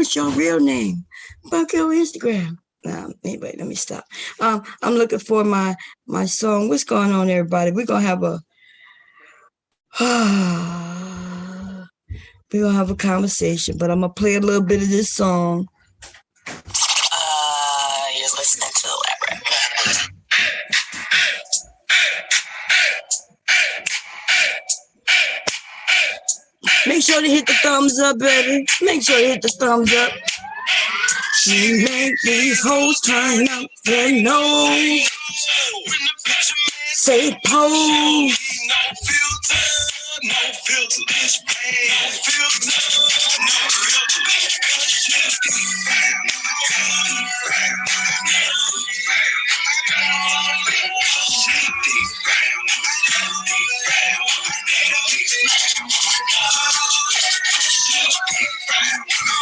What's your real name? Fuck your Instagram. Anyway, let me stop. I'm looking for my song. What's going on, everybody? We're gonna have a we're gonna have a conversation, but I'm gonna play a little bit of this song. You're listening to Elaborate. Make sure to hit the thumbs up, baby. Make sure to hit the thumbs up. She make these hoes turn up their nose. Say pose. No filter, this man. No filter, no filter.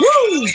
Woo!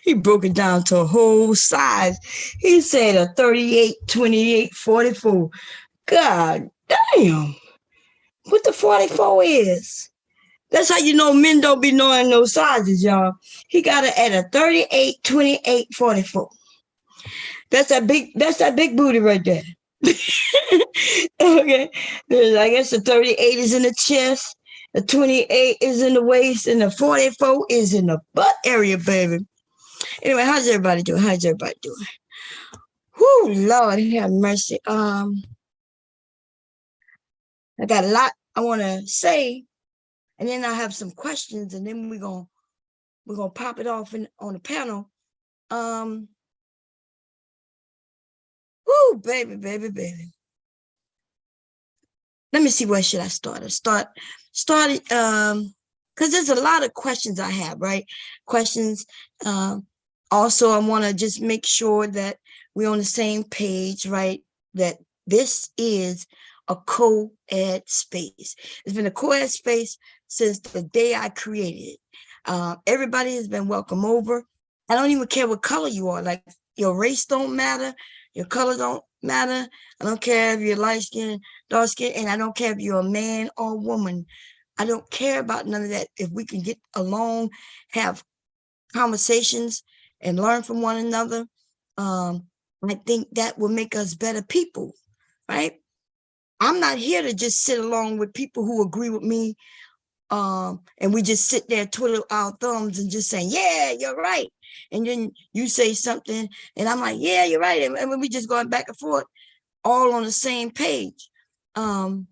He broke it down to a whole size. He said a 38, 28, 44. God damn. What the 44 is? That's how you know men don't be knowing those sizes, y'all. He got it at a 38, 28, 44. That's that big booty right there. Okay. I guess the 38 is in the chest, the 28 is in the waist, and the 44 is in the butt area, baby. Anyway, how's everybody doing? Whoo, Lord have mercy. I got a lot I want to say, and then I have some questions, and then we're gonna pop it off on the panel. Whoo, baby. Let me see, where should I start? Because there's a lot of questions I have, right? Questions. Also, I want to just make sure that we're on the same page, right? That this is a co-ed space. It's been a co-ed space since the day I created it. Everybody has been welcome over. I don't even care what color you are. Like, your race don't matter. Your color don't matter. I don't care if you're light skin, dark skin, and I don't care if you're a man or a woman. I don't care about none of that. If we can get along, have conversations, and learn from one another, I think that will make us better people, right? I'm not here to just sit along with people who agree with me, and we just sit there twiddle our thumbs and just saying, yeah, you're right. And then you say something, and I'm like, yeah, you're right. And we just going back and forth, all on the same page. I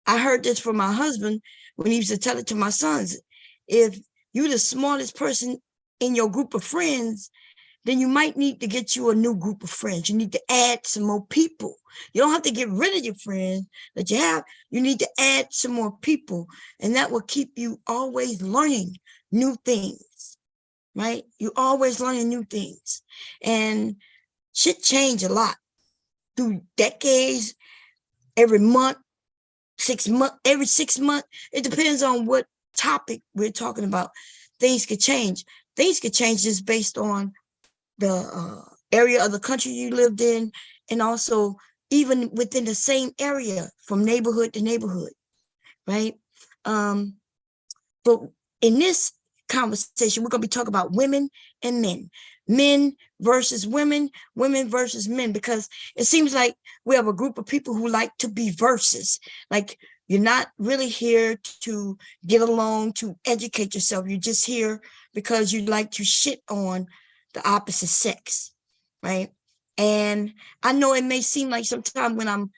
heard this from my husband when he used to tell it to my sons. If you're the smartest person in your group of friends, then you might need to get you a new group of friends. You need to add some more people. You don't have to get rid of your friends that you have. You need to add some more people, and that will keep you always learning new things, right? You always learning new things, and shit change a lot through decades, every month, 6 months, every 6 months. It depends on what topic we're talking about. Things could change. Things could change just based on the area of the country you lived in, and also even within the same area, from neighborhood to neighborhood, right? But in this conversation, we're going to be talking about women and men versus women versus men, because it seems like we have a group of people who like to be versus. Like, you're not really here to get along, to educate yourself. You're just here because you like to shit on the opposite sex, right? And I know it may seem like sometimes when I'm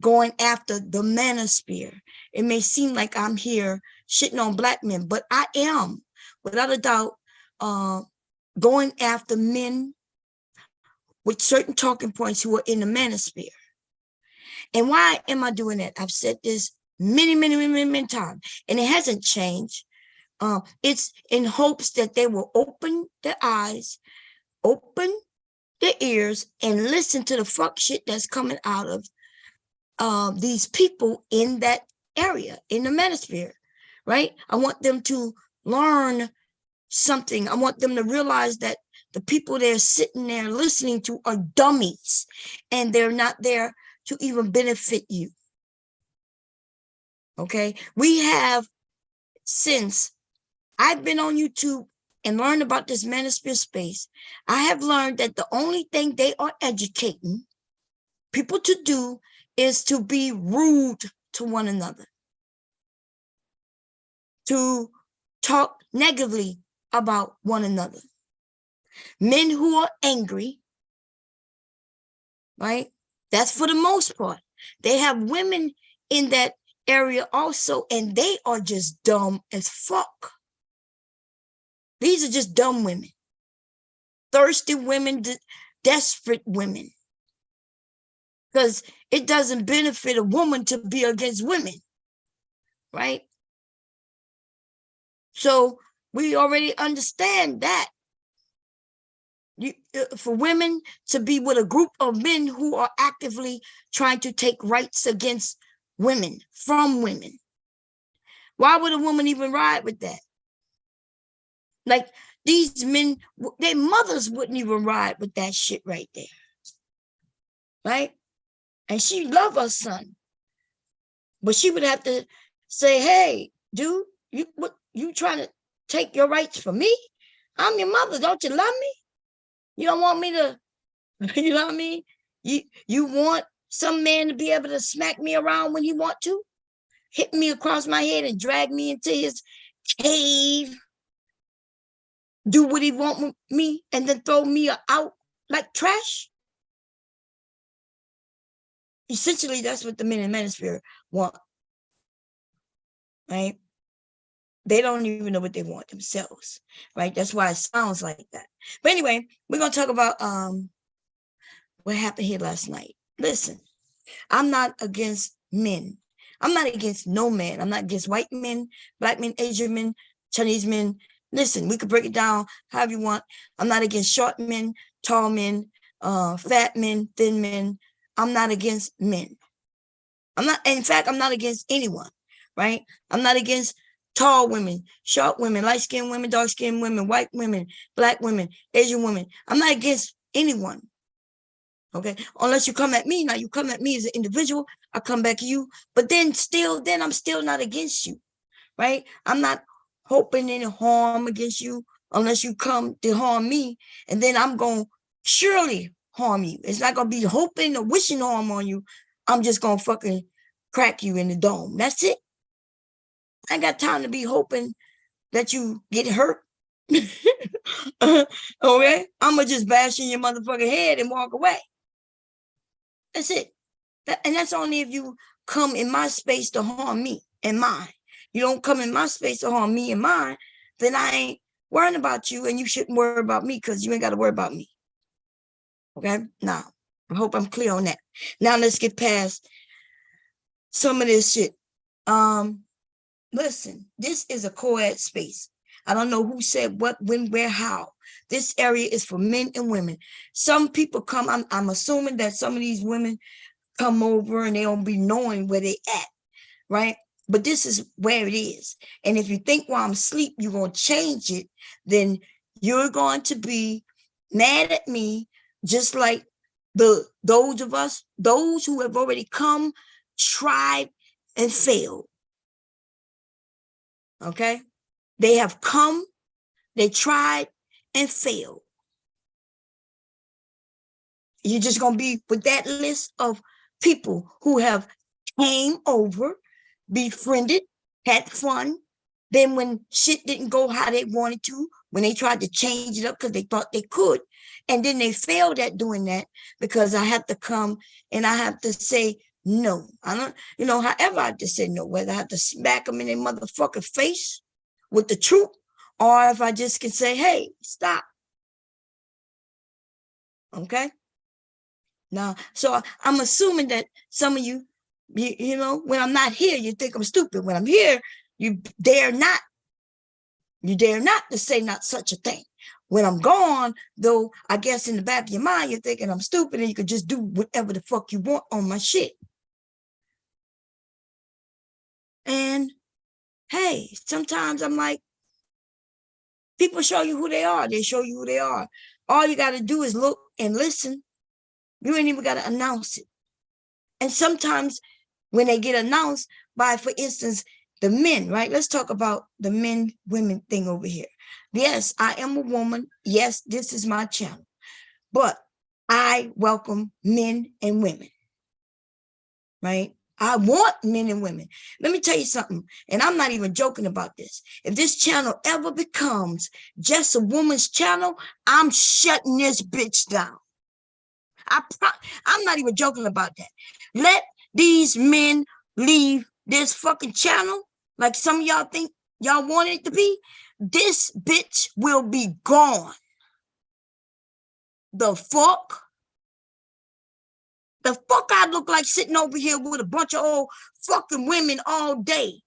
going after the manosphere, it may seem like I'm here shitting on Black men, but I am, without a doubt, going after men with certain talking points who are in the manosphere. And why am I doing that? I've said this many times, and it hasn't changed. It's in hopes that they will open their eyes, open their ears, and listen to the fuck shit that's coming out of these people in that area, in the manosphere, right? I want them to learn something. I want them to realize that the people they're sitting there listening to are dummies, and they're not there to even benefit you. Okay? We have, since I've been on YouTube and learned about this manosphere space, I have learned that the only thing they are educating people to do is to be rude to one another, to talk negatively about one another. Men who are angry, right? That's for the most part. They have women in that area also, and they are just dumb as fuck. These are just dumb women, thirsty women, desperate women. Because it doesn't benefit a woman to be against women, right? So we already understand that. For women to be with a group of men who are actively trying to take rights against women, from women. Why would a woman even ride with that? Like, these men, their mothers wouldn't even ride with that shit right there. Right? And she loved her son. But she would have to say, hey, dude, you trying to take your rights from me? I'm your mother. Don't you love me? You don't want me to, you know what I mean? You want some man to be able to smack me around when he want to, hit me across my head and drag me into his cave, do what he want with me, and then throw me out like trash? Essentially, that's what the men in manosphere want, right? They don't even know what they want themselves, right? That's why it sounds like that. But anyway, we're going to talk about what happened here last night. Listen, I'm not against men. I'm not against no man. I'm not against white men, black men, Asian men, Chinese men. Listen, we could break it down however you want. I'm not against short men, tall men, fat men, thin men. I'm not against men. In fact, I'm not against anyone, right? I'm not against tall women, short women, light-skinned women, dark-skinned women, white women, black women, Asian women. I'm not against anyone. Okay, unless you come at me. Now you come at me as an individual, I come back to you, but then I'm still not against you, right? I'm not hoping any harm against you unless you come to harm me, and then I'm going to surely harm you. It's not going to be hoping or wishing harm on you. I'm just going to fucking crack you in the dome. That's it. I ain't got time to be hoping that you get hurt. Okay, I'm going to just bash in your motherfucking head and walk away. That's it. And that's only if you come in my space to harm me and mine. You don't come in my space to harm me and mine, then I ain't worrying about you, and you shouldn't worry about me because you ain't got to worry about me. Okay? Now, I hope I'm clear on that. Now let's get past some of this shit. Listen, this is a co-ed space. I don't know who said what, when, where, how. This area is for men and women. Some people come, I'm assuming that some of these women come over and they don't be knowing where they at, right? But this is where it is. And if you think while I'm asleep, you're going to change it, then you're going to be mad at me, just like those of us, those who have already come, tried, and failed. Okay? They have come, they tried, and failed. You're just going to be with that list of people who have came over, befriended, had fun. Then when shit didn't go how they wanted to, when they tried to change it up because they thought they could, and then they failed at doing that because I have to come and I have to say no. I don't, however I have to say no, whether I have to smack them in their motherfucking face with the truth, or if I just can say, hey, stop. Okay. Now, so I'm assuming that some of you, you know, when I'm not here, you think I'm stupid. When I'm here, you dare not to say not such a thing. When I'm gone, though, I guess in the back of your mind, you're thinking I'm stupid and you could just do whatever the fuck you want on my shit. And hey, sometimes I'm like, people show you who they are. They show you who they are. All you got to do is look and listen. You ain't even got to announce it. And sometimes when they get announced by, for instance, the men, right? Let's talk about the men-women thing over here. Yes, I am a woman. Yes, this is my channel. But I welcome men and women, right? I want men and women. Let me tell you something, and I'm not even joking about this. If this channel ever becomes just a woman's channel, I'm shutting this bitch down. I'm not even joking about that. Let these men leave this fucking channel like some of y'all think y'all want it to be. This bitch will be gone. The fuck? The fuck I look like sitting over here with a bunch of old fucking women all day,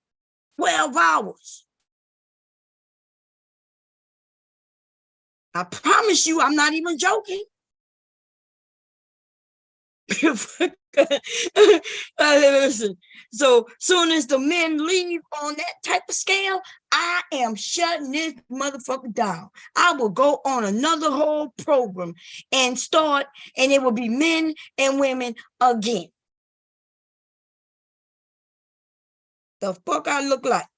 12 hours. I promise you, I'm not even joking. Listen, so soon as the men leave on that type of scale, I am shutting this motherfucker down. I will go on another whole program and start, and it will be men and women again. The fuck I look like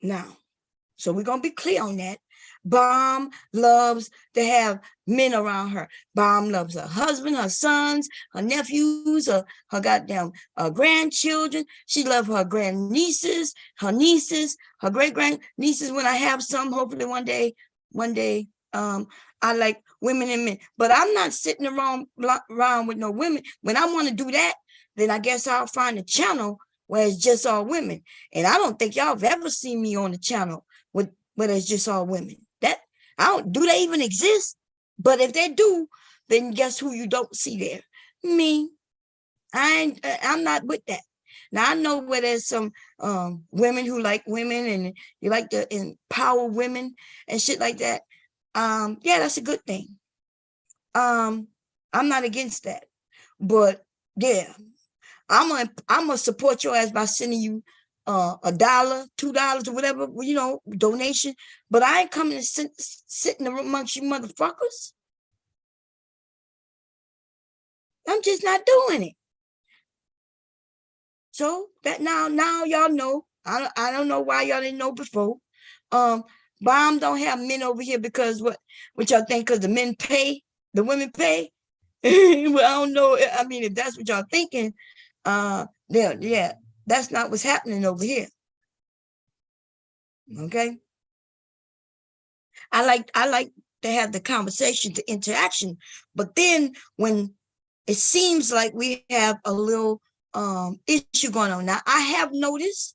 now. So we're going to be clear on that. Bomb loves to have men around her. Bomb loves her husband, her sons, her nephews, her goddamn grandchildren. She loves her grandnieces, her nieces, her great-grandnieces. When I have some, hopefully one day, I like women and men. But I'm not sitting around with no women. When I want to do that, then I guess I'll find a channel where it's just all women. And I don't think y'all have ever seen me on the channel where it's just all women. That I don't, do they even exist? But if they do, then guess who you don't see there? Me. I'm not with that. Now I know where there's some women who like women and you like to empower women and shit like that. Yeah, that's a good thing. I'm not against that. But yeah, I'm gonna support your ass by sending you $1, $2 or whatever, you know, donation. But I ain't coming to sit in the room amongst you motherfuckers. I'm just not doing it. So that now y'all know. I don't know why y'all didn't know before. Bomb don't have men over here because what y'all think? Because the men pay, the women pay. Well, I don't know. I mean, if that's what y'all thinking, yeah, that's not what's happening over here. Okay. I like to have the conversation, the interaction, but then when it seems like we have a little issue going on. Now, I have noticed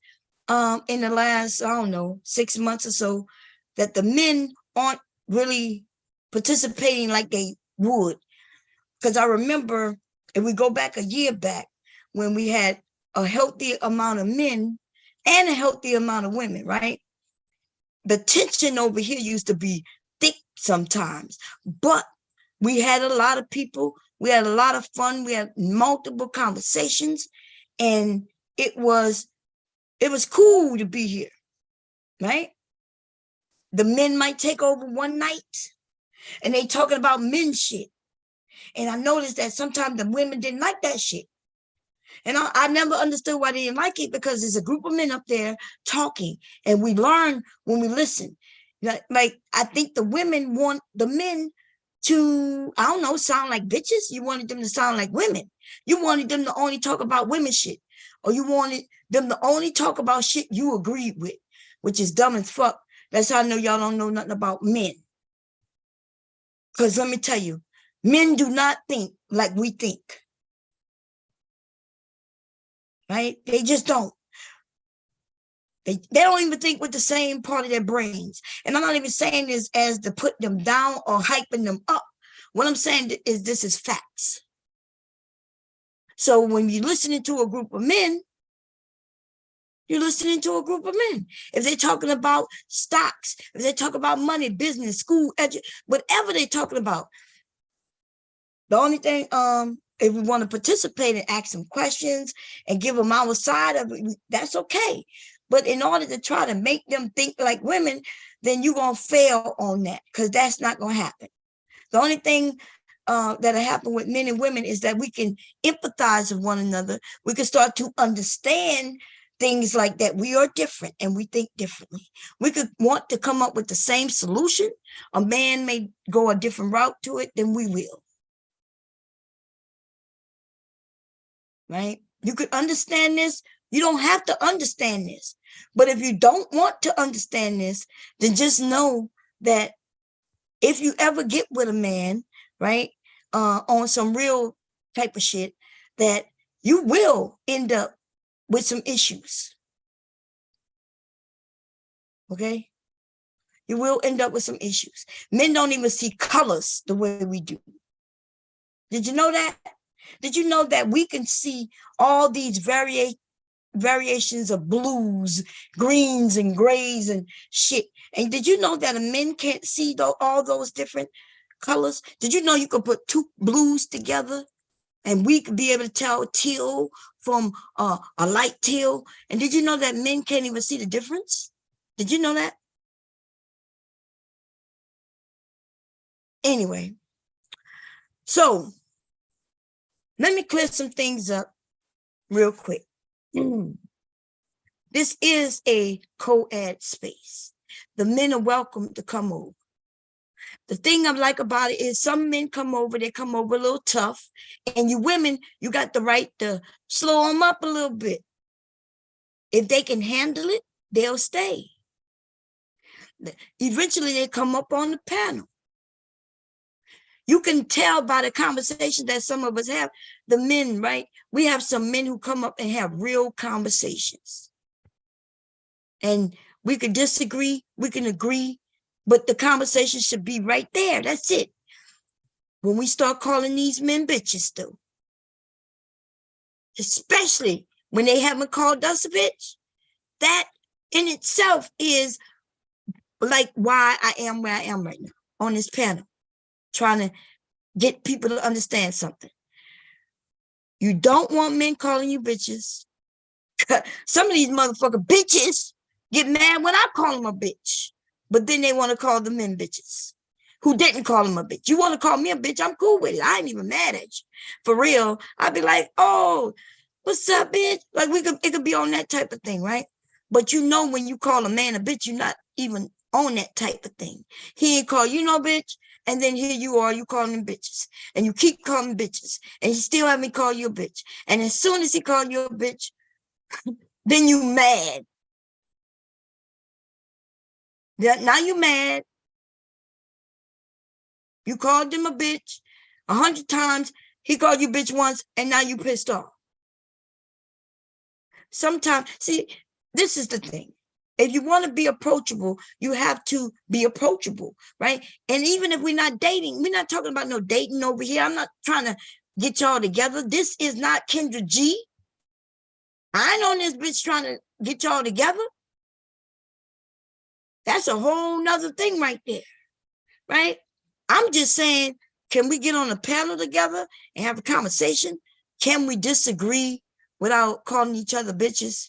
in the last, I don't know, 6 months or so, that the men aren't really participating like they would. Because I remember, if we go back a year back, when we had a healthy amount of men and a healthy amount of women, right? The tension over here used to be thick sometimes, but we had a lot of people, we had a lot of fun, we had multiple conversations, and it was cool to be here, right? The men might take over one night and they talking about men shit. And I noticed that sometimes the women didn't like that shit. And I never understood why they didn't like it, because there's a group of men up there talking, and we learn when we listen. Like I think the women want the men to, I don't know, sound like bitches. You wanted them to sound like women. You wanted them to only talk about women shit, or you wanted them to only talk about shit you agreed with, which is dumb as fuck. That's how I know y'all don't know nothing about men. Because let me tell you, men do not think like we think. Right? They just don't. They don't even think with the same part of their brains. And I'm not even saying this as to put them down or hyping them up. What I'm saying is this is facts. So when you're listening to a group of men, you're listening to a group of men. If they're talking about stocks, if they talk about money, business, school, whatever they're talking about, the only thing, if we want to participate and ask them questions and give them our side of it, that's okay. But in order to try to make them think like women, then you're going to fail on that, because that's not going to happen. The only thing that'll happen with men and women is that we can empathize with one another. We can start to understand things like that. We are different and we think differently. We could want to come up with the same solution. A man may go a different route to it than we will. Right? You could understand this. You don't have to understand this. But if you don't want to understand this, then just know that if you ever get with a man, right, on some real type of shit, that you will end up with some issues. Okay? You will end up with some issues. Men don't even see colors the way we do. Did you know that? Did you know that we can see all these variations of blues, greens, and grays and shit? And did you know that a men can't see all those different colors? Did you know you could put two blues together and we could be able to tell teal from a light teal? And did you know that men can't even see the difference? Did you know that? Anyway, so let me clear some things up real quick. This is a co-ed space. The men are welcome to come over. The thing I like about it is some men come over, they come over a little tough, and you women, you got the right to slow them up a little bit. If they can handle it, they'll stay. Eventually, they come up on the panel. You can tell by the conversation that some of us have, the men, right? We have some men who come up and have real conversations. And we can disagree, we can agree, but the conversation should be right there. That's it. When we start calling these men bitches, though, especially when they haven't called us a bitch, that in itself is like why I am where I am right now on this panel, trying to get people to understand something. You don't want men calling you bitches. Some of these motherfucking bitches get mad when I call them a bitch, but then they want to call the men bitches who didn't call them a bitch. You want to call me a bitch? I'm cool with it. I ain't even mad at you. For real, I'd be like, oh, what's up, bitch? Like it could be on that type of thing, right? But you know, when you call a man a bitch, you're not even on that type of thing. He ain't call you no bitch, and then here you are, you calling them bitches, and you keep calling bitches, and he still have me call you a bitch. And as soon as he called you a bitch, then you mad. Now you mad. You called him a bitch 100 times. He called you bitch once, and now you pissed off. Sometimes, see, this is the thing. If you want to be approachable, you have to be approachable, right? And even if we're not dating, we're not talking about no dating over here. I'm not trying to get y'all together. This is not Kendra G. I ain't on this bitch trying to get y'all together. That's a whole nother thing right there, right? I'm just saying, can we get on a panel together and have a conversation? Can we disagree without calling each other bitches?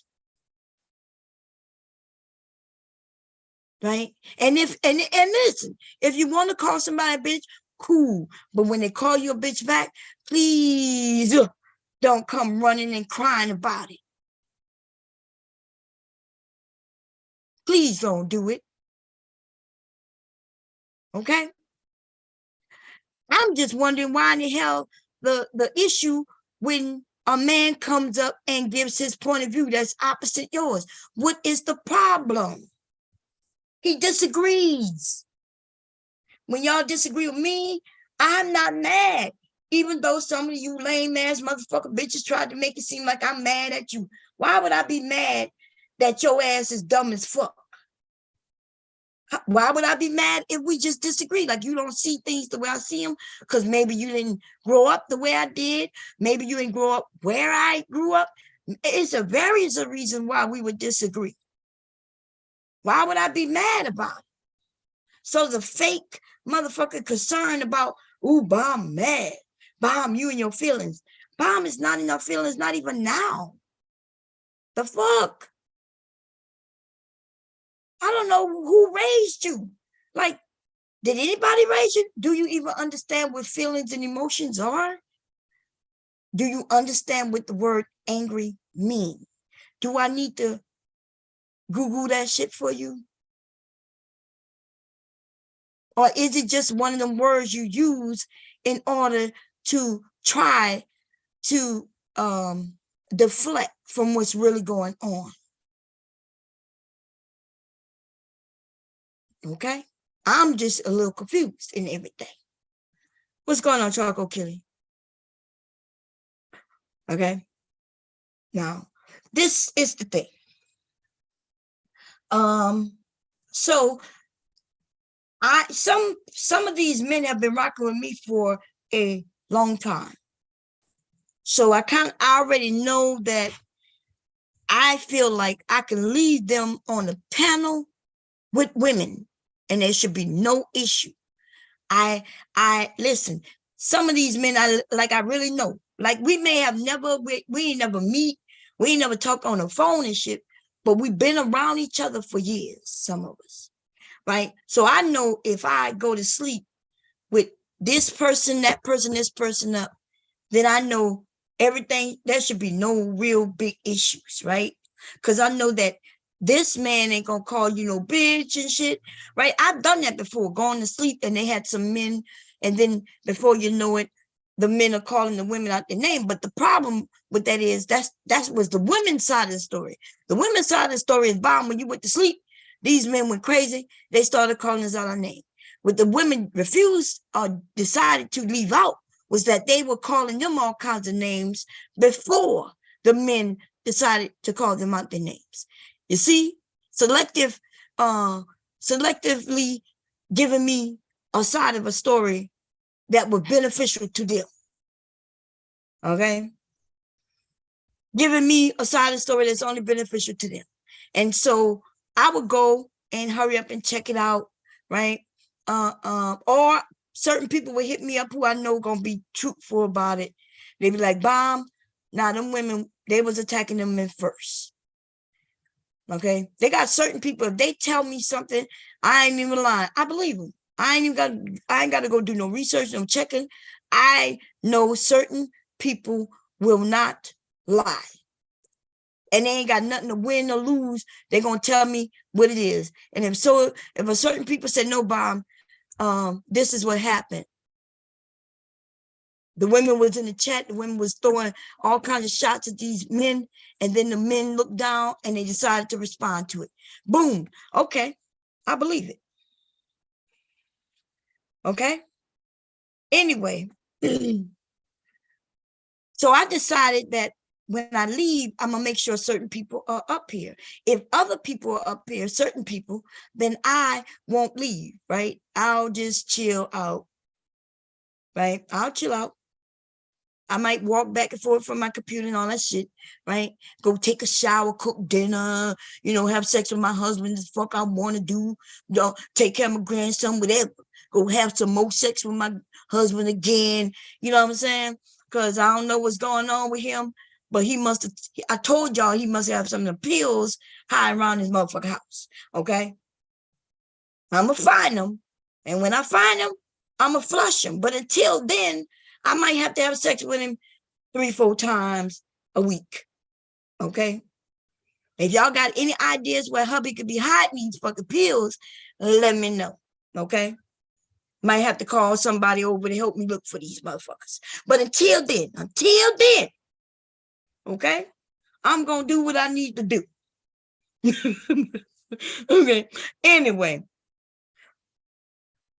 Right? And listen, if you want to call somebody a bitch, cool. But when they call you a bitch back, please don't come running and crying about it. Please don't do it. Okay? I'm just wondering why in the hell the issue when a man comes up and gives his point of view that's opposite yours. What is the problem? He disagrees. When y'all disagree with me, I'm not mad. Even though some of you lame ass motherfucker bitches tried to make it seem like I'm mad at you. Why would I be mad that your ass is dumb as fuck. Why would I be mad if we just disagree? Like, you don't see things the way I see them because maybe you didn't grow up the way I did. Maybe you didn't grow up where I grew up. It's a various of reasons why we would disagree. Why would I be mad about it? So the fake motherfucker concern about, ooh, Bomb mad. Bomb, you and your feelings. Bomb is not in your feelings, not even now. The fuck? I don't know who raised you. Like, did anybody raise you? Do you even understand what feelings and emotions are? Do you understand what the word angry means? Do I need to Google that shit for you? Or is it just one of them words you use in order to try to deflect from what's really going on? Okay? I'm just a little confused in everything. What's going on, Charcoal Killy? Okay? Now, this is the thing. So some of these men have been rocking with me for a long time. So I already know that I feel like I can leave them on a panel with women and there should be no issue. I listen, some of these men I really know. Like, we may have never, we ain't never meet, we ain't never talked on the phone and shit, but we've been around each other for years, some of us, right? So I know if I go to sleep with this person, that person, this person up, then I know everything, there should be no real big issues, right? Because I know that this man ain't gonna call you no bitch and shit, right? I've done that before, going to sleep and they had some men, and then before you know it, the men are calling the women out their name. But the problem with that is that was the women's side of the story. The women's side of the story is, Bomb, when you went to sleep, these men went crazy. They started calling us out our name. What the women refused or decided to leave out was that they were calling them all kinds of names before the men decided to call them out their names. You see, selectively giving me a side of a story that was beneficial to them. Okay? Giving me a side of the story that's only beneficial to them. And so I would go and hurry up and check it out, right? Or certain people would hit me up who I know gonna be truthful about it. They'd be like, Bomb, now them women, they was attacking them men first. Okay, they got certain people, if they tell me something, I ain't even lying, I believe them. I ain't got to go do no research, no checking. I know certain people will not lie. And they ain't got nothing to win or lose. They're gonna tell me what it is. And if a certain people say, no, Bomb, this is what happened. The women was in the chat, the women was throwing all kinds of shots at these men, and then the men looked down and they decided to respond to it. Boom. Okay, I believe it. Okay? Anyway, so I decided that when I leave, I'm gonna make sure certain people are up here. If other people are up here, certain people, then I won't leave, right? I'll just chill out, right? I'll chill out. I might walk back and forth from my computer and all that shit, right? Go take a shower, cook dinner, have sex with my husband, the fuck I want to do, take care of my grandson, whatever. Go have some more sex with my husband again, you know what I'm saying? Because I don't know what's going on with him, but I told y'all he must have some of the pills hiding around his motherfucking house, okay? I'm going to find them, and when I find them, I'm going to flush him. But until then, I might have to have sex with him 3-4 times a week. Okay? If y'all got any ideas where hubby could be hiding these fucking pills, let me know. Okay? Might have to call somebody over to help me look for these motherfuckers. But until then, okay? I'm gonna do what I need to do. Okay. Anyway,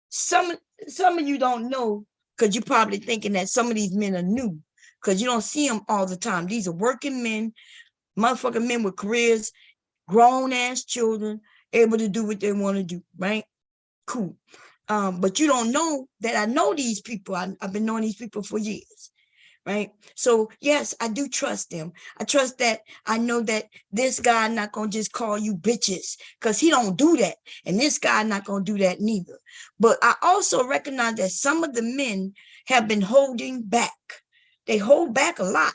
some of you don't know, because you're probably thinking that some of these men are new, because you don't see them all the time. These are working men, motherfucking men with careers. grown-ass children, able to do what they want to do, right? Cool. But you don't know that I know these people. I've been knowing these people for years, right? So yes, I do trust them. I trust that I know that this guy not gonna just call you bitches, because he don't do that. And this guy not gonna do that neither. But I also recognize that some of the men have been holding back. They hold back a lot,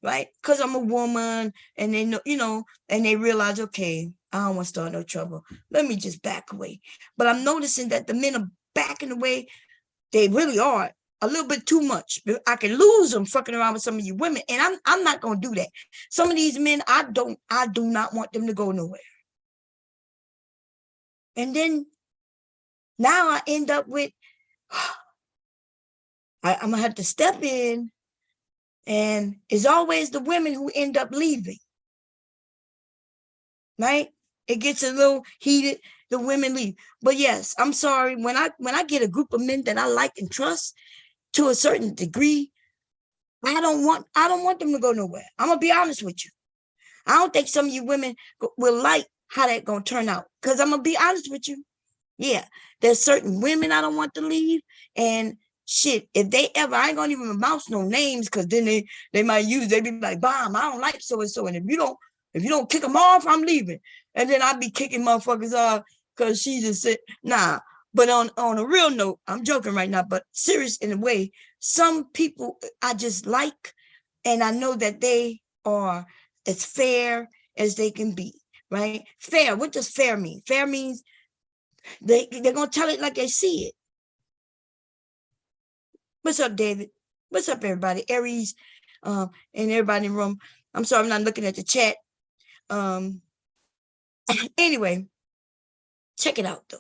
right? Because I'm a woman, and they know, and they realize, okay, I don't want to start no trouble. Let me just back away. But I'm noticing that the men are backing away. They really are a little bit too much. I can lose them fucking around with some of you women, and I'm not gonna do that. Some of these men, I do not want them to go nowhere. And then now I end up with, I'm gonna have to step in, and it's always the women who end up leaving, right? It gets a little heated. The women leave. But yes, I'm sorry. When I get a group of men that I like and trust to a certain degree, I don't want them to go nowhere. I'm gonna be honest with you. I don't think some of you women will like how that gonna turn out. Because I'm gonna be honest with you. Yeah, there's certain women I don't want to leave. And shit, if they ever, I ain't gonna even mouse no names, because then they might they be like, bomb, I don't like so and so. And if you don't kick them off, I'm leaving. And then I'll be kicking motherfuckers off because she just said, nah. But on a real note, I'm joking right now, but serious in a way, some people I just like, and I know that they are as fair as they can be, right? Fair. What does fair mean? Fair means they're going to tell it like they see it. What's up, David? What's up, everybody? Aries, and everybody in the room. I'm sorry, I'm not looking at the chat. Anyway, check it out, though.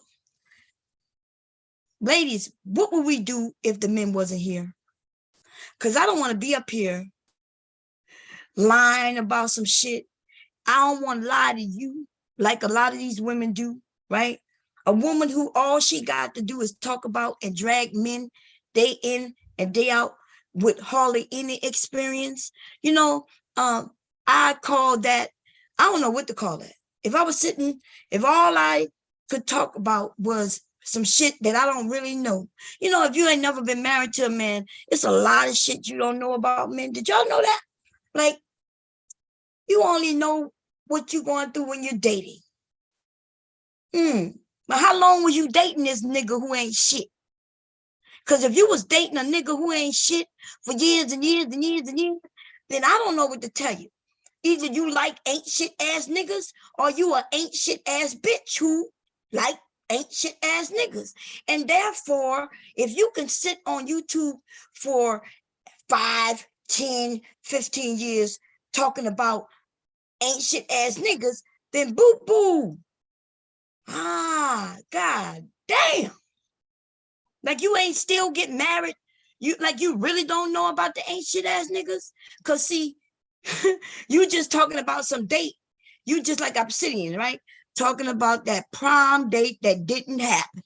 Ladies, what would we do if the men wasn't here? Because I don't want to be up here lying about some shit. I don't want to lie to you like a lot of these women do, right? A woman who all she got to do is talk about and drag men day in and day out with hardly any experience. I call that, I don't know what to call that. If all I could talk about was some shit that I don't really know. If you ain't never been married to a man, it's a lot of shit you don't know about men. Did y'all know that? Like, you only know what you're going through when you're dating. But how long was you dating this nigga who ain't shit? Because if you was dating a nigga who ain't shit for years and years and years and years, then I don't know what to tell you. Either you like ain't shit ass niggas, or you a ain't shit ass bitch who like ain't shit ass niggas. And therefore, if you can sit on YouTube for 5, 10, 15 years talking about ain't shit ass niggas, then boo boo. God damn. Like, you ain't still get married. You really don't know about the ain't shit ass niggas? Cause see, you just talking about some date. You just like Obsidian, right? Talking about that prom date that didn't happen.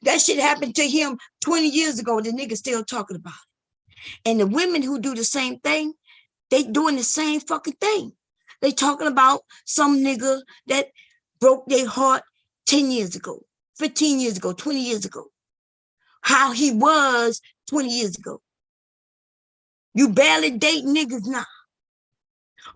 That shit happened to him 20 years ago. The nigga still talking about it. And the women who do the same thing, they doing the same fucking thing. They talking about some nigga that broke their heart 10 years ago, 15 years ago, 20 years ago. How he was 20 years ago. You barely date niggas now.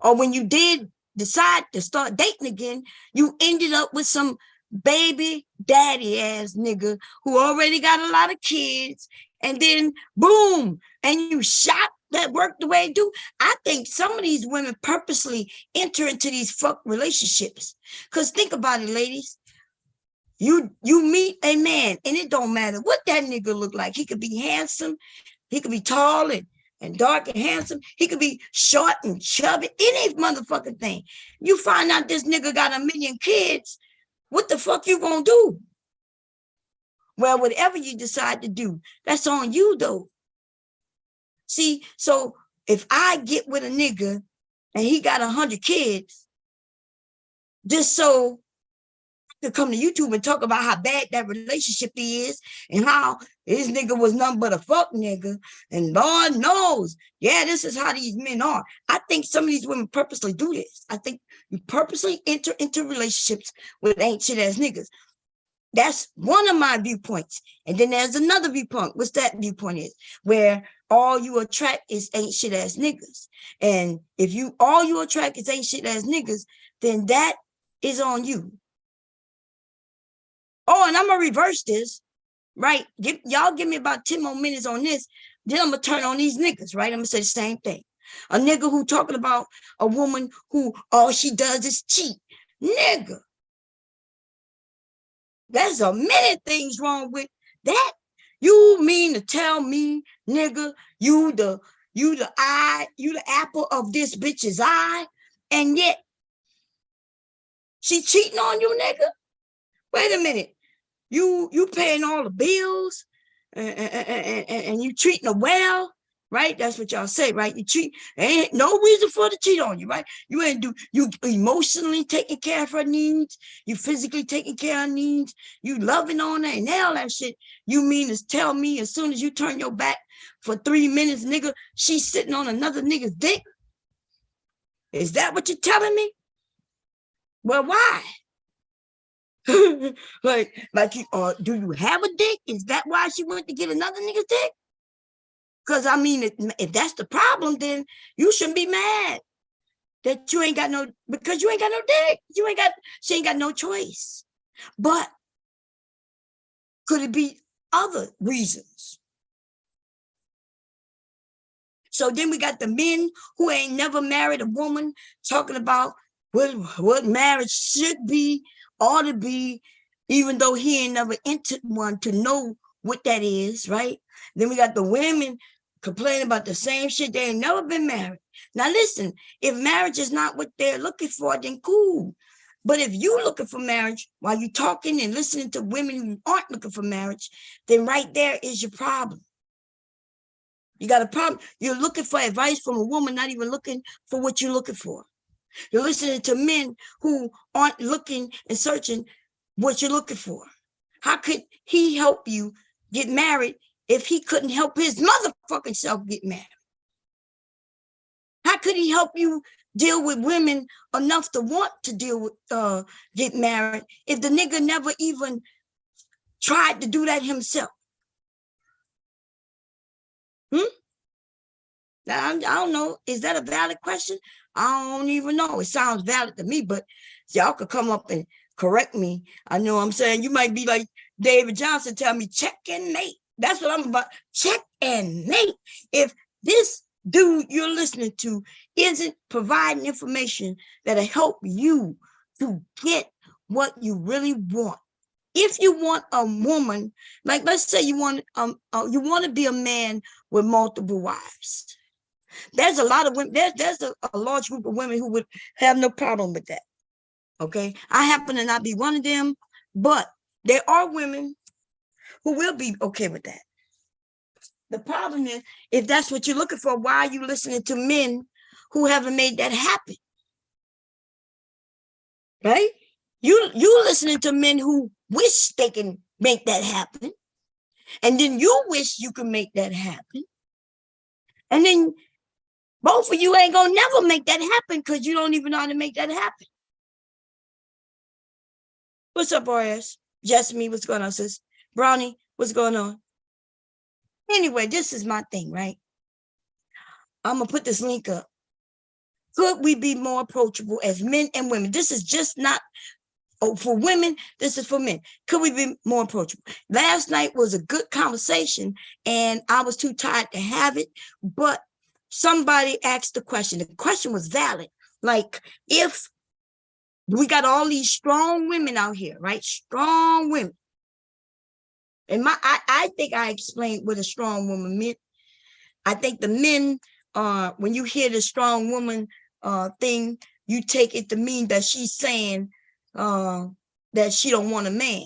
Or when you did decide to start dating again, you ended up with some baby daddy ass nigga who already got a lot of kids, and then boom, and you shot that work the way it do. I think some of these women purposely enter into these fuck relationships. Because think about it, ladies. You meet a man, and it don't matter what that nigga look like. He could be handsome, he could be tall and dark and handsome. He could be short and chubby, any motherfucking thing. You find out this nigga got 1 million kids, what the fuck you gonna do? Well, whatever you decide to do, that's on you though. See, so if I get with a nigga and he got 100 kids, just so to come to YouTube and talk about how bad that relationship is and how this nigga was nothing but a fuck nigga, and Lord knows, yeah, this is how these men are. I think some of these women purposely do this. I think You purposely enter into relationships with ain't shit ass niggas. That's one of my viewpoints. And then there's another viewpoint. What's that viewpoint is? Where all you attract is ain't shit ass niggas. And if you all you attract is ain't shit ass niggas, then that is on you. Oh, and I'm gonna reverse this, right? Y'all give me about 10 more minutes on this. Then I'm gonna turn on these niggas, right? I'm gonna say the same thing. A nigga who talking about a woman who all she does is cheat. Nigga. There's a million things wrong with that. You mean to tell me, nigga, you the apple of this bitch's eye, and yet she cheating on you, nigga? Wait a minute. You paying all the bills and you treating her well, right? That's what y'all say, right? You cheat, ain't no reason for her to cheat on you, right? You ain't you emotionally taking care of her needs, you physically taking care of her needs, you loving on her and all that shit. You mean to tell me as soon as you turn your back for 3 minutes, nigga, she's sitting on another nigga's dick? Is that what you're telling me? Well, why? like you, do you have a dick? Is that why she went to get another nigga's dick? Because I mean, if that's the problem, then you shouldn't be mad that you ain't got no, because you ain't got no dick. She ain't got no choice. But could it be other reasons? So then we got the men who ain't never married a woman talking about what marriage should be, ought to be, even though he ain't never entered one to know what that is, right? Then we got the women complaining about the same shit. They ain't never been married. Now listen, if marriage is not what they're looking for, then cool. But if you're looking for marriage while you're talking and listening to women who aren't looking for marriage, then right there is your problem. You got a problem. You're looking for advice from a woman, not even looking for what you're looking for. You're listening to men who aren't looking and searching what you're looking for. How could he help you get married if he couldn't help his motherfucking self get married? How could he help you deal with women enough to want to deal with get married if the nigga never even tried to do that himself? Now, I don't know. Is that a valid question? I don't even know. It sounds valid to me, but y'all could come up and correct me. I know I'm saying you might be like David Johnson, tell me check and mate. That's what I'm about. Check and mate. If this dude you're listening to isn't providing information that'll help you to get what you really want. If you want a woman, like let's say you want to be a man with multiple wives. There's a lot of women, there's a large group of women who would have no problem with that. Okay. I happen to not be one of them, but there are women who will be okay with that. The problem is, if that's what you're looking for, why are you listening to men who haven't made that happen? Right? You listening to men who wish they can make that happen. And then you wish you could make that happen. And then both of you ain't gonna never make that happen because you don't even know how to make that happen. What's up, RS? Jasmine, what's going on, sis? Brownie, what's going on? Anyway, this is my thing, right? I'm gonna put this link up. Could we be more approachable as men and women? This is just not for women, this is for men. Could we be more approachable? Last night was a good conversation and I was too tired to have it, but somebody asked the question. The question was valid. Like, if we got all these strong women out here, right? Strong women. And I think I explained what a strong woman meant. I think the men, when you hear the strong woman thing, you take it to mean that she's saying that she don't want a man.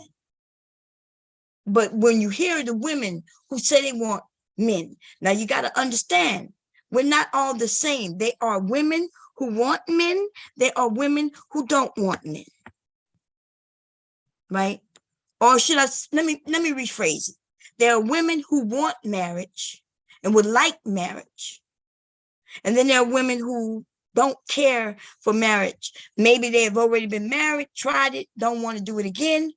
But when you hear the women who say they want men, now you got to understand, we're not all the same. They are women who want men. They are women who don't want men. Right? Or should I, let me rephrase it. There are women who want marriage and would like marriage. And then there are women who don't care for marriage. Maybe they've already been married, tried it, don't want to do it again.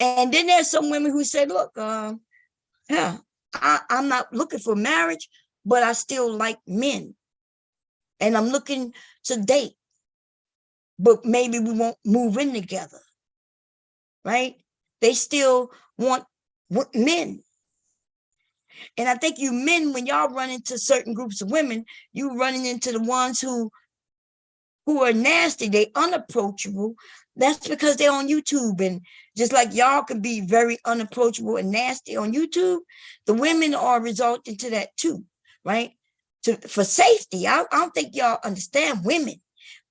And then there's some women who say, look, yeah, I'm not looking for marriage, but I still like men. And I'm looking to date, but maybe we won't move in together, right? They still want men. And I think you men, when y'all run into certain groups of women, you running into the ones who are nasty, they unapproachable. That's because they're on YouTube. And just like y'all can be very unapproachable and nasty on YouTube, the women are resulting to that too, right? For safety. I don't think y'all understand women.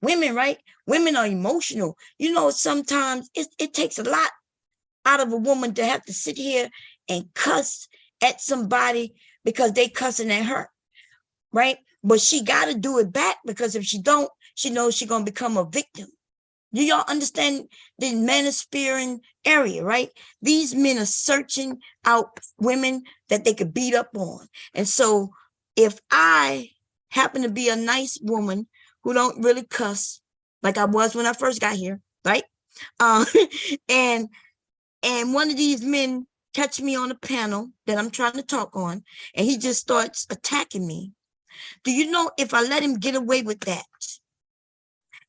Women, right? Women are emotional. You know, sometimes it takes a lot out of a woman to have to sit here and cuss at somebody because they cussing at her, right? But she got to do it back, because if she don't, she knows she's going to become a victim. Do y'all understand the manosphere area, right? These men are searching out women that they could beat up on. And so if I happen to be a nice woman who don't really cuss like I was when I first got here, right? And one of these men catch me on a panel that I'm trying to talk on, and he just starts attacking me. Do you know, if I let him get away with that,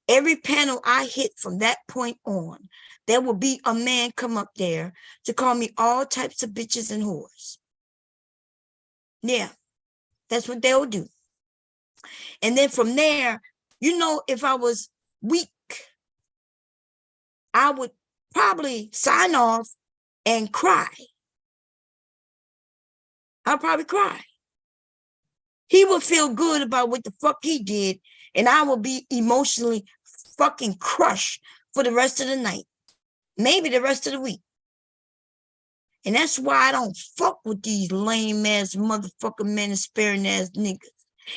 every panel I hit from that point on, there will be a man come up there to call me all types of bitches and whores. Yeah, that's what they'll do. And then from there, you know, if I was weak, I would probably sign off and cry. I'll probably cry. He will feel good about what the fuck he did, and I will be emotionally fucking crushed for the rest of the night, maybe the rest of the week. And that's why I don't fuck with these lame ass motherfucking manosphere ass niggas.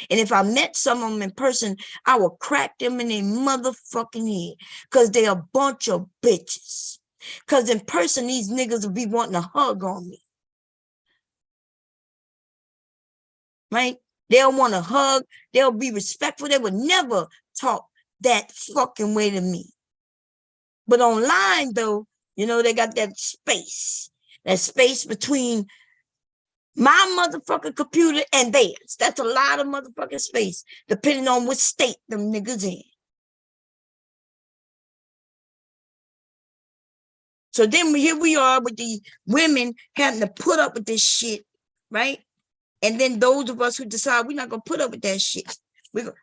And if I met some of them in person, I will crack them in their motherfucking head, because they're a bunch of bitches. Because in person, these niggas will be wanting a hug on me. Right? They'll want a hug. They'll be respectful. They would never talk that fucking way to me. But online, though, you know, they got that space between my motherfucking computer and theirs. That's a lot of motherfucking space, depending on what state them niggas in. So then here we are with the women having to put up with this shit, right? And then those of us who decide we're not going to put up with that shit.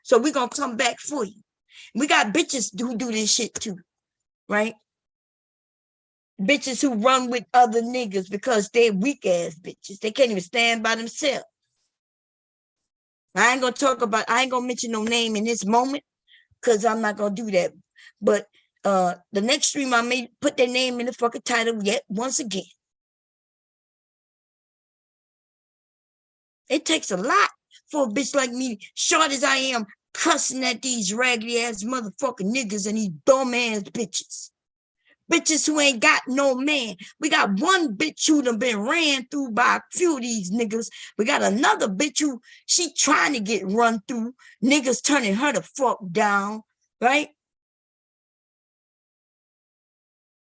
So we're going to come back for you. We got bitches who do this shit too, right? Bitches who run with other niggas because they're weak ass bitches. They can't even stand by themselves. I ain't gonna mention no name in this moment, because I'm not gonna do that. But the next stream I may put their name in the fucking title yet once again. It takes a lot for a bitch like me, short as I am, cussing at these raggedy ass motherfucking niggas and these dumb ass bitches. Bitches who ain't got no man. We got one bitch who done been ran through by a few of these niggas. We got another bitch who she trying to get run through. Niggas turning her the fuck down, right?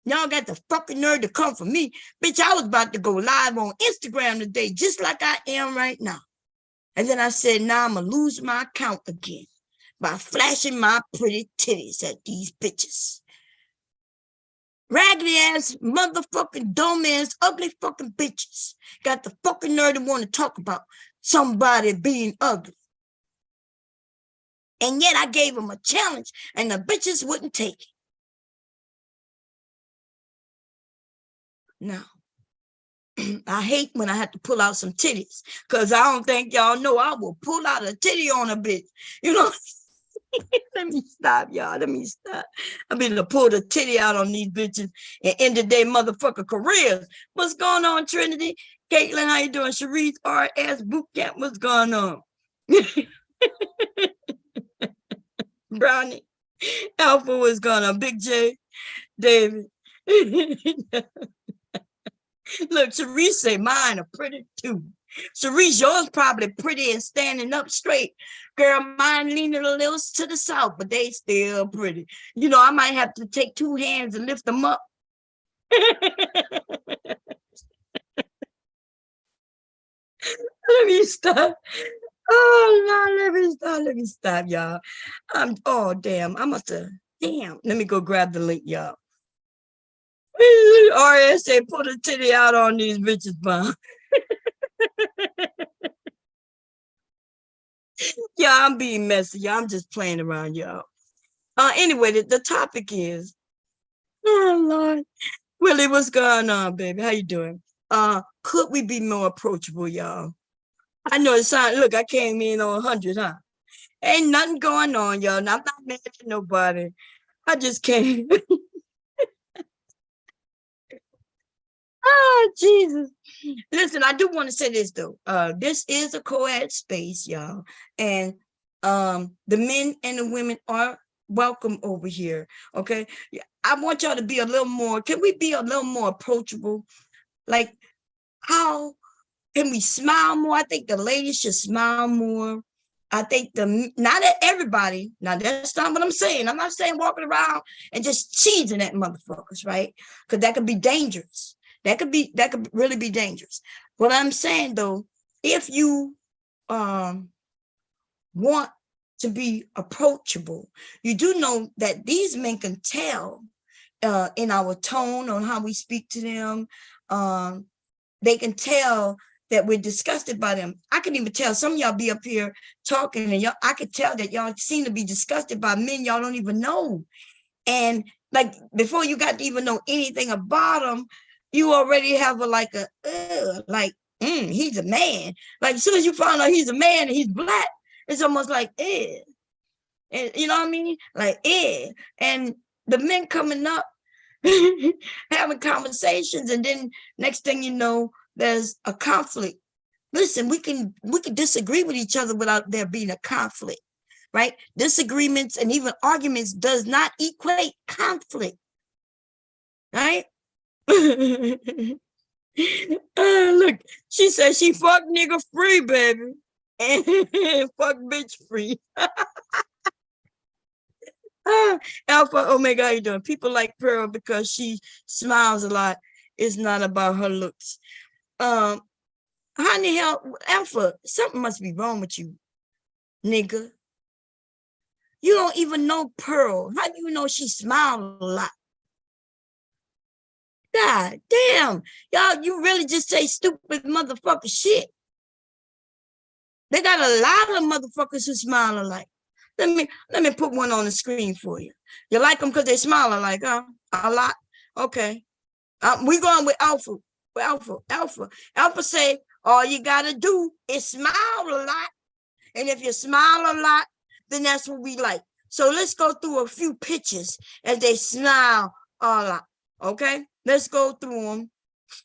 Y'all got the fucking nerve to come for me. Bitch, I was about to go live on Instagram today, just like I am right now. And then I said, nah, I'm going to lose my account again by flashing my pretty titties at these bitches. Raggedy ass, motherfucking dumb ass, ugly fucking bitches got the fucking nerve to want to talk about somebody being ugly. And yet I gave them a challenge and the bitches wouldn't take it. Now, I hate when I have to pull out some titties, because I don't think y'all know I will pull out a titty on a bitch. You know, let me stop, y'all. Let me stop. I'm going to pull the titty out on these bitches and end the day motherfucker careers. What's going on, Trinity? Caitlin, how you doing? Sharice, RS Bootcamp, what's going on? Brownie, Alpha, what's going on? Big J, David. Look, Sharice say mine are pretty too. Cerise, yours probably pretty and standing up straight. Girl, mine leaning a little to the south, but they still pretty. You know, I might have to take two hands and lift them up. Let me stop. Oh, Lord, let me stop, y'all. Oh, damn, I must have, damn. Let me go grab the link, y'all. RSA put a titty out on these bitches, bomb. Yeah, I'm being messy. Y'all, I'm just playing around, y'all. Anyway, the topic is, oh, Lord. Willie, what's going on, baby? How you doing? Could we be more approachable, y'all? I know it sounds, look, I came in on 100, huh? Ain't nothing going on, y'all. I'm not mad at nobody. I just came. Oh, Jesus. Listen, I do want to say this, though. This is a co-ed space, y'all. And the men and the women are welcome over here, okay? I want y'all to be a little more, can we be a little more approachable? Like, how can we smile more? I think the ladies should smile more. I think not at everybody. Now, that's not what I'm saying. I'm not saying walking around and just cheesing at motherfuckers, right? Because that could be dangerous. That could really be dangerous. What I'm saying, though, if you want to be approachable, you do know that these men can tell in our tone on how we speak to them. They can tell that we're disgusted by them. I can even tell some of y'all be up here talking and I could tell that y'all seem to be disgusted by men y'all don't even know. And like before you got to even know anything about them, you already have he's a man. Like as soon as you find out he's a man and he's black, it's almost like, and you know what I mean? Like, and the men coming up having conversations, and then next thing you know, there's a conflict. Listen, we can disagree with each other without there being a conflict, right? Disagreements and even arguments does not equate conflict, right? Look, she said she fuck nigga free, baby, and fuck bitch free. Alpha Omega, how you doing? People like Pearl because she smiles a lot. It's not about her looks. How in the hell, Alpha, something must be wrong with you, nigga. You don't even know Pearl. How do you know she smiled a lot? God damn. Y'all, you really just say stupid motherfucker shit. They got a lot of motherfuckers who smile alike. Let me put one on the screen for you. You like them because they smile alike, huh? A lot. Okay. We going with Alpha. Alpha say all you gotta do is smile a lot. And if you smile a lot, then that's what we like. So let's go through a few pictures as they smile a lot. Okay? Let's go through them.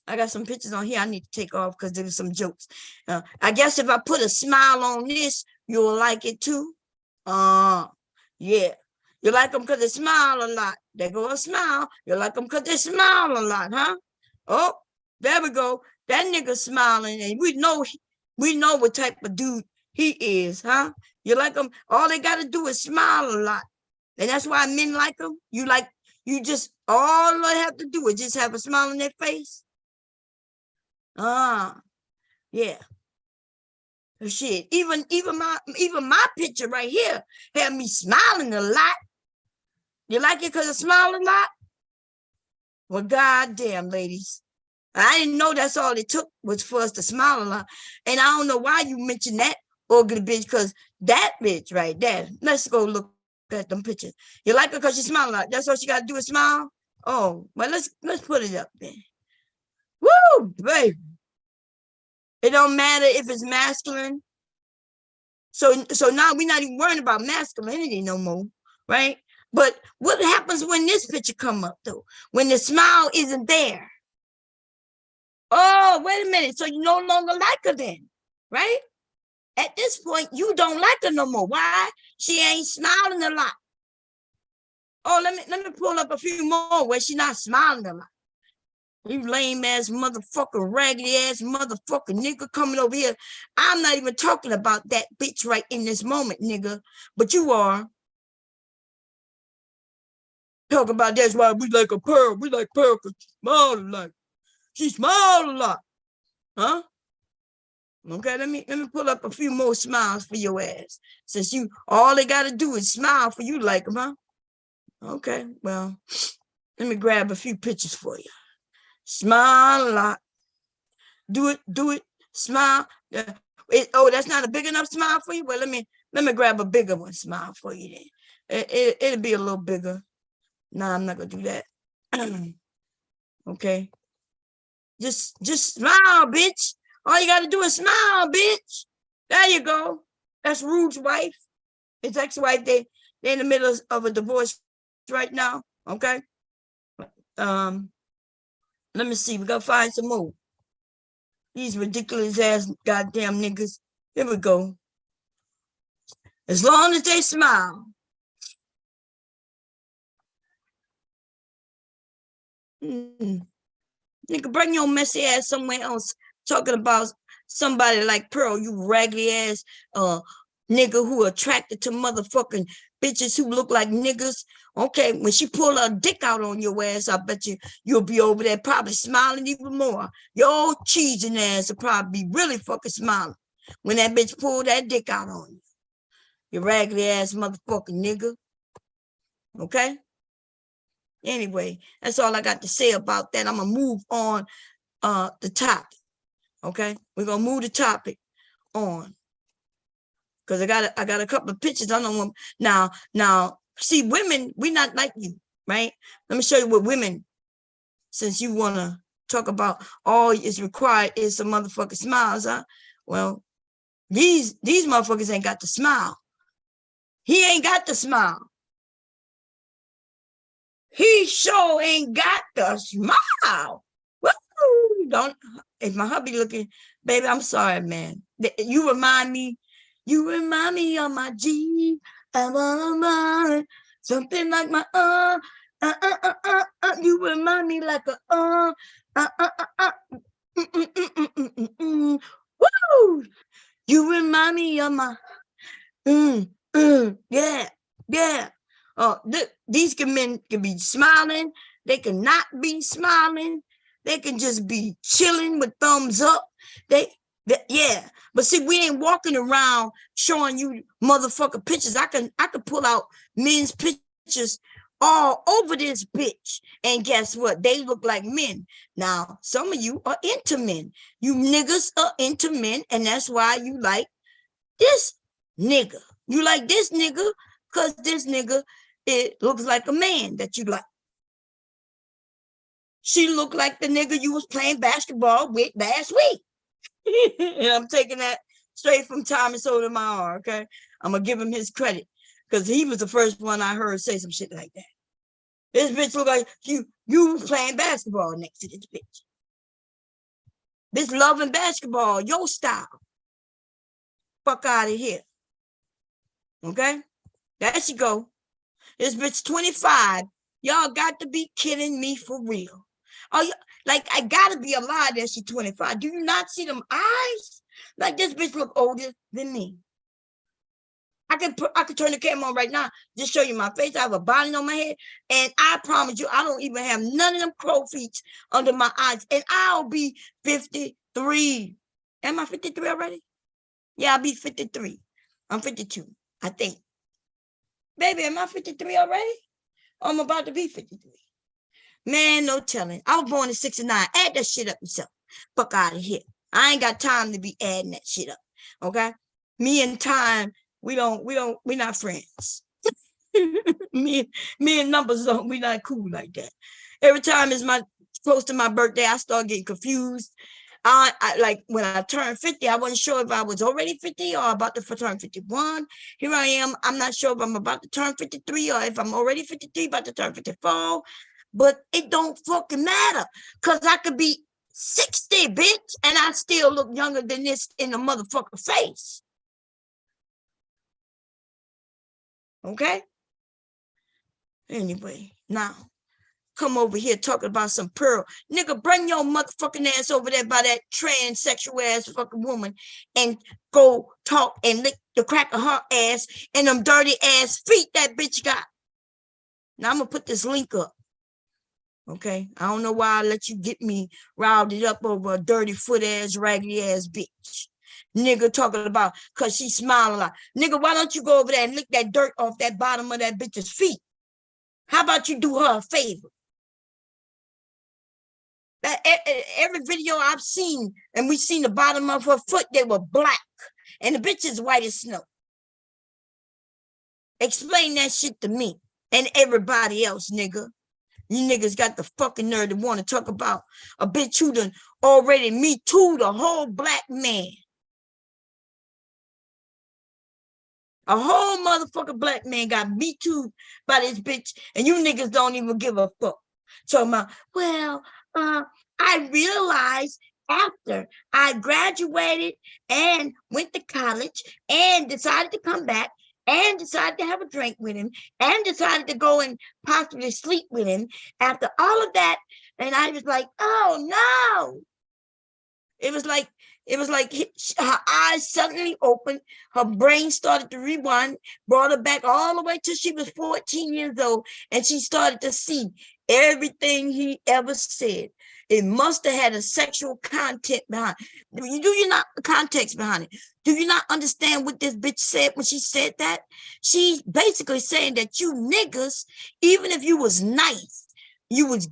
I got some pictures on here I need to take off because there was some jokes. I guess if I put a smile on this, you'll like it too. Yeah. You like them because they smile a lot. They go a smile. You like them because they smile a lot, huh? Oh, there we go. That nigga smiling, and we know what type of dude he is, huh? You like them? All they got to do is smile a lot, and that's why men like them. You just all they have to do is just have a smile on their face. Yeah. Shit. Even my picture right here had me smiling a lot. You like it because I smile a lot? Well, goddamn, ladies. I didn't know that's all it took was for us to smile a lot. And I don't know why you mentioned that ugly bitch, because that bitch right there. Let's go look at them pictures. You like her because she smile a lot. That's all she got to do is smile? Oh, well, let's put it up then. Woo, baby. It don't matter if it's masculine. So now we're not even worrying about masculinity no more, right? But what happens when this picture come up, though? When the smile isn't there? Oh, wait a minute. So you no longer like her then, right? At this point, you don't like her no more. Why? She ain't smiling a lot. Oh, let me pull up a few more where she's not smiling a lot. You lame ass motherfucker, raggedy ass motherfucker nigga coming over here. I'm not even talking about that bitch right in this moment, nigga. But you are. Talk about that's why we like a pearl. We like pearl because she smiled a lot. She smiled a lot. Huh? Okay, let me pull up a few more smiles for your ass. Since you all they gotta do is smile for you like them, huh? Okay, well, let me grab a few pictures for you. Smile a lot. Do it, smile. Oh, that's not a big enough smile for you? Well, let me grab a bigger one smile for you then. It'll be a little bigger. Nah, I'm not gonna do that. Okay. Just smile, bitch. All you gotta do is smile, bitch. There you go. That's Rude's wife. His ex-wife. They're in the middle of a divorce right now. Okay. Let me see. We gotta find some more. These ridiculous ass goddamn niggas. Here we go. As long as they smile. Nigga, bring your messy ass somewhere else. Talking about somebody like Pearl, you raggedy ass nigga who attracted to motherfucking bitches who look like niggas. Okay, when she pull her dick out on your ass, I bet you'll be over there probably smiling even more. Your old cheesing ass will probably be really fucking smiling when that bitch pull that dick out on you. You raggedy ass motherfucking nigga. Okay? Anyway, that's all I got to say about that. I'm gonna move on the topic. Okay, we're gonna move the topic on because I got a couple of pictures. I don't want now. See, women, we not like you, right? Let me show you what women. Since you wanna talk about all is required is some motherfucking smiles, huh? Well, these motherfuckers ain't got the smile. He ain't got the smile. He sure ain't got the smile. Woo! Don't, if my hubby looking, baby, I'm sorry, man. You remind me of my G. Something like my you remind me like a woo! You remind me of my yeah. These men can be smiling. They can not be smiling. They can just be chilling with thumbs up. Yeah. But see, we ain't walking around showing you motherfucker pictures. I can pull out men's pictures all over this bitch. And guess what? They look like men. Now, some of you are into men. You niggas are into men, and that's why you like this nigga. You like this nigga because this nigga, it looks like a man that you like. She looked like the nigga you was playing basketball with last week. And I'm taking that straight from Thomas Sotomayor, okay? I'm going to give him his credit because he was the first one I heard say some shit like that. This bitch look like you playing basketball next to this bitch. This loving basketball, your style. Fuck out of here. Okay? There she go. This bitch 25. Y'all got to be kidding me for real. Oh, like I gotta be a lie that she's 25. Do you not see them eyes? Like this bitch look older than me. I could turn the camera on right now, just show you my face. I have a bonnet on my head, and I promise you, I don't even have none of them crow feet under my eyes, and I'll be 53. Am I 53 already? Yeah, I'll be 53. I'm 52, I think. Baby, am I 53 already? I'm about to be 53. Man, no telling. I was born in 69. Add that shit up yourself. Fuck out of here. I ain't got time to be adding that shit up. Okay? Me and time, we're not friends. me and numbers, we not cool like that. Every time it's close to my birthday, I start getting confused. I like when I turned 50, I wasn't sure if I was already 50 or about to turn 51. Here I am. I'm not sure if I'm about to turn 53 or if I'm already 53, about to turn 54. But it don't fucking matter because I could be 60, bitch, and I still look younger than this in the motherfucker face. Okay? Anyway, now, come over here talking about some pearl. Nigga, bring your motherfucking ass over there by that transsexual ass fucking woman and go talk and lick the crack of her ass and them dirty ass feet that bitch got. Now I'm gonna put this link up. Okay, I don't know why I let you get me riled up over a dirty foot ass, raggedy ass bitch. Nigga talking about cause she smiling a lot. Nigga, why don't you go over there and lick that dirt off that bottom of that bitch's feet? How about you do her a favor? Every video I've seen, and we seen the bottom of her foot, they were black, and the bitch is white as snow. Explain that shit to me and everybody else, nigga. You niggas got the fucking nerve to want to talk about a bitch who done already me too the whole black man. A whole motherfucking black man got me too by this bitch, and you niggas don't even give a fuck. Talking about, well, I realized after I graduated and went to college and decided to come back and decided to have a drink with him and decided to go and possibly sleep with him after all of that. And I was like, oh no. It was like her eyes suddenly opened, her brain started to rewind, brought her back all the way till she was 14 years old, and she started to see everything he ever said. It must have had a sexual content behind it. Do you not context behind it? Do you not understand what this bitch said when she said that? She's basically saying that you niggas, even if you was nice, you was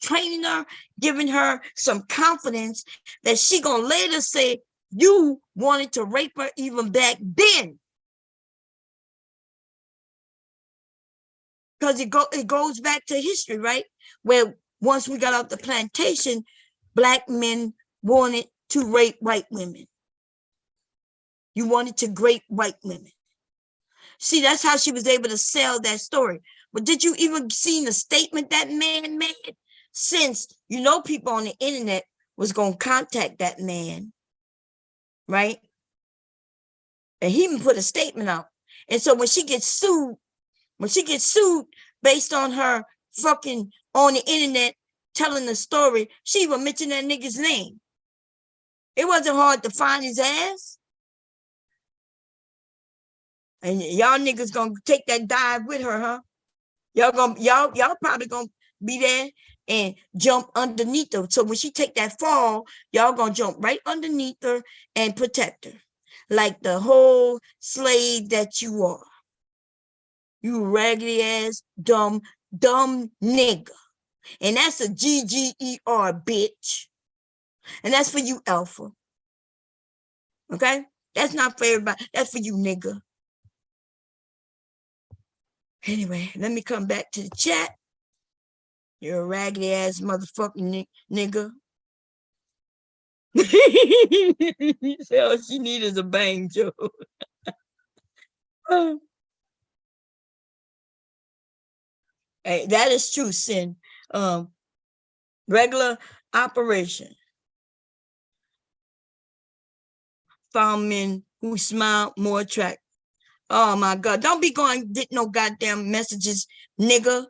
training her, giving her some confidence that she gonna later say you wanted to rape her even back then. Because it goes back to history, right? Where once we got off the plantation, black men wanted to rape white women. You wanted to rape white women. See, that's how she was able to sell that story. But did you even see the statement that man made? Since you know people on the internet was going to contact that man, right? And he even put a statement out. And so when she gets sued based on her fucking on the internet telling the story, she even mentioned that nigga's name. It wasn't hard to find his ass. And y'all niggas gonna take that dive with her, huh? Y'all probably gonna be there and jump underneath her. So when she take that fall, y'all gonna jump right underneath her and protect her. Like the whole slave that you are. You raggedy ass, dumb nigga. And that's a GGER, bitch. And that's for you, alpha. Okay? That's not for everybody. That's for you, nigga. Anyway, let me come back to the chat. You're a raggedy ass motherfucking nigga. So all she needs is a bang joke. Hey, that is true, Sin. Regular operation. Found men who smile more attractive. Oh my God. Don't be going get no goddamn messages, nigga.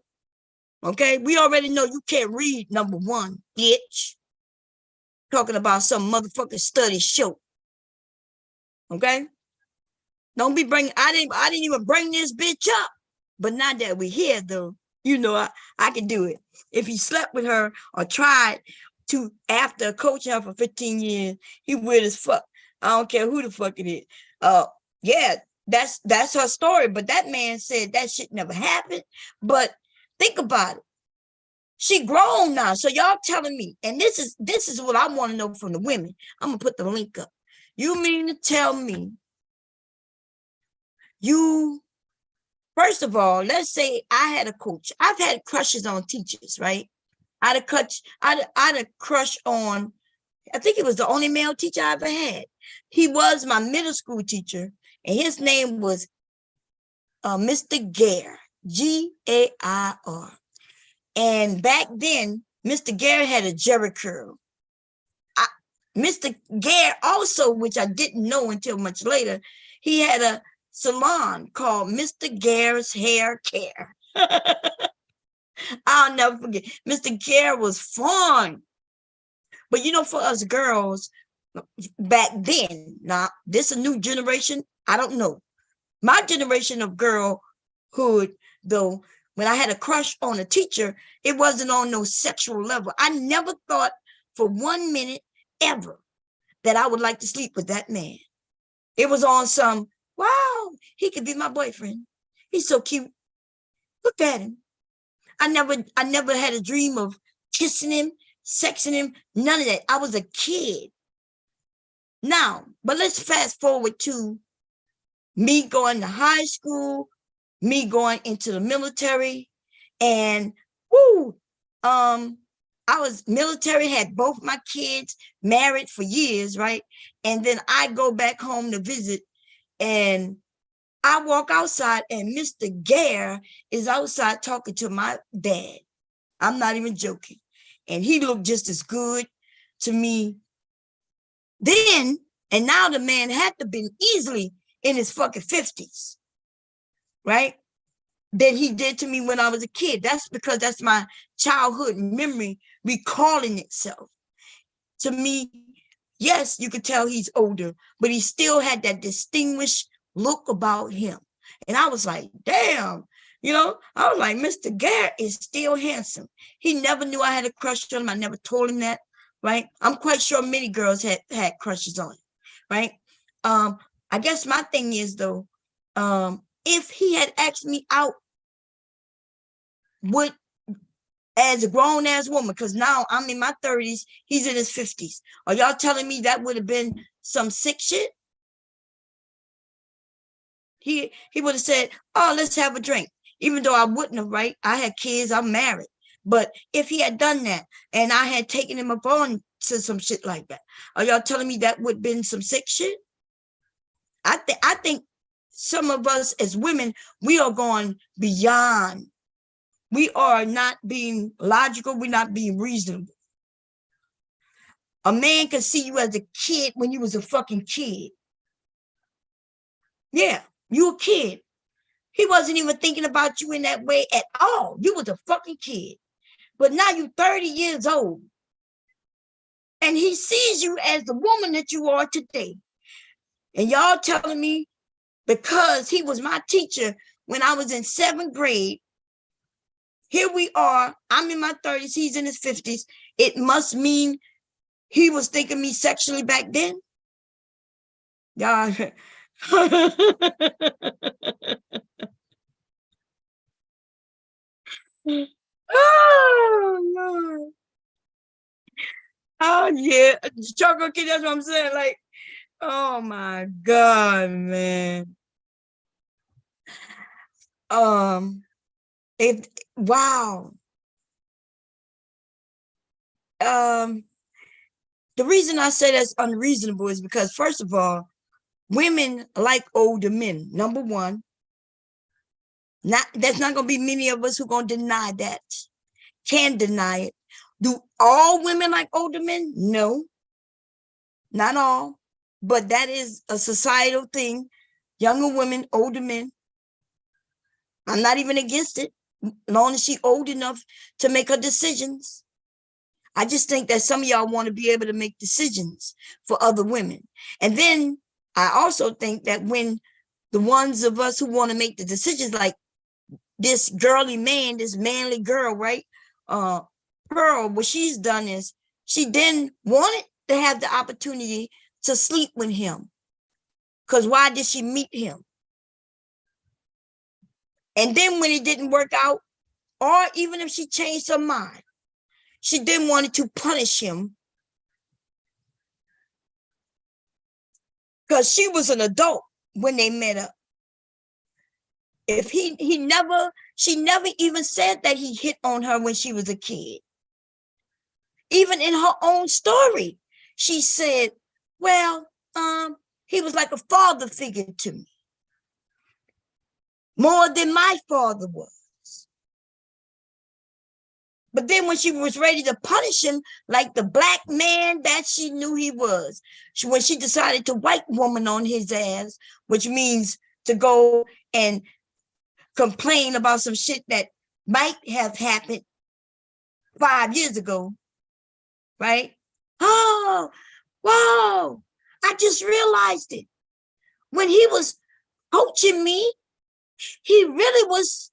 Okay? We already know you can't read, number one, bitch. Talking about some motherfucking study show. Okay? Don't be bringing, I didn't even bring this bitch up. But now that we're here, though, you know, I can do it. If he slept with her or tried to, after coaching her for 15 years, he weird as fuck. I don't care who the fuck it is. Yeah, that's her story. But that man said that shit never happened. But think about it. She grown now. So y'all telling me, and this is what I want to know from the women. I'm gonna put the link up. You mean to tell me you, first of all, let's say I had a coach. I've had crushes on teachers, right? I had a crush on, I think it was the only male teacher I ever had. He was my middle school teacher, and his name was Mr. Gare, G-A-I-R. And back then, Mr. Gare had a jerry curl. Mr. Gare also, which I didn't know until much later, he had a salon called Mr. Gare's Hair Care. I'll never forget. Mr. Gare was fun. But you know, for us girls back then, now this a new generation, I don't know. My generation of girlhood, though, when I had a crush on a teacher, it wasn't on no sexual level. I never thought for 1 minute ever that I would like to sleep with that man. It was on some, wow, he could be my boyfriend. He's so cute. Look at him. I never had a dream of kissing him, sexing him, none of that. I was a kid. Now, but let's fast forward to me going to high school, me going into the military, and I was military, had both my kids, married for years, right? And then I go back home to visit, and I walk outside, and Mr. Gare is outside talking to my dad. I'm not even joking. And he looked just as good to me then, and now the man had to been easily in his fucking 50s, right? Than he did to me when I was a kid. That's because that's my childhood memory recalling itself. To me, yes, you could tell he's older, but he still had that distinguished look about him. And I was like, damn, you know, I was like, Mr. Gare is still handsome. He never knew I had a crush on him. I never told him that, right? I'm quite sure many girls had crushes on him, right? I guess my thing is, though, if he had asked me out, would, as a grown-ass woman, because now I'm in my 30s, he's in his 50s. Are y'all telling me that would have been some sick shit? He would have said, oh, let's have a drink. Even though I wouldn't have, right? I had kids, I'm married. But if he had done that and I had taken him up on to some shit like that, are y'all telling me that would have been some sick shit? I think some of us as women, we are going beyond. We are not being logical. We're not being reasonable. A man could see you as a kid when you was a fucking kid. Yeah, you a kid. He wasn't even thinking about you in that way at all. You was a fucking kid. But now you're 30 years old. And he sees you as the woman that you are today. And y'all telling me because he was my teacher when I was in 7th grade, here we are, I'm in my 30s, he's in his 50s. It must mean he was thinking me sexually back then. Y'all. Oh, no. Oh, yeah. Chocolate kid, that's what I'm saying. Like, oh, my God, man. Wow. The reason I say that's unreasonable is because, first of all, women like older men, number one. There's not going to be many of us who going to deny that, can deny it. Do all women like older men? No, not all. But that is a societal thing. Younger women, older men. I'm not even against it, as long as she's old enough to make her decisions. I just think that some of y'all want to be able to make decisions for other women. And then I also think that when the ones of us who want to make the decisions, like this girly man, this manly girl, right? Pearl, what she's done is she then wanted to have the opportunity to sleep with him. Because why did she meet him? And then when it didn't work out, or even if she changed her mind, she then wanted to punish him because she was an adult when they met up. If she never even said that he hit on her when she was a kid. Even in her own story, she said, well, he was like a father figure to me. More than my father was. But then when she was ready to punish him, like the black man that she knew he was, when she decided to white woman on his ass, which means to go and complain about some shit that might have happened 5 years ago, right? Oh, whoa, I just realized it. When he was coaching me, he really was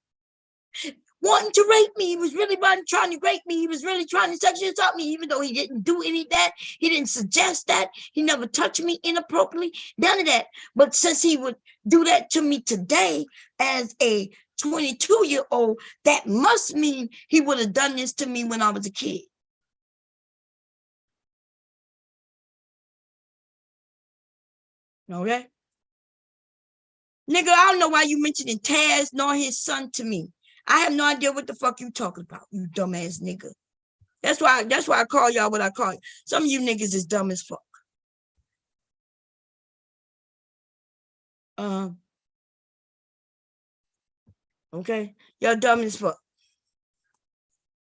wanting to rape me. He was really trying to rape me. He was really trying to sexually assault me, even though he didn't do any of that. He didn't suggest that. He never touched me inappropriately, none of that. But since he would do that to me today as a 22-year-old, that must mean he would have done this to me when I was a kid. Okay? Nigga, I don't know why you mentioning Taz nor his son to me. I have no idea what the fuck you talking about, you dumbass nigga. That's why I call y'all what I call you. Some of you niggas is dumb as fuck. Okay, y'all dumb as fuck.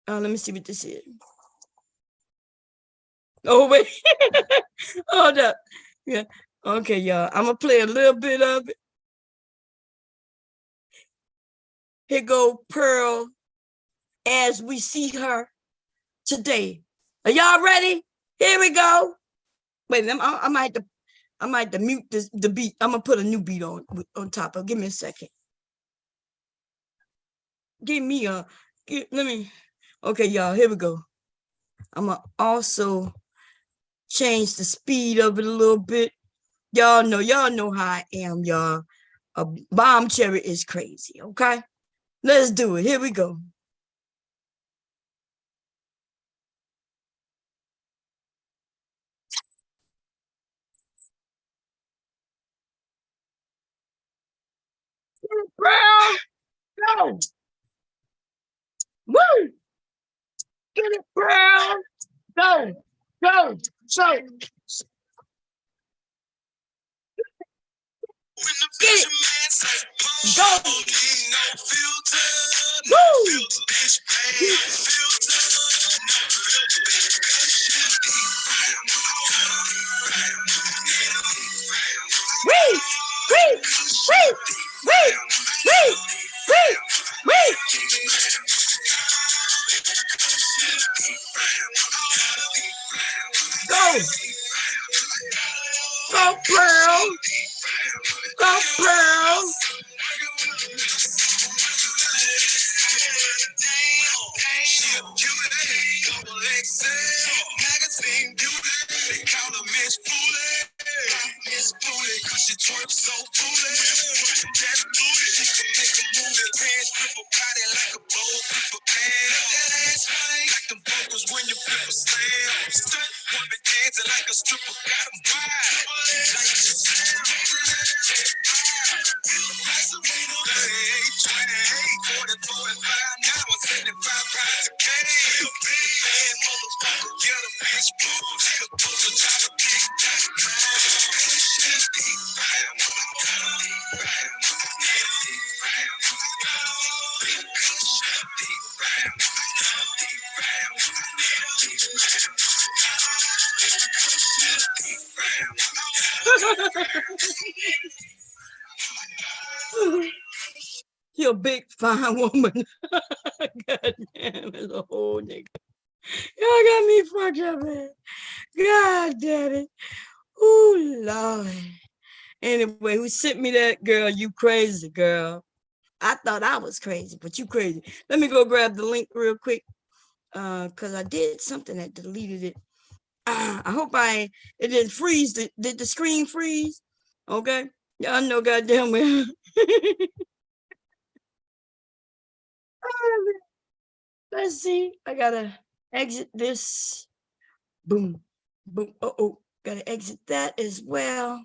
Let me see what this is. Oh wait, hold up. Yeah, okay, y'all. I'm gonna play a little bit of it. Here go Pearl as we see her today. Are y'all ready? Here we go. Wait, I might have to mute the beat. I'm gonna put a new beat on top of. Give me a second. Give me a. Let me. Okay, y'all. Here we go. I'm gonna also change the speed of it a little bit. Y'all know how I am, y'all. A bomb cherry is crazy. Okay, let's do it. Here we go. Brown, go. Woo! Get it, Brown. Go. Go. So. Get it. Go. Woo! Wait, wait, wait, wait, wait, wait, wait. Go. Go, Pearl. Go, Pearl. You're a big fine woman. God damn, it's a whole nigga. Y'all got me fucked up, man. God damn it. Ooh, Lord. Anyway, who sent me that, girl? You crazy, girl. I thought I was crazy, but you crazy. Let me go grab the link real quick. Because I did something that deleted it. I hope it didn't freeze. Did the screen freeze? Okay. Y'all know goddamn well. Let's see. I gotta exit this. Boom. Boom. Oh, gotta exit that as well.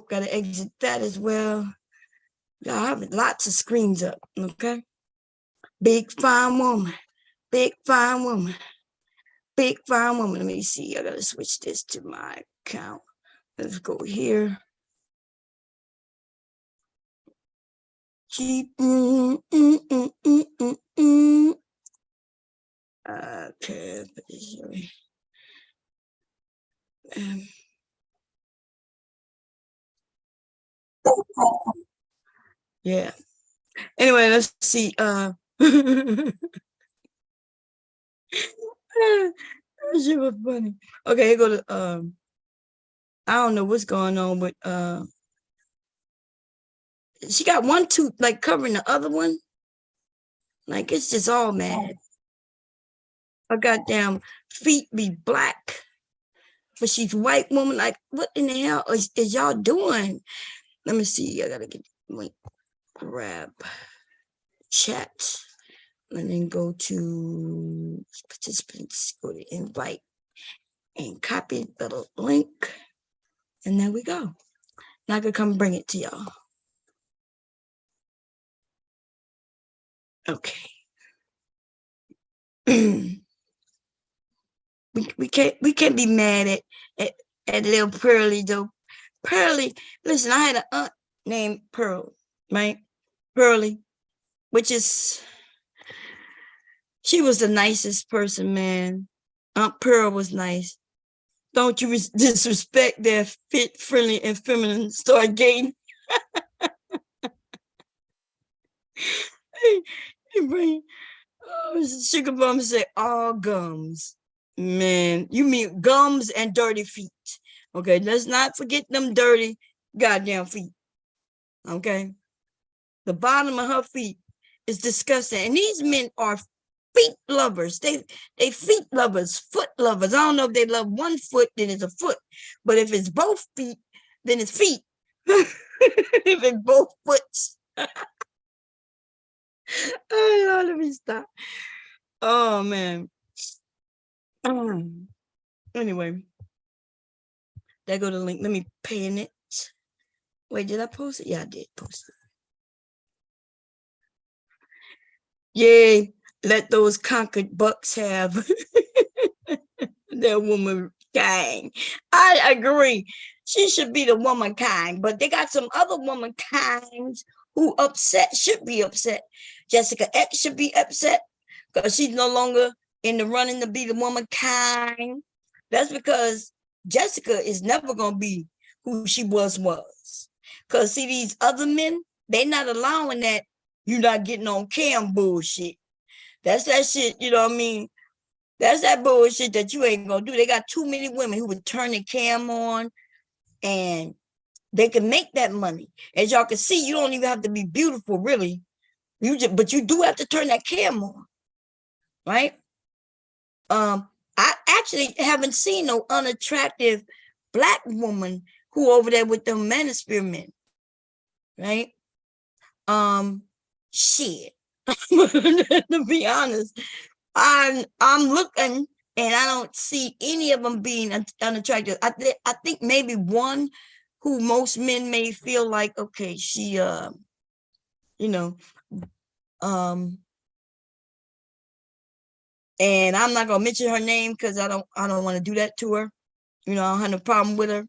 Gotta exit that as well. Y'all have lots of screens up, okay? Big fine woman. Big fine woman. Big fine woman. Let me see. I gotta switch this to my account. Let's go here. Keep. Okay. Yeah. Anyway, let's see. That shit was funny. Okay, here go to I don't know what's going on, but she got one tooth like covering the other one. Like it's just all mad. Her goddamn feet be black, but she's white woman. Like, what in the hell is y'all doing? Let me see. I gotta get like grab chat and then go to participants, go to invite and copy the link. And there we go. Now I can come bring it to y'all. Okay. we can't be mad at little Pearly though. Pearly, listen, I had an aunt named Pearl, right? Pearly, which is she was the nicest person, man. Aunt Pearl was nice. Don't you disrespect their fit, friendly, and feminine stargating. Hey, Sugar Bum say all gums. Man, you mean gums and dirty feet. Okay, let's not forget them dirty goddamn feet. Okay. The bottom of her feet is disgusting. And these men are feet lovers. They feet lovers, foot lovers. I don't know if they love one foot, then it's a foot. But if it's both feet, then it's feet. If it's both foots. Oh, let me stop. Oh man. Anyway, there go the link. Let me pin it. Wait, did I post it? Yeah, I did post it. Yay, let those conquered bucks have their womankind. I agree. She should be the womankind, but they got some other womankinds who should be upset. Jessica X should be upset because she's no longer in the running to be the womankind. That's because Jessica is never going to be who she was. Because see, these other men, they not allowing that you're not getting on cam bullshit. That's that shit, you know what I mean? That's that bullshit that you ain't gonna do. They got too many women who would turn the cam on and they can make that money. As y'all can see, you don't even have to be beautiful, really. But you do have to turn that cam on, right? I actually haven't seen no unattractive black woman who over there with them manosphere men, right? Shit. To be honest, I'm looking and I don't see any of them being unattractive. I think maybe one who most men may feel like, okay, she you know, and I'm not gonna mention her name because I don't want to do that to her. You know, I don't have no problem with her.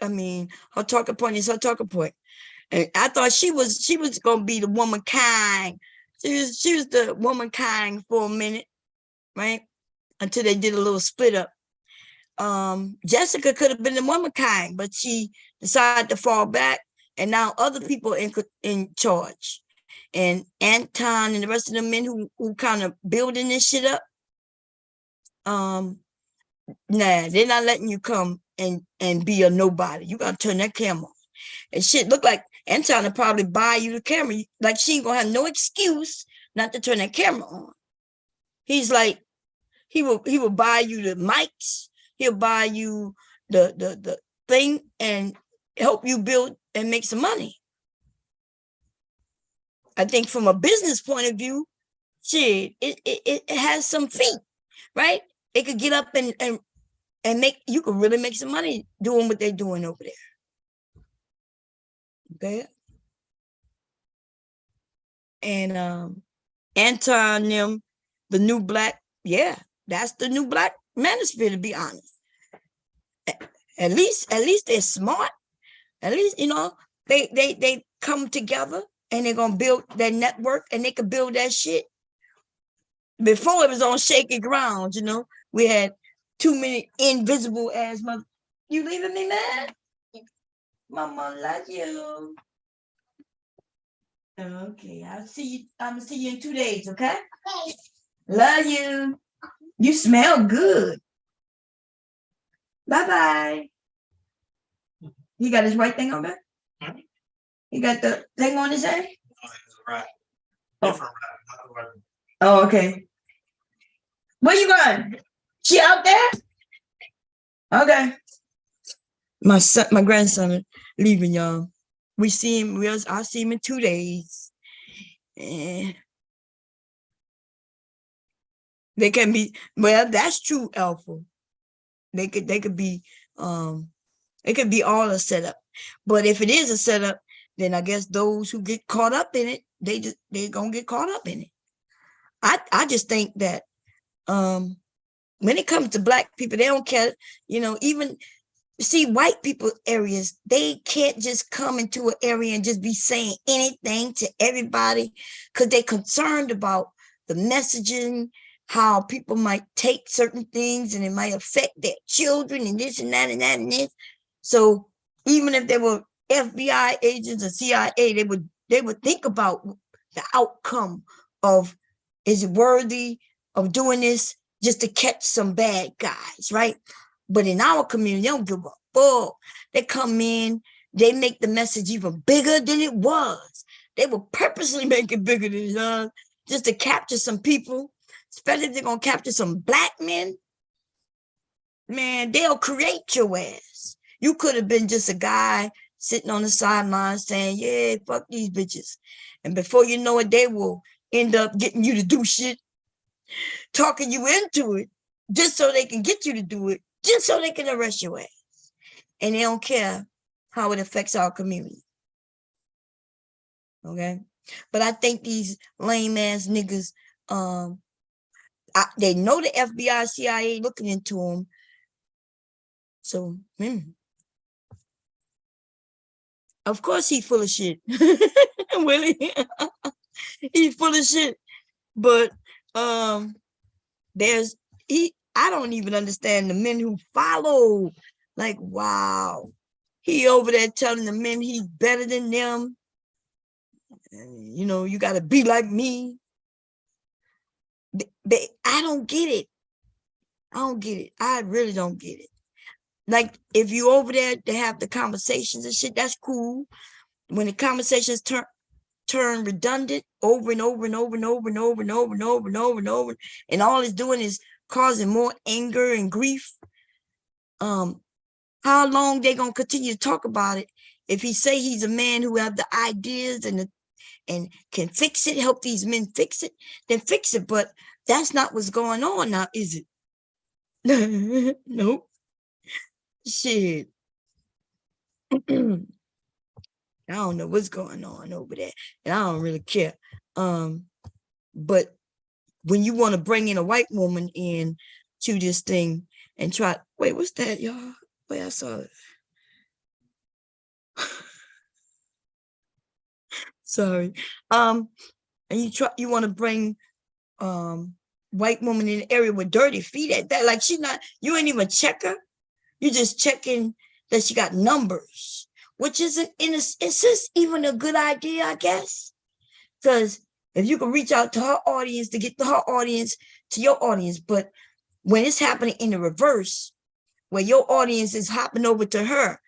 I mean, her talking point is her talking point. And I thought she was gonna be the womankind. She was the womankind for a minute, right? Until they did a little split up. Jessica could have been the womankind, but she decided to fall back, and now other people in charge. And Anton and the rest of the men who kind of building this shit up, nah, they're not letting you come and be a nobody. You gotta turn that camera on. And shit look like Anton will probably buy you the camera. Like she ain't gonna have no excuse not to turn that camera on. He's like, he will buy you the mics, he'll buy you the thing and help you build and make some money. I think from a business point of view, shit, it has some feet, right? They could get up and make, you could really make some money doing what they're doing over there. Okay. And Anton them, the new black, yeah, that's the new black manosphere, to be honest. At least they're smart. At least, you know, they come together and they're gonna build their network and they can build that shit. Before it was on shaky ground, you know. We had too many invisible ass mother. You leaving me, man? Mama like you. Okay, I'll see you. I'm gonna see you in 2 days, okay? Okay. Love you. You smell good. Bye-bye. He got his right thing on there? He got the thing on his head? Right. Different right. Oh, okay. Where you going? She out there? Okay. My grandson leaving, y'all. We see him. I'll see him in 2 days. And they can be, well, that's true, Alpha. They could be it could be all a setup. But if it is a setup, then I guess those who get caught up in it, they're gonna get caught up in it. I just think that when it comes to Black people, they don't care, even see white people areas, they can't just come into an area and just be saying anything to everybody because they're concerned about the messaging, how people might take certain things and it might affect their children and this and that and that and this. So even if they were FBI agents or CIA, they would think about the outcome of, is it worthy of doing this just to catch some bad guys, right? But in our community, they don't give a fuck. They come in, they make the message even bigger than it was. They will purposely make it bigger than it was just to capture some people, especially if they're going to capture some Black men. Man, they'll create your ass. You could have been just a guy sitting on the sidelines saying, yeah, fuck these bitches. And before you know it, they will end up getting you to do shit, talking you into it, just so they can get you to do it, just so they can arrest your ass. And they don't care how it affects our community. Okay? But I think these lame ass niggas, they know the FBI, CIA looking into them. So, of course he's full of shit. Willie, he's full of shit. But I don't even understand the men who follow. Like, wow. He over there telling the men he's better than them. And, you got to be like me. I don't get it. I don't get it. I really don't get it. Like, if you over there to have the conversations and shit, that's cool. When the conversations turn redundant over and over and over and over and over and over and over and over and over, and all it's doing is causing more anger and grief, how long they gonna continue to talk about it? If he say he's a man who have the ideas and can fix it, help these men fix it, then fix it. But that's not what's going on now, is it? Nope. Shit. I don't know what's going on over there, and I don't really care. But when you want to bring in a white woman in to this thing and try, wait, what's that, y'all? Wait, I saw it. Sorry. And you want to bring white woman in the area with dirty feet at that, like you ain't even check her. You're just checking that she got numbers, which isn't is this even a good idea, I guess? Because if you can reach out to her audience to get to her audience to your audience, but when it's happening in the reverse, where your audience is hopping over to her,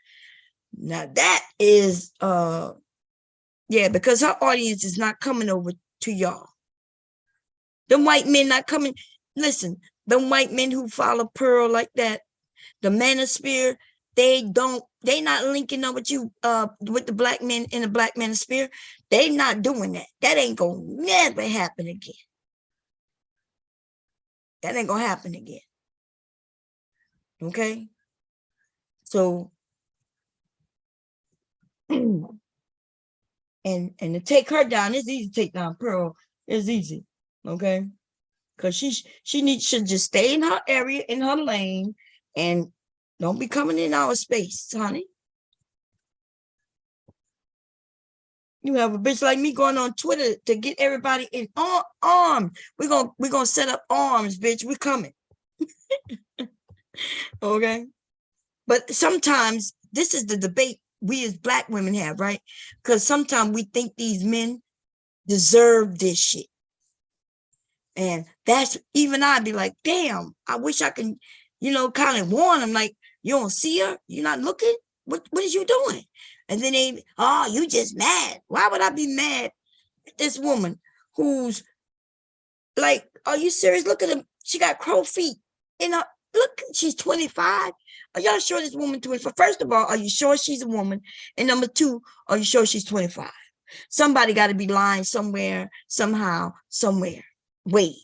now that is because her audience is not coming over to y'all. The white men not coming. Listen, the white men who follow Pearl like that, the manosphere, they not linking up with you with the Black men in the Black manosphere. They not doing that. That ain't gonna never happen again. That ain't gonna happen again. Okay? So and to take her down, it's easy to take down Pearl. It's easy. Okay? Because she should just stay in her area, in her lane, and don't be coming in our space, honey. You have a bitch like me going on Twitter to get everybody in arms. We're gonna set up arms, bitch. We're coming. Okay. But sometimes this is the debate we as Black women have, right? Because sometimes we think these men deserve this shit. And that's, even I'd be like, damn, I wish I can, kind of warn them, like, you don't see her? You're not looking? What is you doing? And then you just mad. Why would I be mad at this woman who's like, are you serious? Look at him. She got crow feet. Look, she's 25. Are y'all sure this woman 25? First of all, are you sure she's a woman? And number two, are you sure she's 25? Somebody got to be lying somewhere, somehow, somewhere. Wait.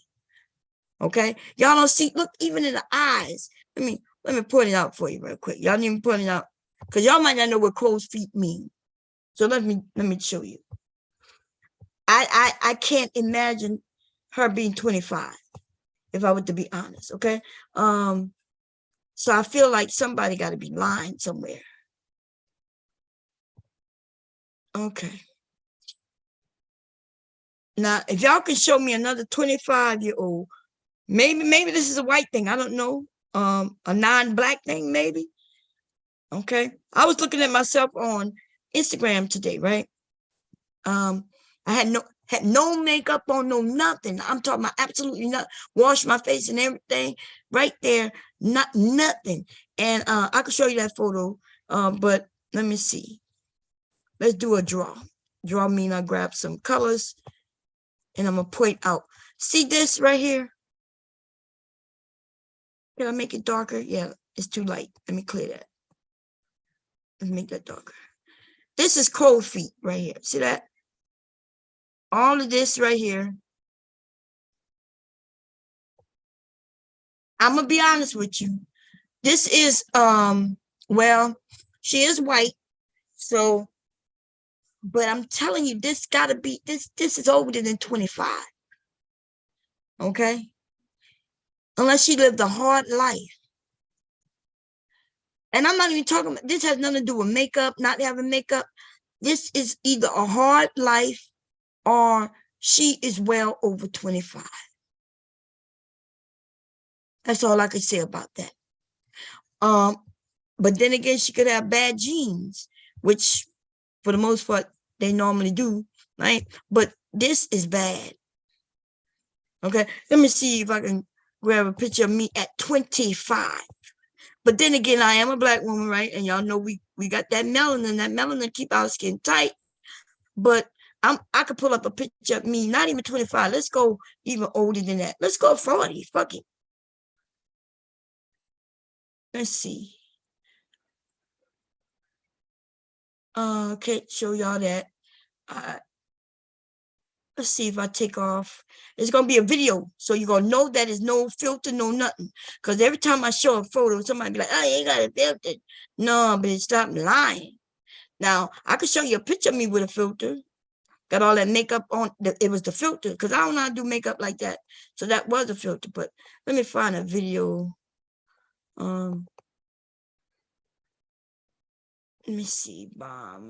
Okay? Y'all don't see, look, even in the eyes. Let me point it out for you real quick. Y'all need me point it out. Because y'all might not know what crow's feet mean. So let me show you. I can't imagine her being 25, if I were to be honest, okay? So I feel like somebody got to be lying somewhere. Okay. Now, if y'all can show me another 25-year-old, maybe this is a white thing, I don't know, a non-black thing, maybe. Okay. I was looking at myself on Instagram today, right? I had no makeup on, no nothing. I'm talking about absolutely nothing. Wash my face and everything right there, nothing. And I could show you that photo, but let me see. Let's do a draw. Draw mean I grab some colors and I'm gonna point out. See this right here? Can I make it darker? Yeah, it's too light. Let me clear that. Let's make that darker. This is cold feet right here. See that? All of this right here. I'm gonna be honest with you. This is well, she is white, so, but I'm telling you, this gotta be this is older than 25. Okay? Unless she lived a hard life. And I'm not even talking about, this has nothing to do with makeup, not having makeup. This is either a hard life or she is well over 25. That's all I could say about that. But then again, she could have bad genes, which for the most part, they normally do, right? But this is bad. Okay, let me see if I can grab a picture of me at 25. But then again, I am a black woman, right? And y'all know we got that melanin. That melanin keep our skin tight. But I could pull up a picture of me, not even 25. Let's go even older than that. Let's go 40. Fuck it. Let's see. Can't show y'all that. Let's see if I take off. It's gonna be a video, so you're gonna know that there's no filter, no nothing. Because every time I show a photo, somebody be like, "Oh, you ain't got it filtered." No, but stop lying. Now I could show you a picture of me with a filter. Got all that makeup on. It was the filter, because I don't know how to do makeup like that. So that was a filter. But let me find a video. Let me see. Bomb.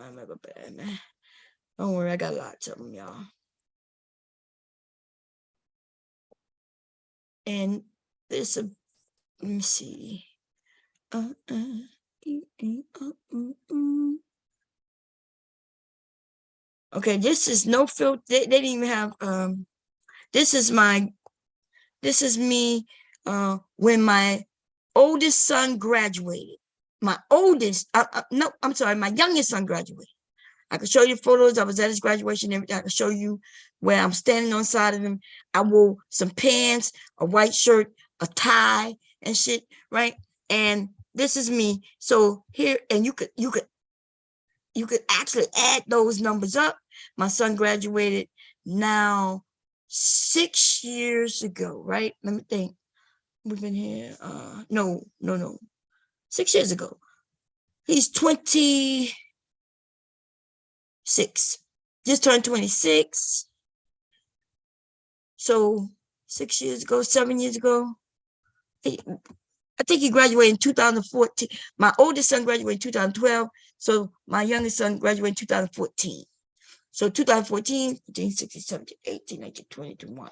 Don't worry, I got lots of them, y'all. And this, let me see. Okay, this is no filter. They didn't even have. This is me. When my oldest son graduated. My oldest. No, I'm sorry. My youngest son graduated. I can show you photos. I was at his graduation. Everything. I can show you where I'm standing on side of him. I wore some pants, a white shirt, a tie, and shit. Right. And this is me. So here, and you could actually add those numbers up. My son graduated now 6 years ago, right? Let me think. We've been here. No. 6 years ago. He's 26. Just turned 26. So 6 years ago, 7 years ago. I think he graduated in 2014. My oldest son graduated in 2012. So my youngest son graduated in 2014. So 2014, 15, 16, 17, 18, 19, 20, 21.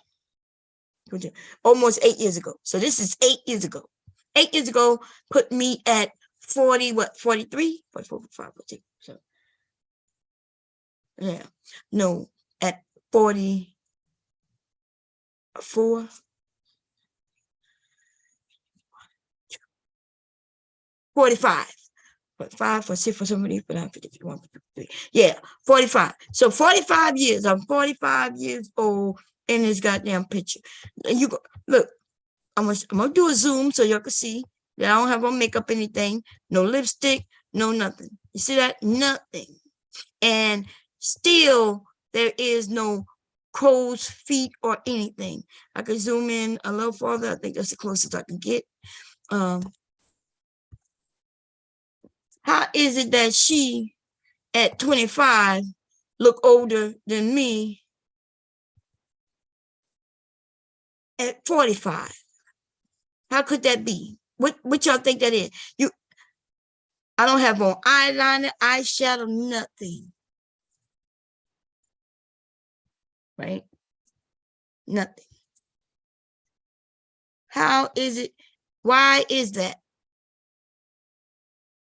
Almost 8 years ago. So this is 8 years ago. 8 years ago put me at 40, 43? 44, 45, 46. So, yeah. No, at 44, 45. 5 for 6 for 7 for 9 50 51 53. Yeah, 45. So 45 years. I'm 45 years old in this goddamn picture. And you go look. I'm gonna do a zoom so y'all can see that I don't have on makeup, anything, no lipstick, no nothing. You see that? Nothing. And still there is no crow's feet or anything. I can zoom in a little farther. I think that's the closest I can get. How is it that she at 25 look older than me at 45? How could that be? What y'all think that is? I don't have on eyeliner, eyeshadow, nothing. Right? Nothing. How is it? Why is that?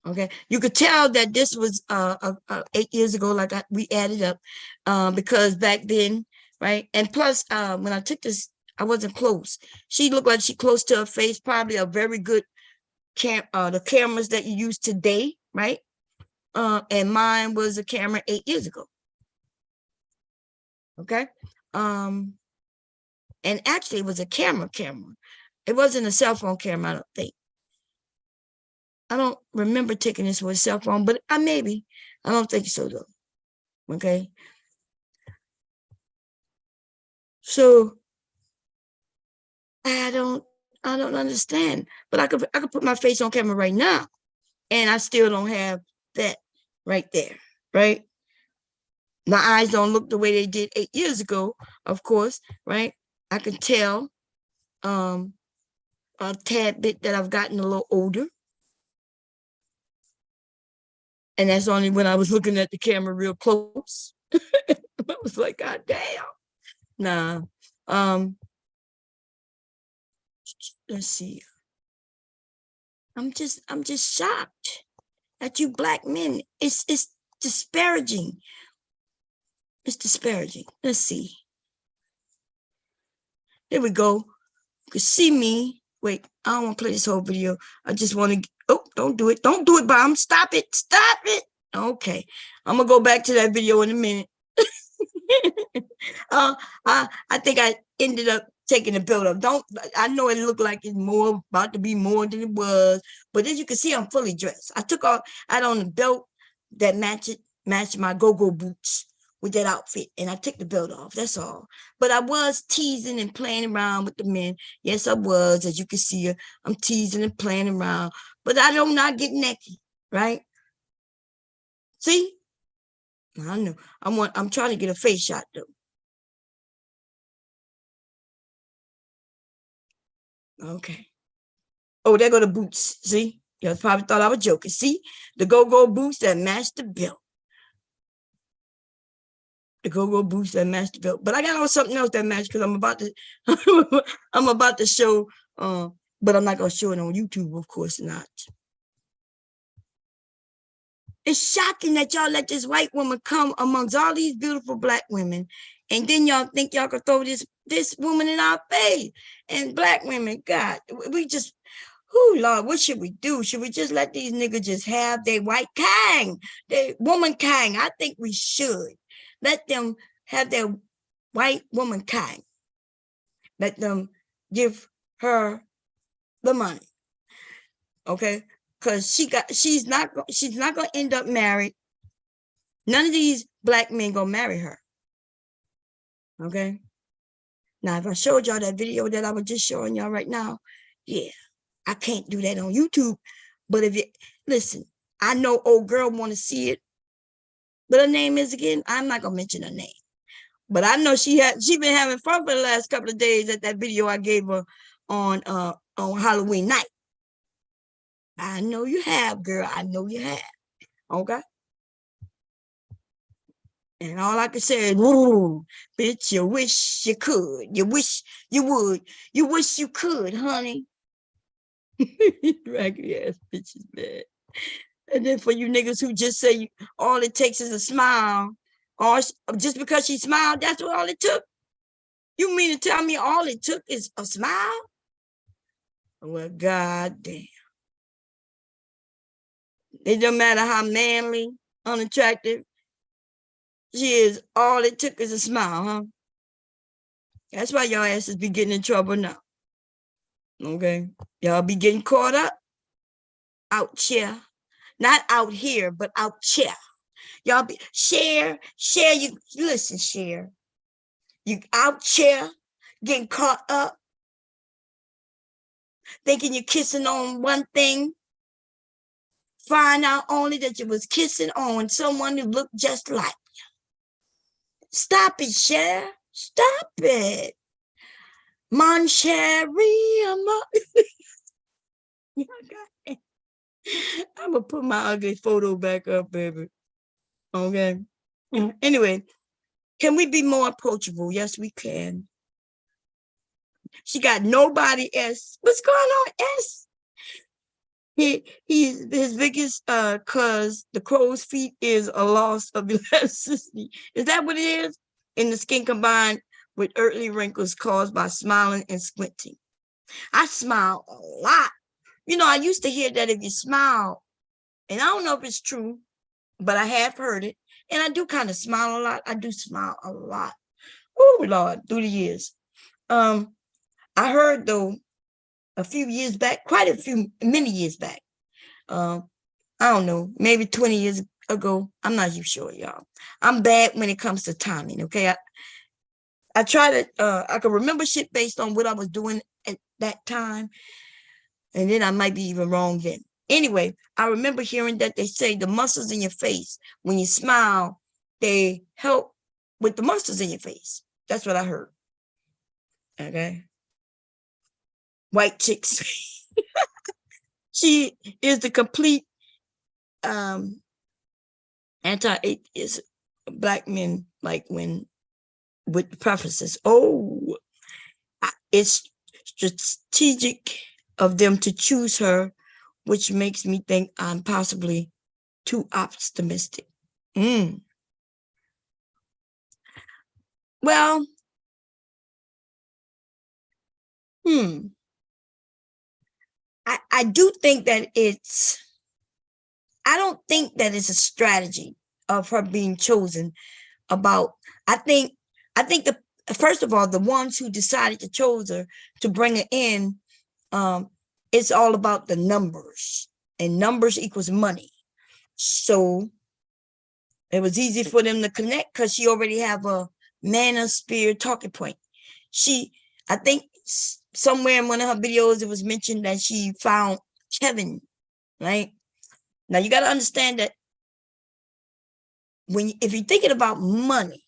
Okay, you could tell that this was 8 years ago, like we added up, because back then, right? And plus, when I took this, I wasn't close. She looked like she close to her face, probably a very good the cameras that you use today, right? And mine was a camera 8 years ago. Okay. And actually it was a camera. It wasn't a cell phone camera, I don't think. I don't remember taking this with a cell phone, but maybe. I don't think so though. Okay. So I don't understand. But I could put my face on camera right now, and I still don't have that right there, right? My eyes don't look the way they did 8 years ago, of course, right? I can tell a tad bit that I've gotten a little older. And that's only when I was looking at the camera real close. I was like, God damn. Nah. Let's see. I'm just shocked at you black men. It's disparaging. It's disparaging. Let's see. There we go. You can see me. Wait, I don't want to play this whole video. I just want to. Oh, don't do it. Don't do it, Bomb. Stop it. Stop it. Okay. I'm going to go back to that video in a minute. I think I ended up taking the build up. I know it looked like it's more about to be more than it was, but as you can see, I'm fully dressed. I had on the belt that matched my go-go boots with that outfit, and I took the belt off. That's all. But I was teasing and playing around with the men. Yes, I was. As you can see, I'm teasing and playing around, but I do not get naked, right? See? I know. I'm trying to get a face shot though. Okay. Oh, there go the boots. See? You probably thought I was joking. See? The go-go boots that match the belt. The go-go boots that match the belt. But I got on something else that match because I'm about to show, but I'm not gonna show it on YouTube, of course not. It's shocking that y'all let this white woman come amongst all these beautiful black women, and then y'all think y'all could throw this woman in our face. And black women, God, we just, Lord, what should we do? Should we just let these niggas just have their white kind, their woman kind? I think we should let them have their white woman kind. Let them give her the money, okay? Because she's not gonna end up married. None of these black men gonna marry her. Okay. Now, if I showed y'all that video that I was just showing y'all right now, yeah, I can't do that on YouTube. But if you listen, I know old girl want to see it. But her name is again, I'm not gonna mention her name. But I know she been having fun for the last couple of days at that video I gave her on Halloween night. I know you have, girl. I know you have. Okay. And all I can say is, woo, bitch, you wish you could. You wish you would. You wish you could, honey. Raggedy ass bitches, man. And then for you niggas who just say all it takes is a smile, Or just because she smiled, that's what all it took? You mean to tell me all it took is a smile? Well, God damn. It don't matter how manly, unattractive she is, all it took is a smile, huh? That's why y'all asses be getting in trouble now. Okay? Y'all be getting caught up out here. Not out here, but out here. Y'all be share, you listen, share. You out here getting caught up, thinking you're kissing on one thing. Find out only that you was kissing on someone who looked just like you. Stop it, Cher. Stop it. Mon chéri, I'm gonna put my ugly photo back up, baby. Okay. Anyway, can we be more approachable? Yes, we can. She got nobody else. What's going on, S? His biggest cause the crow's feet is a loss of elasticity. Is that what it is? In the skin combined with early wrinkles caused by smiling and squinting. I smile a lot. You know, I used to hear that if you smile, and I don't know if it's true, but I have heard it, and I do kind of smile a lot. I do smile a lot. Oh Lord, through the years. I heard though a few years back, many years back. I don't know, maybe 20 years ago. I'm not even sure, y'all. I'm bad when it comes to timing. Okay, I try to. I can remember shit based on what I was doing at that time, and then I might be even wrong then. Anyway, I remember hearing that they say the muscles in your face, when you smile, they help with the muscles in your face. That's what I heard. Okay. White chicks. She is the complete anti-atheist. Black men like when with the prefaces. Oh, it's strategic of them to choose her, which makes me think I'm possibly too optimistic. Well, I do think that I don't think that it's a strategy of her being chosen about, I think the, first of all, the ones who decided to choose her to bring her in, it's all about the numbers, and numbers equals money. So it was easy for them to connect because she already have a manosphere talking point. I think somewhere in one of her videos, it was mentioned that she found Kevin, right? Now you got to understand that if you're thinking about money,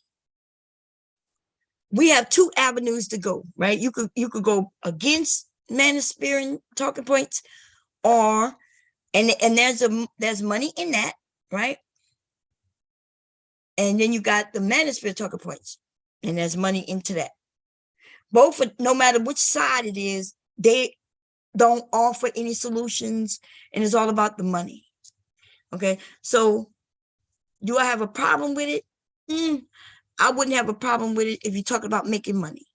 we have two avenues to go, right? You could go against manosphere and talking points, or and there's money in that, right? And then you got the manosphere talking points, and there's money into that. Both, no matter which side it is, they don't offer any solutions, and it's all about the money. Okay, so do I have a problem with it? I wouldn't have a problem with it if you talk about making money.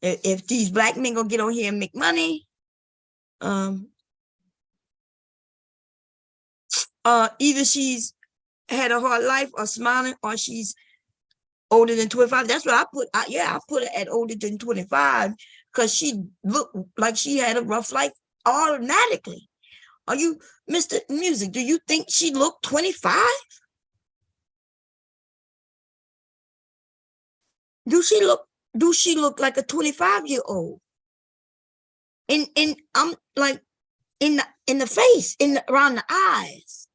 If these black men gonna get on here and make money, either she's had a hard life or smiling, or she's older than 25. That's what I put. I put her at older than 25 because she looked like she had a rough life automatically. Are you, Mr. Music, do you think she looked 25? Do she look like a 25-year-old? I'm like in the face, around the eyes.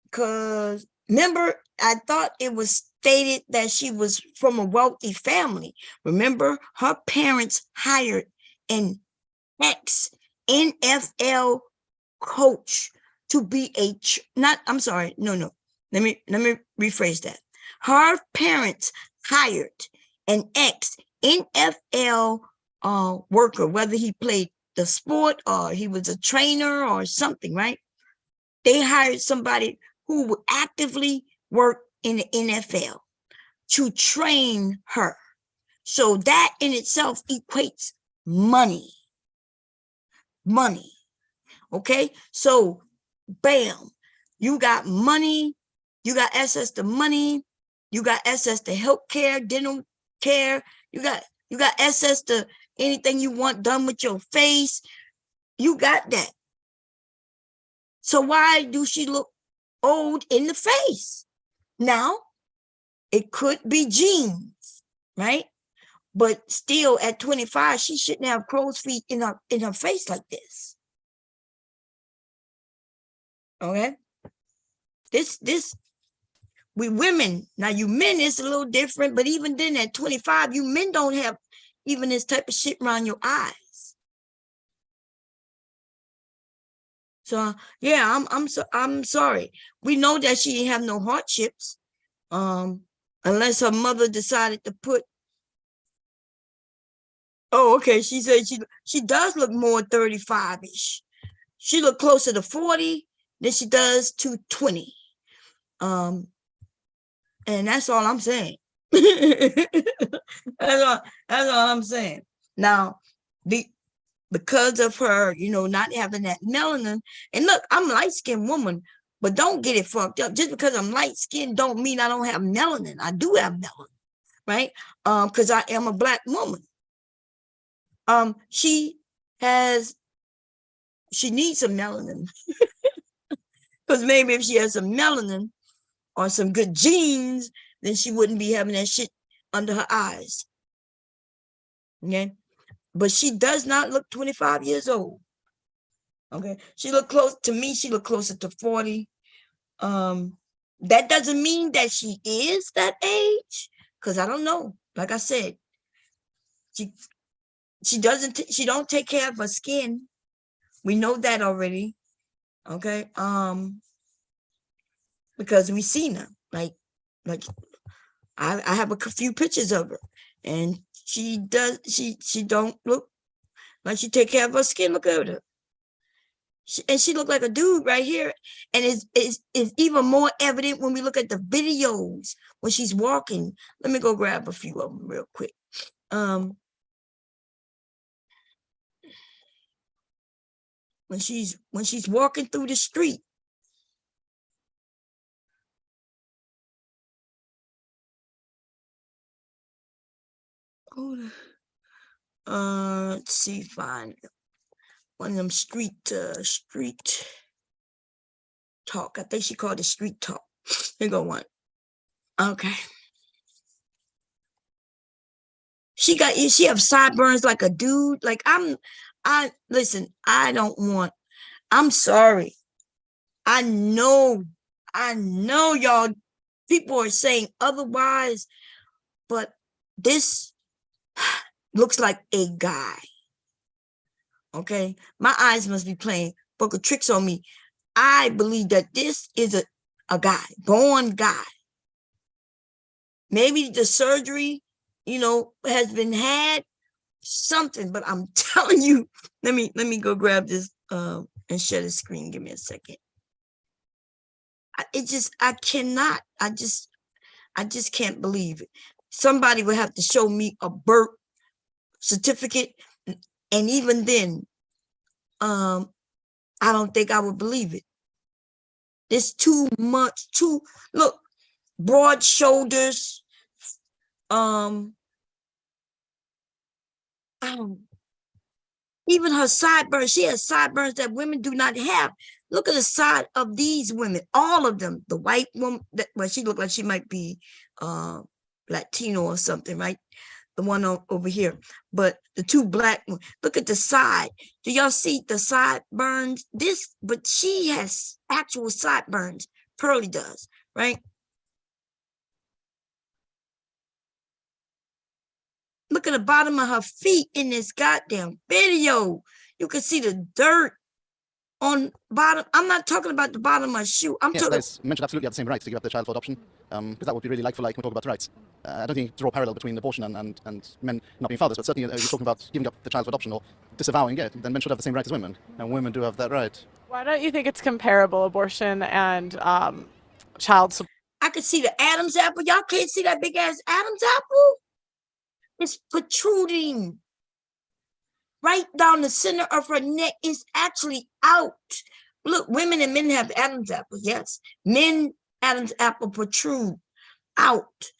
Because remember, I thought it was stated that she was from a wealthy family. Remember, her parents hired an ex-NFL coach to be I'm sorry, no. Let me rephrase that. Her parents hired an ex-NFL worker, whether he played the sport or he was a trainer or something, right? They hired somebody who would actively work in the NFL to train her. So that in itself equates money. Money. Okay? So, bam, you got money, you got access to money, you got access to health care, dental care, you got access to anything you want done with your face. You got that. So why do she look old in the face? Now, it could be genes, right? But still at 25, she shouldn't have crow's feet in her face like this. Okay? This we women, now you men is a little different, but even then at 25, you men don't have even this type of shit around your eyes. So yeah, I'm sorry. We know that she didn't have no hardships, unless her mother decided to put. Oh, okay. She said she does look more 35-ish. She look closer to 40 than she does to 20. And that's all I'm saying. That's all I'm saying. Now, because of her, not having that melanin, and look, I'm a light-skinned woman, but don't get it fucked up. Just because I'm light-skinned don't mean I don't have melanin. I do have melanin, right? Because I am a Black woman. She needs some melanin. Because maybe if she has some melanin or some good genes, then she wouldn't be having that shit under her eyes. Okay? But she does not look 25 years old. Okay? She look close to me. She look closer to 40. That doesn't mean that she is that age, because I don't know. Like I said, she don't take care of her skin. We know that already. Okay? Because we seen her. Like I have a few pictures of her, and she don't look like she take care of her skin. Look at her. She looked like a dude right here, and it's even more evident when we look at the videos when she's walking. Let me go grab a few of them real quick. When she's walking through the street. Let's see, find one of them street talk. I think she called it street talk. Here go one. Okay. She have sideburns like a dude. Like listen, I'm sorry. I know y'all people are saying otherwise, but this looks like a guy. Okay, my eyes must be playing book of tricks on me. I believe that this is a guy, born guy. Maybe the surgery, has been had something, but I'm telling you, let me go grab this and share the screen. Give me a second. I just can't believe it. Somebody would have to show me a birth certificate, and even then, I don't think I would believe it. There's too much. Look, broad shoulders. Even her sideburns. She has sideburns that women do not have. Look at the side of these women, all of them. The white woman, she looked like she might be Latino or something, right? The one over here. But the two Black ones, look at the side. Do y'all see the sideburns? But she has actual sideburns. Pearly does, right? Look at the bottom of her feet in this goddamn video. You can see the dirt on bottom. I'm not talking about the bottom of my shoe. Yes, men should absolutely have the same rights to give up their child for adoption, because that would be really like for like when we talk about rights. I don't think you draw a parallel between abortion and men not being fathers, but certainly you're talking about giving up the child for adoption or disavowing it, then men should have the same rights as women, and women do have that right. Why don't you think it's comparable, abortion and child support. I could see the Adam's apple. Y'all can't see that big ass Adam's apple? It's protruding right down the center of her neck. Is actually out. Look, women and men have Adam's apple. Yes, men Adam's apple protrude out.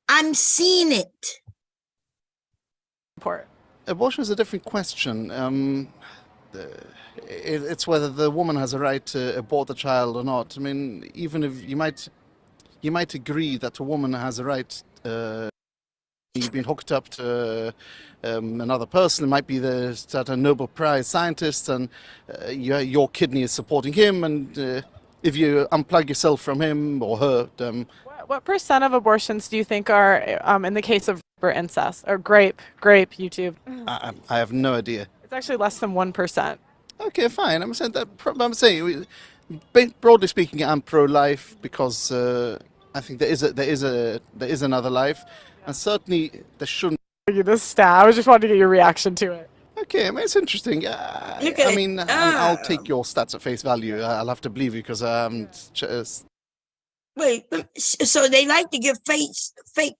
I'm seeing it. Abortion is a different question. It's whether the woman has a right to abort the child or not. I mean, even if you might agree that a woman has a right. You've been hooked up to another person. It might be a Nobel Prize scientist, and your kidney is supporting him. And if you unplug yourself from him or her, what percent of abortions do you think are in the case of rape or incest or grape YouTube? I have no idea. It's actually less than 1%. Okay, fine. I'm saying that. I'm saying, broadly speaking, I'm pro-life because I think there is another life, and certainly there shouldn't. This stat. I was just wanting to get your reaction to it. Okay, I mean, it's interesting. I mean, I'll take your stats at face value. I'll have to believe you because Wait, so they like to give fake.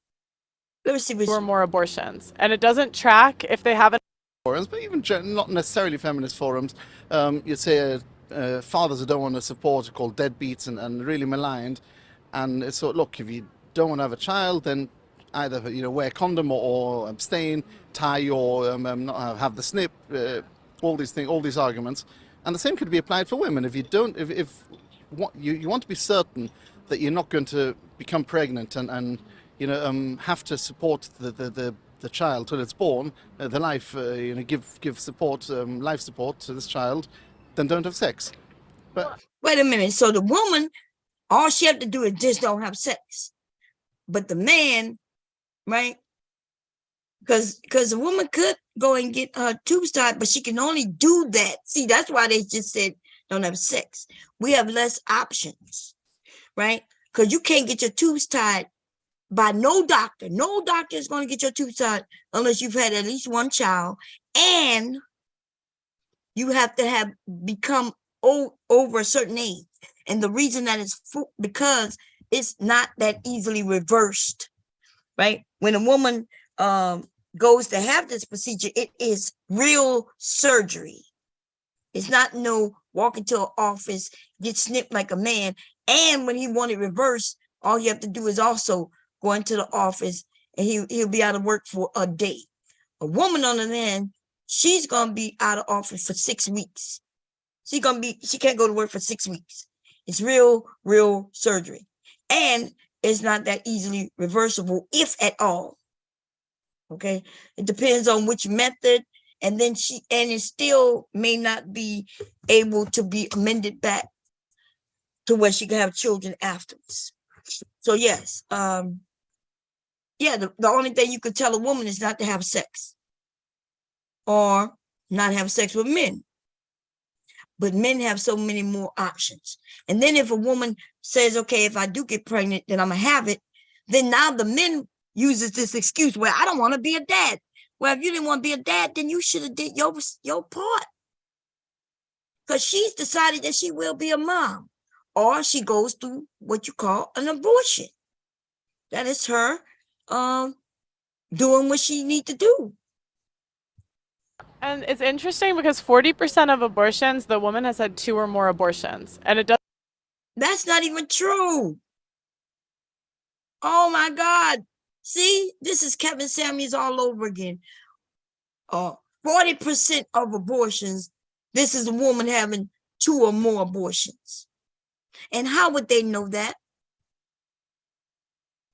Let me see. Or more abortions, and it doesn't track if they haven't. Forums, but even not necessarily feminist forums. You'd say fathers who don't want to support are called deadbeats and really maligned. And so, look, if you don't want to have a child, then either wear a condom or abstain, tie or not have the snip. All these things, all these arguments, and the same could be applied for women. If you don't, if you want to be certain that you're not going to become pregnant and have to support the child till it's born, the life, give support, life support to this child, then don't have sex. But wait a minute. So the woman, all she have to do is just don't have sex. But the man, right? Because the woman could go and get her tubes tied, but she can only do that. See, that's why they just said don't have sex. We have less options, right? Because you can't get your tubes tied by no doctor. No doctor is going to get your tubes tied unless you've had at least one child, and you have to have become over a certain age. And the reason that is because it's not that easily reversed, right? When a woman goes to have this procedure, it is real surgery. It's not no walk into an office, get snipped like a man. And when he want it reversed, all you have to do is also go into the office and he'll be out of work for a day. A woman on the other hand, she's gonna be out of office for 6 weeks. She can't go to work for 6 weeks. It's real surgery. And it's not that easily reversible, if at all. Okay. It depends on which method, and then it still may not be able to be amended back to where she can have children afterwards. So yes, the only thing you could tell a woman is not to have sex or not have sex with men. But men have so many more options. And then if a woman says, okay, if I do get pregnant, then I'm gonna have it, then now the men uses this excuse, well, I don't want to be a dad. Well, if you didn't want to be a dad, then you should have did your part. Because she's decided that she will be a mom, or she goes through what you call an abortion. That is her doing what she needs to do. And it's interesting because 40% of abortions, the woman has had 2 or more abortions, and it does. That's not even true. Oh my God. See, this is Kevin Samuels all over again. 40% of abortions, this is a woman having 2 or more abortions. And how would they know that?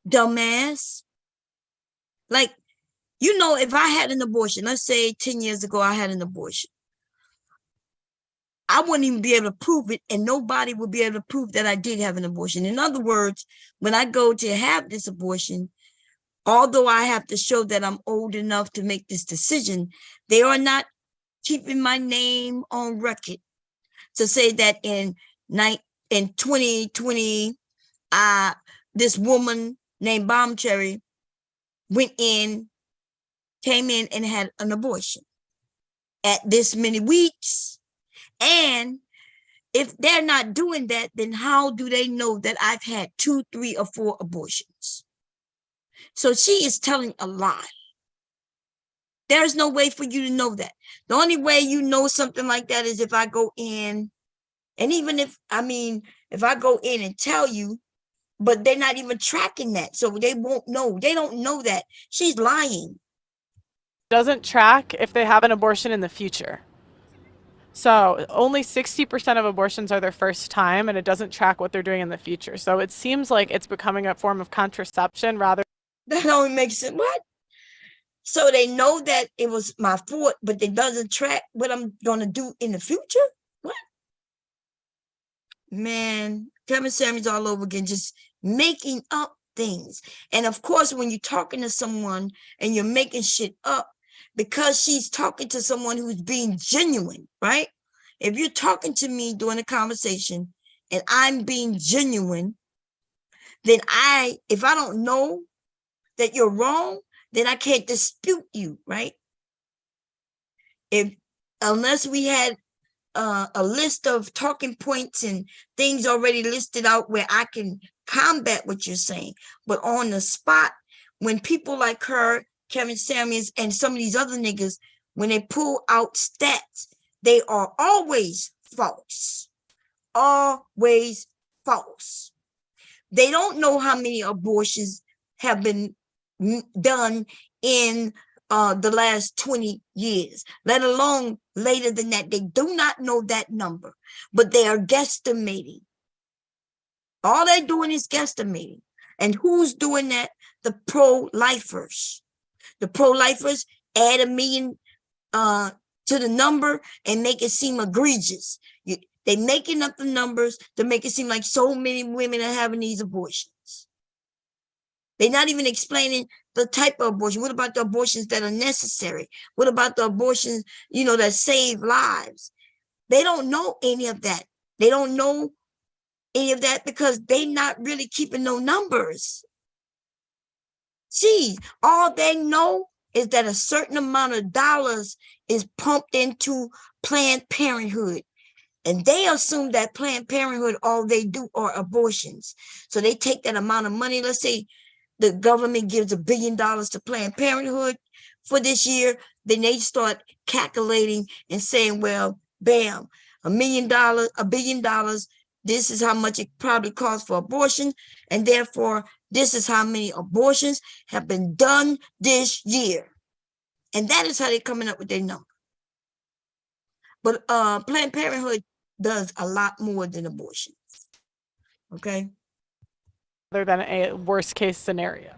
Dumbass. Like, if I had an abortion, let's say 10 years ago, I had an abortion. I wouldn't even be able to prove it, and nobody would be able to prove that I did have an abortion. In other words, when I go to have this abortion, although I have to show that I'm old enough to make this decision, they are not keeping my name on record to say that in 2020, this woman named Bomb Cherry came in and had an abortion at this many weeks. And if they're not doing that, then how do they know that I've had 2, 3, or 4 abortions? So she is telling a lie. There's no way for you to know that. The only way you know something like that is if I go in, and even if I go in and tell you, but they're not even tracking that, so they won't know. They don't know that she's lying. Doesn't track if they have an abortion in the future. So only 60% of abortions are their first time, and it doesn't track what they're doing in the future. So it seems like it's becoming a form of contraception rather. That only makes it what? So they know that it was my fault, but it doesn't track what I'm going to do in the future? What? Man, Kevin Samuels all over again, just making up things. And of course, when you're talking to someone and you're making shit up, because she's talking to someone who's being genuine, right? If you're talking to me during a conversation and I'm being genuine, then if I don't know that you're wrong, then I can't dispute you, right? Unless we had a list of talking points and things already listed out where I can combat what you're saying. But on the spot, when people like her, Kevin Samuels, and some of these other niggas, when they pull out stats, they are always false. Always false. They don't know how many abortions have been done in the last 20 years, let alone later than that. They do not know that number, but they are guesstimating. All they're doing is guesstimating. And who's doing that? The pro-lifers. The pro-lifers add 1 million to the number and make it seem egregious. They making up the numbers to make it seem like so many women are having these abortions. They're not even explaining the type of abortion. What about the abortions that are necessary? What about the abortions, that save lives? They don't know any of that. They don't know any of that because they're not really keeping no numbers. Geez, all they know is that a certain amount of dollars is pumped into Planned Parenthood. And they assume that Planned Parenthood, all they do are abortions. So they take that amount of money. Let's say the government gives $1 billion to Planned Parenthood for this year. Then they start calculating and saying, well, bam, $1 billion, this is how much it probably costs for abortion. And therefore, this is how many abortions have been done this year. And that is how they're coming up with their number. But Planned Parenthood does a lot more than abortions. Okay. Other than a worst case scenario.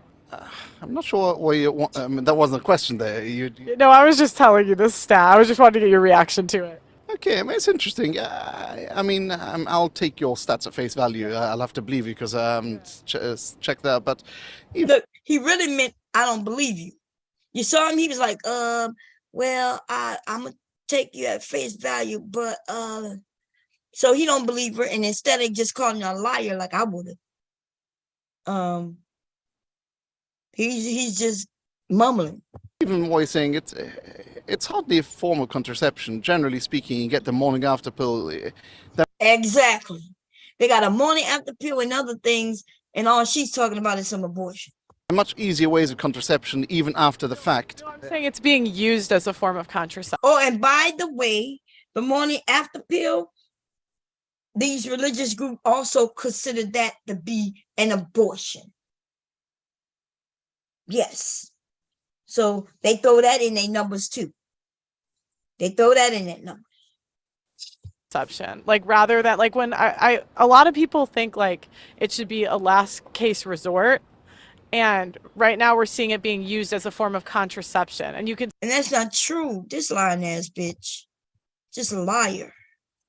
I'm not sure where you want. That wasn't a question there. No, I was just telling you this stat. I was just wanting to get your reaction to it. Okay, it's interesting. I'll take your stats at face value. I'll have to believe you because check that. But look, he really meant I don't believe you. You saw him. He was like, well, I'm gonna take you at face value, but so he don't believe her, and instead of just calling her a liar like I would have, he's just mumbling. Even what he's saying, it's hardly a form of contraception. Generally speaking, you get the morning after pill. Exactly. They got a morning after pill and other things, and all she's talking about is some abortion. Much easier ways of contraception, even after the fact. No, I'm saying it's being used as a form of contraception. Oh, and by the way, the morning after pill, these religious groups also consider that to be an abortion. Yes. So they throw that in their numbers too. They throw that in that number. Like rather than like when a lot of people think like it should be a last case resort. And right now we're seeing it being used as a form of contraception. And that's not true. This lying ass bitch. Just a liar.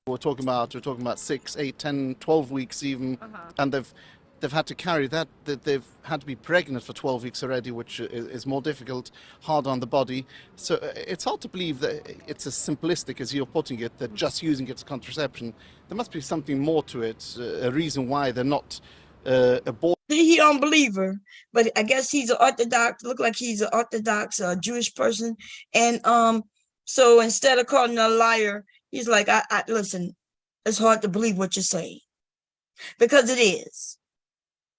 We're talking about 6, 8, 10, 12 weeks even. And they've had to carry that they've had to be pregnant for 12 weeks already, which is more difficult, hard on the body. So it's hard to believe that it's as simplistic as you're putting it, that just using it as contraception. There must be something more to it, a reason why they're not aborting. He don't believe her, but I guess he's an Orthodox, look like he's an Orthodox Jewish person. And so instead of calling her a liar, he's like, I listen, It's hard to believe what you're saying because it is.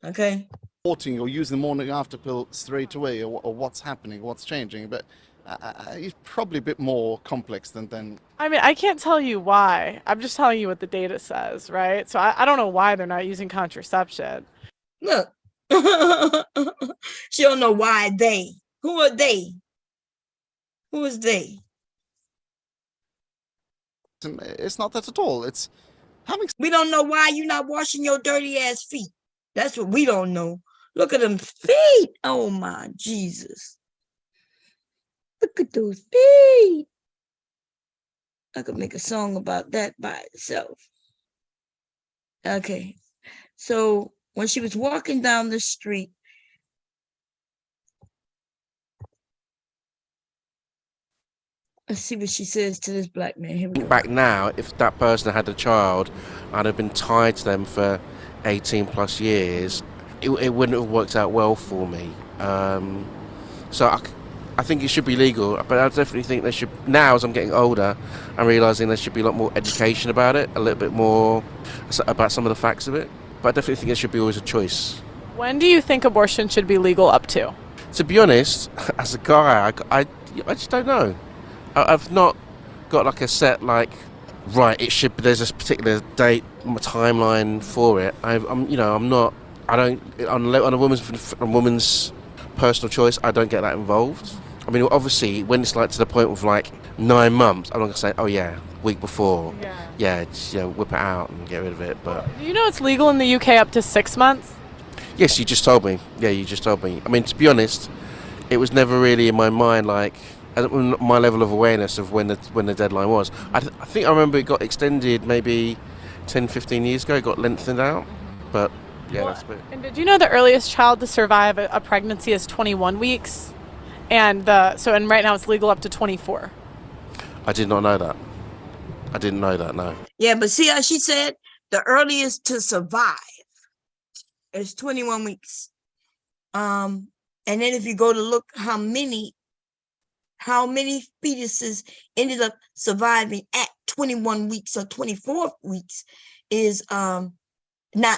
Okay. Reporting or using the morning after pill straight away, or what's happening, what's changing, but it's probably a bit more complex than. I mean, I can't tell you why. I'm just telling you what the data says, right? So I don't know why they're not using contraception. Look, she don't know why they. Who are they? Who is they? It's not that at all. It's having. We don't know why you're not washing your dirty ass feet. That's what we don't know. Look at them feet. Oh my Jesus. Look at those feet. I could make a song about that by itself. Okay. So when she was walking down the street, let's see what she says to this black man. Here we go. Back now, if that person had a child, I'd have been tied to them for 18 plus years. It wouldn't have worked out well for me. So I think it should be legal, but I definitely think there should, now as I'm getting older, I'm realising there should be a lot more education about it, a little bit more about some of the facts of it. But I definitely think it should be always a choice. When do you think abortion should be legal up to? To be honest, as a guy, I just don't know. I've not got like a set, like, right, it should be, there's a particular date, timeline for it. I'm not, I don't, on a woman's personal choice, I don't get that involved. I mean, obviously, when it's like to the point of like 9 months, I'm not going to say, oh yeah, week before. Yeah, just, whip it out and get rid of it. But do you know it's legal in the UK up to 6 months? yes, you just told me. Yeah, you just told me. I mean, to be honest, it was never really in my mind, like, my level of awareness of when the deadline was. I think I remember it got extended maybe 10, 15 years ago. It got lengthened out, but yeah, that's it. And did you know the earliest child to survive a pregnancy is 21 weeks, and right now it's legal up to 24. I did not know that. I didn't know that. No. Yeah, but see how she said the earliest to survive is 21 weeks. And then if you go to look how many fetuses ended up surviving at 21 weeks or 24 weeks is not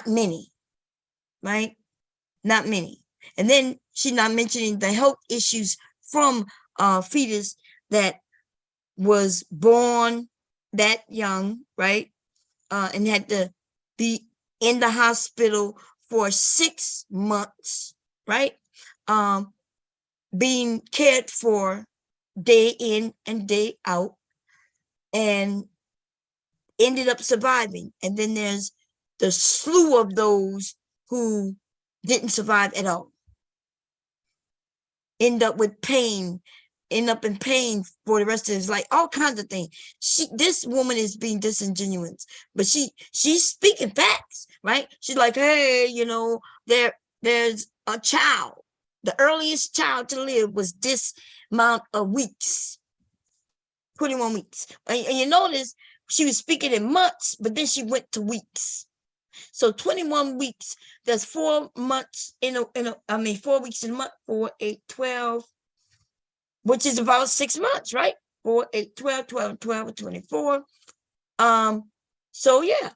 many, right? Not many. And then she's not mentioning the health issues from fetus that was born that young, right? And had to be in the hospital for 6 months, right? Being cared for day in and day out, and ended up surviving. And then there's the slew of those who didn't survive at all. End up in pain for the rest of his life, all kinds of things. This woman is being disingenuous, but she's speaking facts, right? She's like, hey, there's a child. The earliest child to live was this amount of weeks, 21 weeks. And you notice she was speaking in months, but then she went to weeks. So 21 weeks, there's 4 months 4 weeks in a month, 4, 8, 12, which is about 6 months, right? 4, 8, 12, 12, 12, 24. So yeah.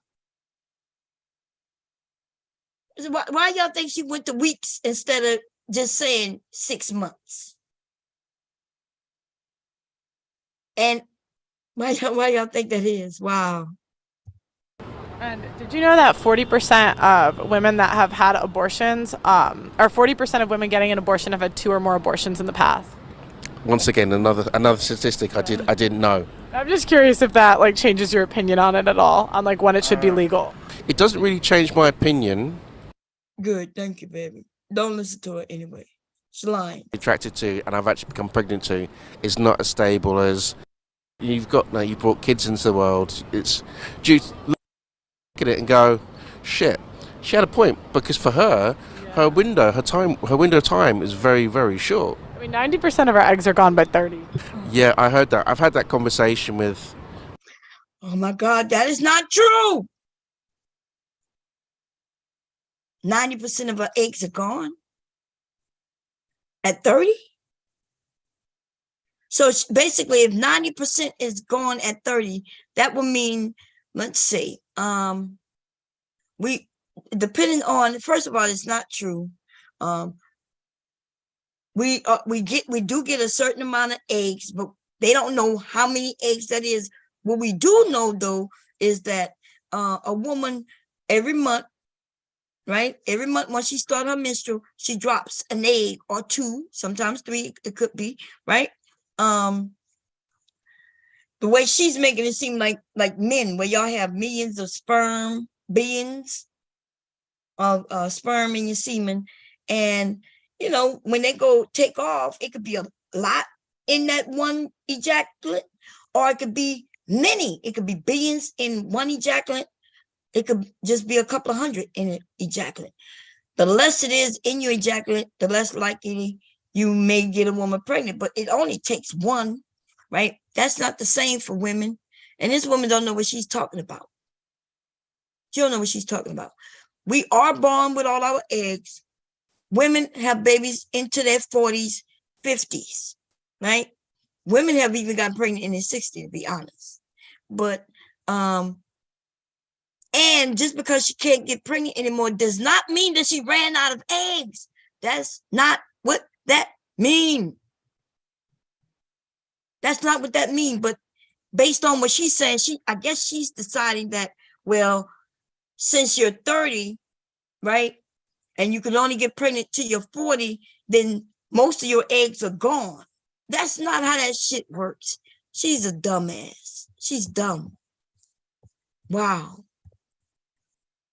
Why y'all think she went to weeks instead of just saying 6 months? And why y'all think that is? Wow. And did you know that 40% of women that have had abortions, or 40% of women getting an abortion have had 2 or more abortions in the past? Once again, another statistic I didn't know. I'm just curious if that like changes your opinion on it at all, on like when it should be legal. It doesn't really change my opinion. Good, thank you, baby. Don't listen to her anyway. She's lying. Attracted to, and I've actually become pregnant to, is not as stable as you brought kids into the world. It's due to look at it and go, shit, she had a point, because for her, her window of time is very, very short. I mean, 90% of our eggs are gone by 30. Yeah, I heard that. I've had that conversation with. Oh my God, that is not true. 90% of our eggs are gone at 30. So basically, if 90% is gone at 30, that would mean let's see. We, depending on, first of all, it's not true. We do get a certain amount of eggs, but they don't know how many eggs that is. What we do know though is that a woman every month, right? Every month when she starts her menstrual, she drops an egg or two, sometimes three, it could be, right? The way she's making it seem like men, where y'all have millions of sperm, billions of sperm in your semen, and you know, when they go take off, it could be a lot in that one ejaculate, or it could be many. It could be billions in one ejaculate. It could just be a couple of hundred in an ejaculate. The less it is in your ejaculate, the less likely you may get a woman pregnant, but it only takes one, right? That's not the same for women. And this woman don't know what she's talking about. She don't know what she's talking about. We are born with all our eggs. Women have babies into their 40s, 50s, right? Women have even gotten pregnant in their 60s, to be honest. But, and just because she can't get pregnant anymore does not mean that she ran out of eggs. That's not what that means. That's not what that means. But based on what she's saying, I guess she's deciding that, well, since you're 30, right, and you can only get pregnant till you're 40, then most of your eggs are gone. That's not how that shit works. She's a dumbass. She's dumb. Wow.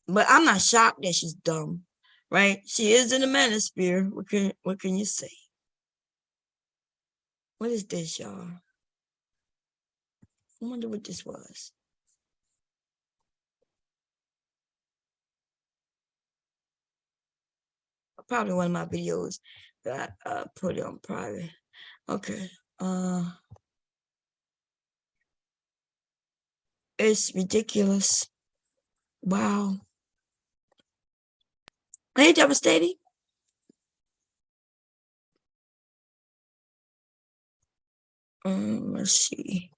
But I'm not shocked that she's dumb, right? She is in the manosphere. What can you say? What is this, y'all? I wonder what this was. Probably one of my videos that I put it on private. Okay. It's ridiculous. Wow. Hey, Devastating. Let's see.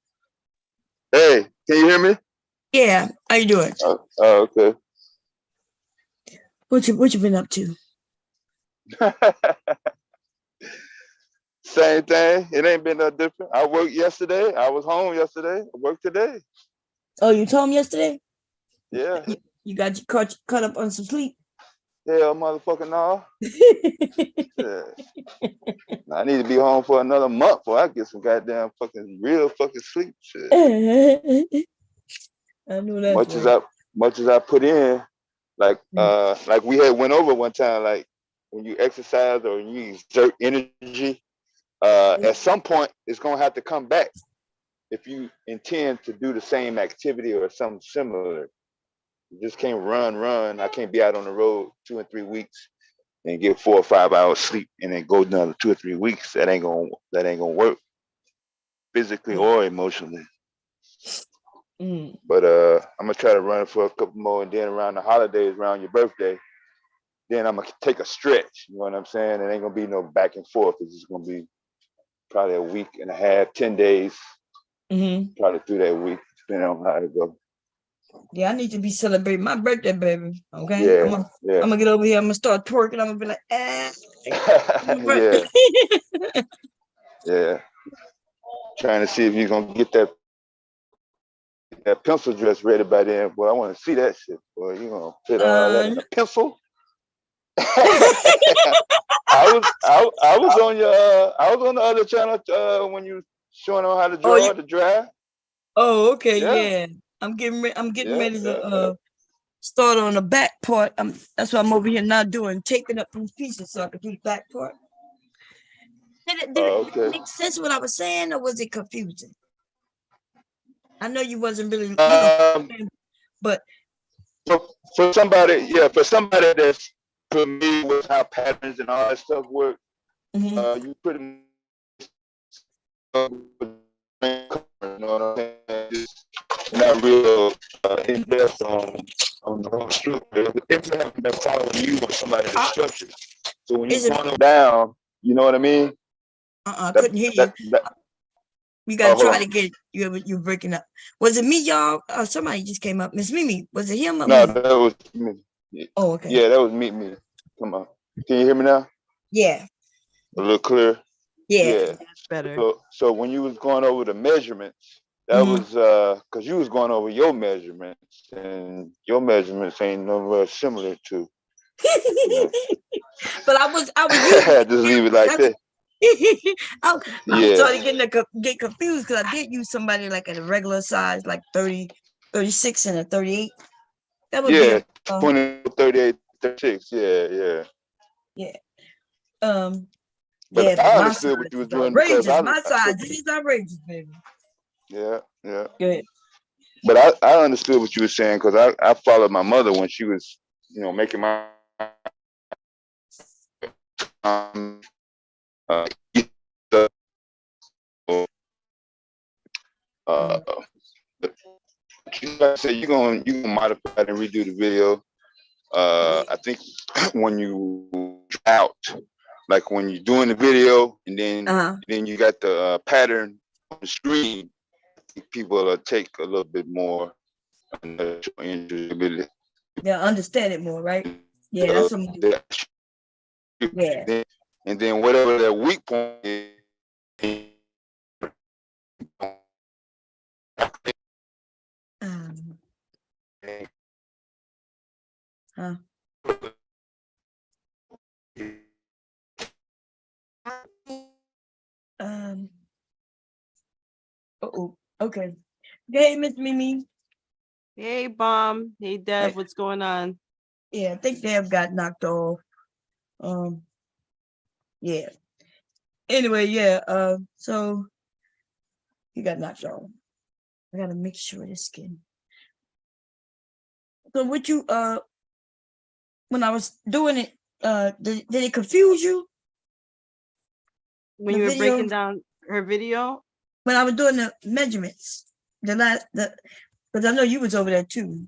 Hey, can you hear me? Yeah, how you doing? Oh, okay. What you been up to? Same thing. It ain't been no different. I worked yesterday. I was home yesterday. I worked today. Oh, you told me yesterday? Yeah. You got you caught up on some sleep? Hell, motherfucking no. Yeah. I need to be home for another month before I get some goddamn fucking real fucking sleep. Shit. I know that. Much as I put in, like we had went over one time, like when you exercise or you exert energy, at some point it's gonna have to come back if you intend to do the same activity or something similar. You just can't run. I can't be out on the road 2 and 3 weeks and get 4 or 5 hours sleep and then go another 2 or 3 weeks. That ain't gonna work physically or emotionally. But I'm gonna try to run for a couple more, and then around the holidays, around your birthday, then I'm gonna take a stretch. You know what I'm saying? It ain't gonna be no back and forth. It's just gonna be probably a week and a half, 10 days, probably through that week, depending on how it goes. Yeah, I need to be celebrating my birthday, baby. Okay. Yeah, I'm gonna get over here. I'm gonna start twerking. I'm gonna be like, yeah. Trying to see if you're gonna get that pencil dress ready by then. Boy, I want to see that shit. Boy, you gonna fit all that in a pencil? I was on the other channel when you showing them how to draw to drive. Oh, okay, yeah. I'm getting ready to start on the back part. That's what I'm over here now doing, taping up these pieces so I can do the back part. Did it make sense what I was saying, or was it confusing? I know you wasn't really, but for somebody that's familiar with how patterns and all that stuff work, you pretty much you know what I'm saying? Just not real in depth on the whole structure. If you haven't been following you or somebody that's structured, so when you count them down, you know what I mean? I couldn't hear you. You gotta hold try on. to get you're breaking up. Was it me, y'all? Somebody just came up. Miss Mimi, was it him or No, me? that was me. Oh, okay. Yeah, that was me. Come on. Can you hear me now? Yeah. A little clear? Yeah. Yeah. That's better. So when you was going over the measurements, that Mhm. was because you was going over your measurements, and your measurements ain't nowhere similar to. You know. But I was using Just leave it like that. I Yeah. started get confused because I did use somebody like at a regular size, like 30, 36 and a 38. That would be Yeah. a 20, 38, 36. Yeah. yeah. Yeah, But but I my size understood what you was is doing because outrageous. I My size took. is outrageous, baby. Yeah. Good. But I understood what you were saying because I followed my mother when she was, making my um, uh, uh, but like I said, you gonna modify it and redo the video. I think when you out, like when you're doing the video and then you got the pattern on the screen, I think people will take a little bit more interest. Yeah, understand it more, right? Yeah, that's what I'm doing. Yeah. And then whatever their weak point is, Um, huh. Um. Oh. Okay. Hey, Miss Mimi. Hey, Bomb. Hey, Deb. Hey. What's going on? Yeah, I think Deb got knocked off. Yeah. Anyway, yeah. So he got knocked off. I gotta make sure this skin. So what you when I was doing it, did it confuse you? When The you were video breaking down her video? when I was doing the measurements, because I know you was over there too.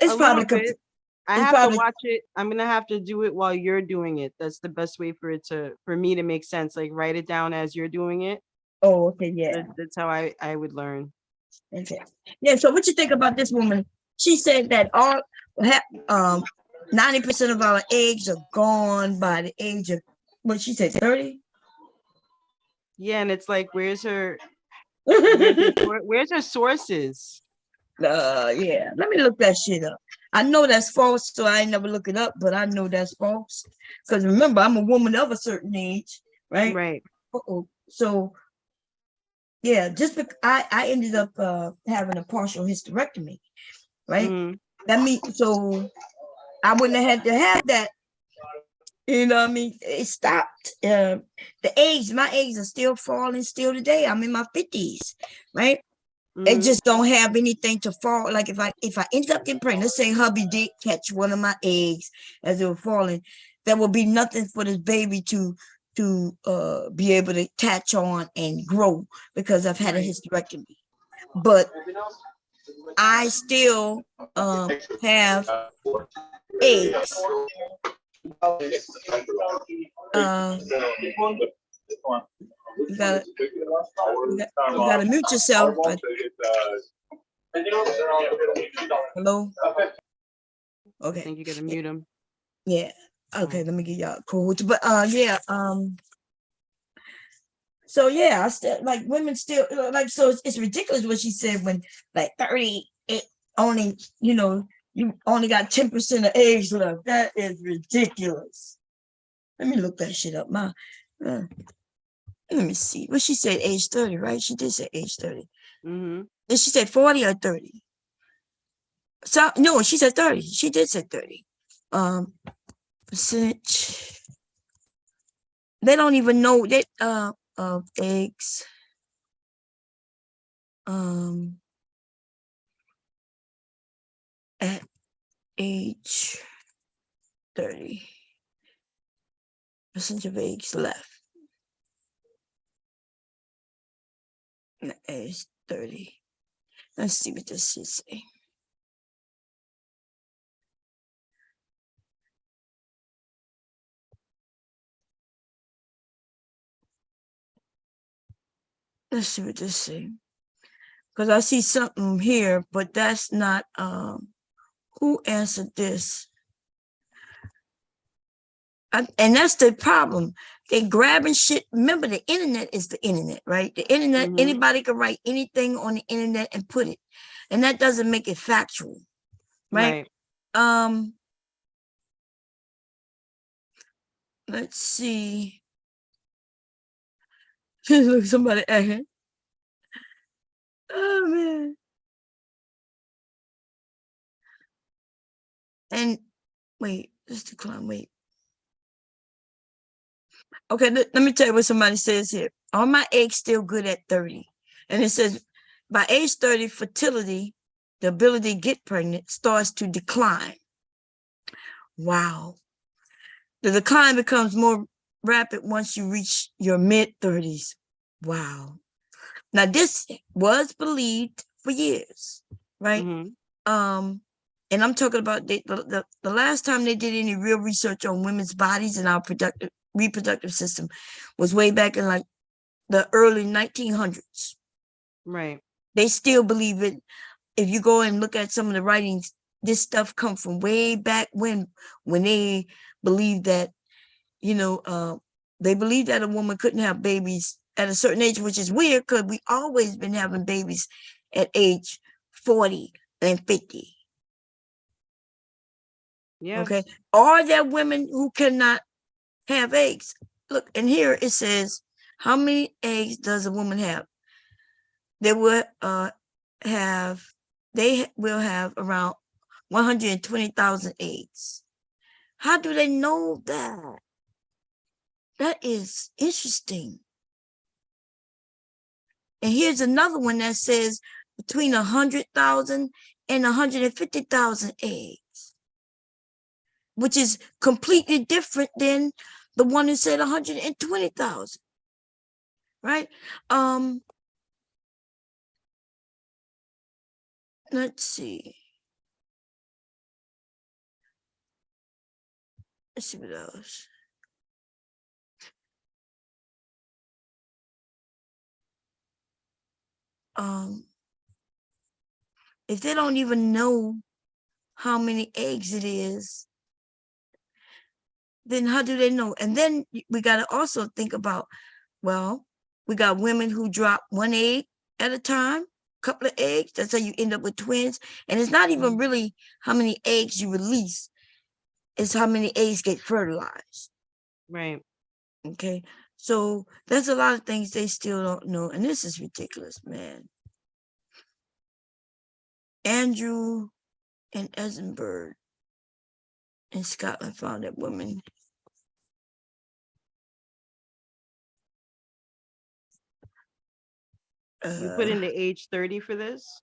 It's A little probably bit. I it's have to probably watch it. I'm gonna have to do it while you're doing it. That's the best way for me to make sense. Like write it down as you're doing it. oh okay, yeah. That's how I would learn. Okay. Yeah, so what you think about this woman? She said that 90% of our eggs are gone by the age of what she said, 30? Yeah, and it's like, where's her sources? Yeah. Let me look that shit up. I know that's false, so I ain't never look it up, but I know that's false. Because remember, I'm a woman of a certain age, right? Right. So yeah, just because I ended up having a partial hysterectomy, right? Mm-hmm. That means so I wouldn't have had to have that. You know what I mean? It stopped. My eggs are still falling still today. I'm in my 50s, right? They Mm-hmm. just don't have anything to fall. Like if I end up getting pregnant, let's say hubby did catch one of my eggs as they were falling, there will be nothing for this baby to be able to attach on and grow because I've had a hysterectomy. But I still have eggs. You gotta mute yourself. Hello? I Okay. think you gotta mute him. Yeah. Okay, let me get y'all cool. But yeah, so yeah, I still like women still like so it's ridiculous what she said when like 30 it only, you only got 10% of eggs left. That is ridiculous. Let me look that shit up. Let me see. What she said, age 30, right? She did say age 30. Mm-hmm. Did she say 40 or 30? So no, she said 30. She did say 30. Percentage. They don't even know that of eggs. At age 30. Percentage of eggs left. At age 30. Let's see what this should say. Let's see what this say. Because I see something here, but that's not, who answered this? And that's the problem. They grabbing shit. Remember, the internet is the internet, right? The internet, anybody can write anything on the internet and put it. And that doesn't make it factual, right? Let's see. Look, somebody ahead. Oh man. And wait, just decline. Wait. Okay, let me tell you what somebody says here. Are my eggs still good at 30? And it says, by age 30, fertility, the ability to get pregnant, starts to decline. Wow. The decline becomes more rapid once you reach your mid-30s. Wow. Now, this was believed for years, right? And I'm talking about the last time they did any real research on women's bodies and our reproductive system was way back in like the early 1900s. Right. They still believe it. If you go and look at some of the writings, this stuff come from way back when they believed that, you know, they believed that a woman couldn't have babies at a certain age, which is weird because we always been having babies at age 40 and 50. Yeah. Okay. Are there women who cannot have eggs? Look, and here it says, how many eggs does a woman have? They will have around 120,000 eggs. How do they know that? That is interesting. And here's another one that says between 100,000 and 150,000 eggs, which is completely different than the one that said 120,000, right? Let's see. Let's see what else. If they don't even know how many eggs it is, then how do they know? And then we got to also think about, well, we got women who drop one egg at a time, couple of eggs. That's how you end up with twins. And it's not even really how many eggs you release. It's how many eggs get fertilized. Right. Okay. So there's a lot of things they still don't know. And this is ridiculous, man. Andrew and Edinburgh in Scotland found that women You put in the age 30 for this?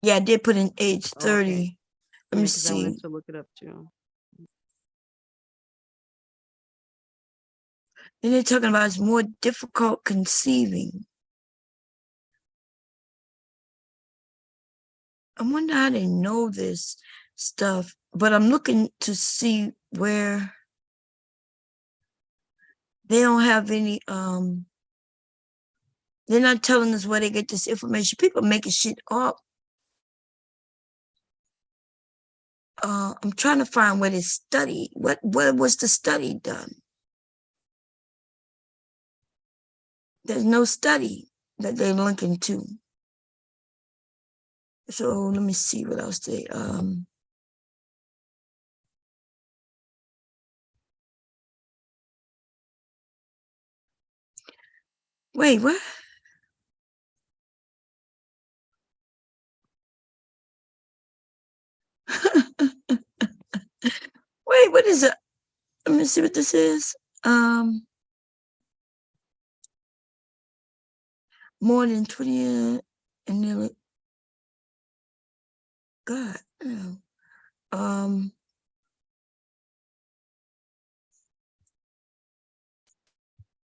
yeah, I did put in age 30. Okay. Let me because I see. wanted to look it up too. Then they're talking about it's more difficult conceiving. I wonder how they know this stuff, but I'm looking to see where they don't have any, they're not telling us where they get this information. People making shit up. I'm trying to find where they study. Where was the study done? There's no study that they're linking to. So let me see what else they, wait, what? Wait, what is it? Let me see what this is. More than 20 years and nearly, God,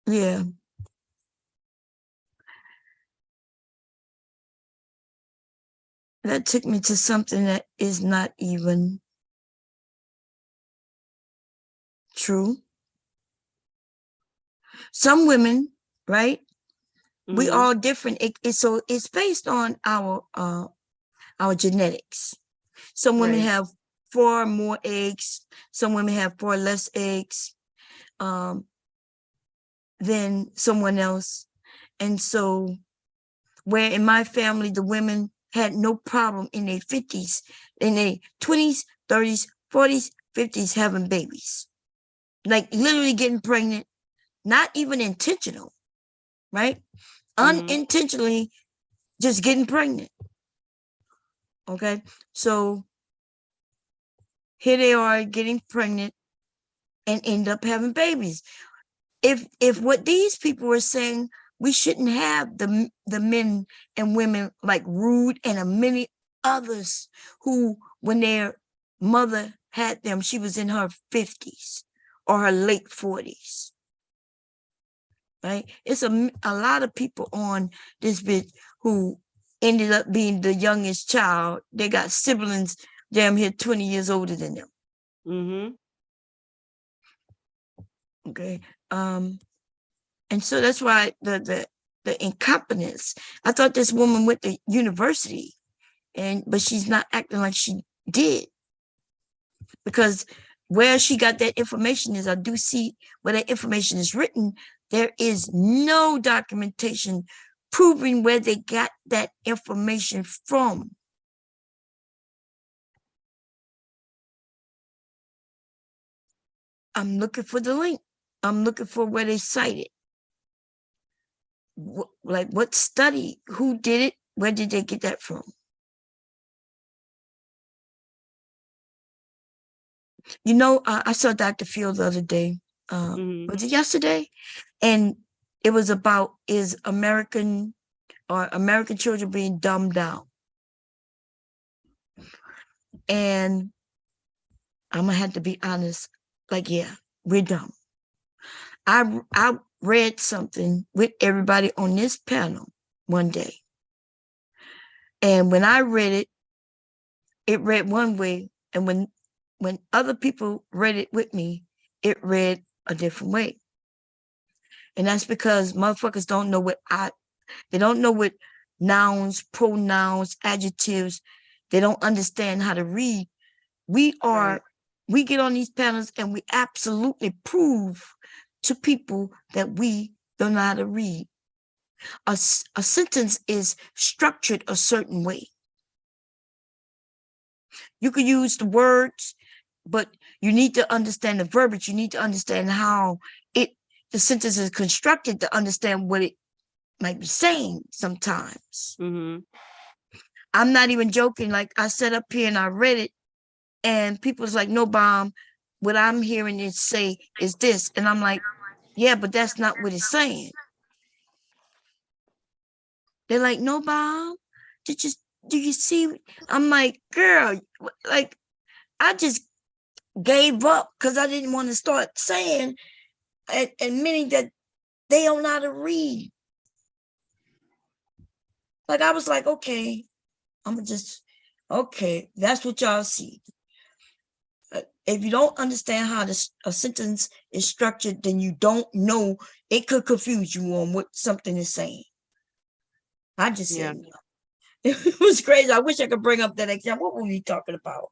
yeah. That took me to something that is not even true. Some women, right, We Mhm. all different. So it's based on our genetics. Some women Right. have 4 more eggs. Some women have 4 less eggs than someone else. And so where in my family, the women had no problem in their 50s, in their 20s, 30s, 40s, 50s having babies. Like literally getting pregnant, not even intentional, right? Unintentionally just getting pregnant. Okay. So here they are getting pregnant and end up having babies. If what these people are saying, we shouldn't have the men and women like Rude and many others who, when their mother had them, she was in her 50s or her late 40s. Right? It's a lot of people on this bit who ended up being the youngest child. They got siblings damn near 20 years older than them. Mm-hmm. Okay. And so that's why the incompetence. I thought this woman went to university, but she's not acting like she did, because where she got that information is, I do see where that information is written. There is no documentation proving where they got that information from. I'm looking for the link. I'm looking for where they cite it. Like what study, who did it, where did they get that from? You know, I saw Dr. Phil the other day. Was it yesterday? And it was about, is American children being dumbed down? And I'm gonna have to be honest, like, yeah, we're dumb. I read something with everybody on this panel one day. And when I read it read one way. And when other people read it with me, it read a different way. And that's because motherfuckers don't know they don't know what nouns, pronouns, adjectives, they don't understand how to read. We get on these panels and we absolutely prove to people that we don't know how to read. A sentence is structured a certain way. You could use the words, but you need to understand the verbiage. You need to understand how the sentence is constructed to understand what it might be saying sometimes. I'm not even joking. Like, I sat up here and I read it, and people's like, no, Bomb, what I'm hearing it say is this. And I'm like, yeah, but that's not what it's saying. They're like, no, Bomb, do you see? I'm like, girl, like, I just gave up because I didn't want to start saying and admitting that they don't know how to read. Like, I was like, okay, okay, that's what y'all see. If you don't understand how a sentence is structured, then you don't know. It could confuse you on what something is saying. I just said, no. It was crazy. I wish I could bring up that example. What were we talking about?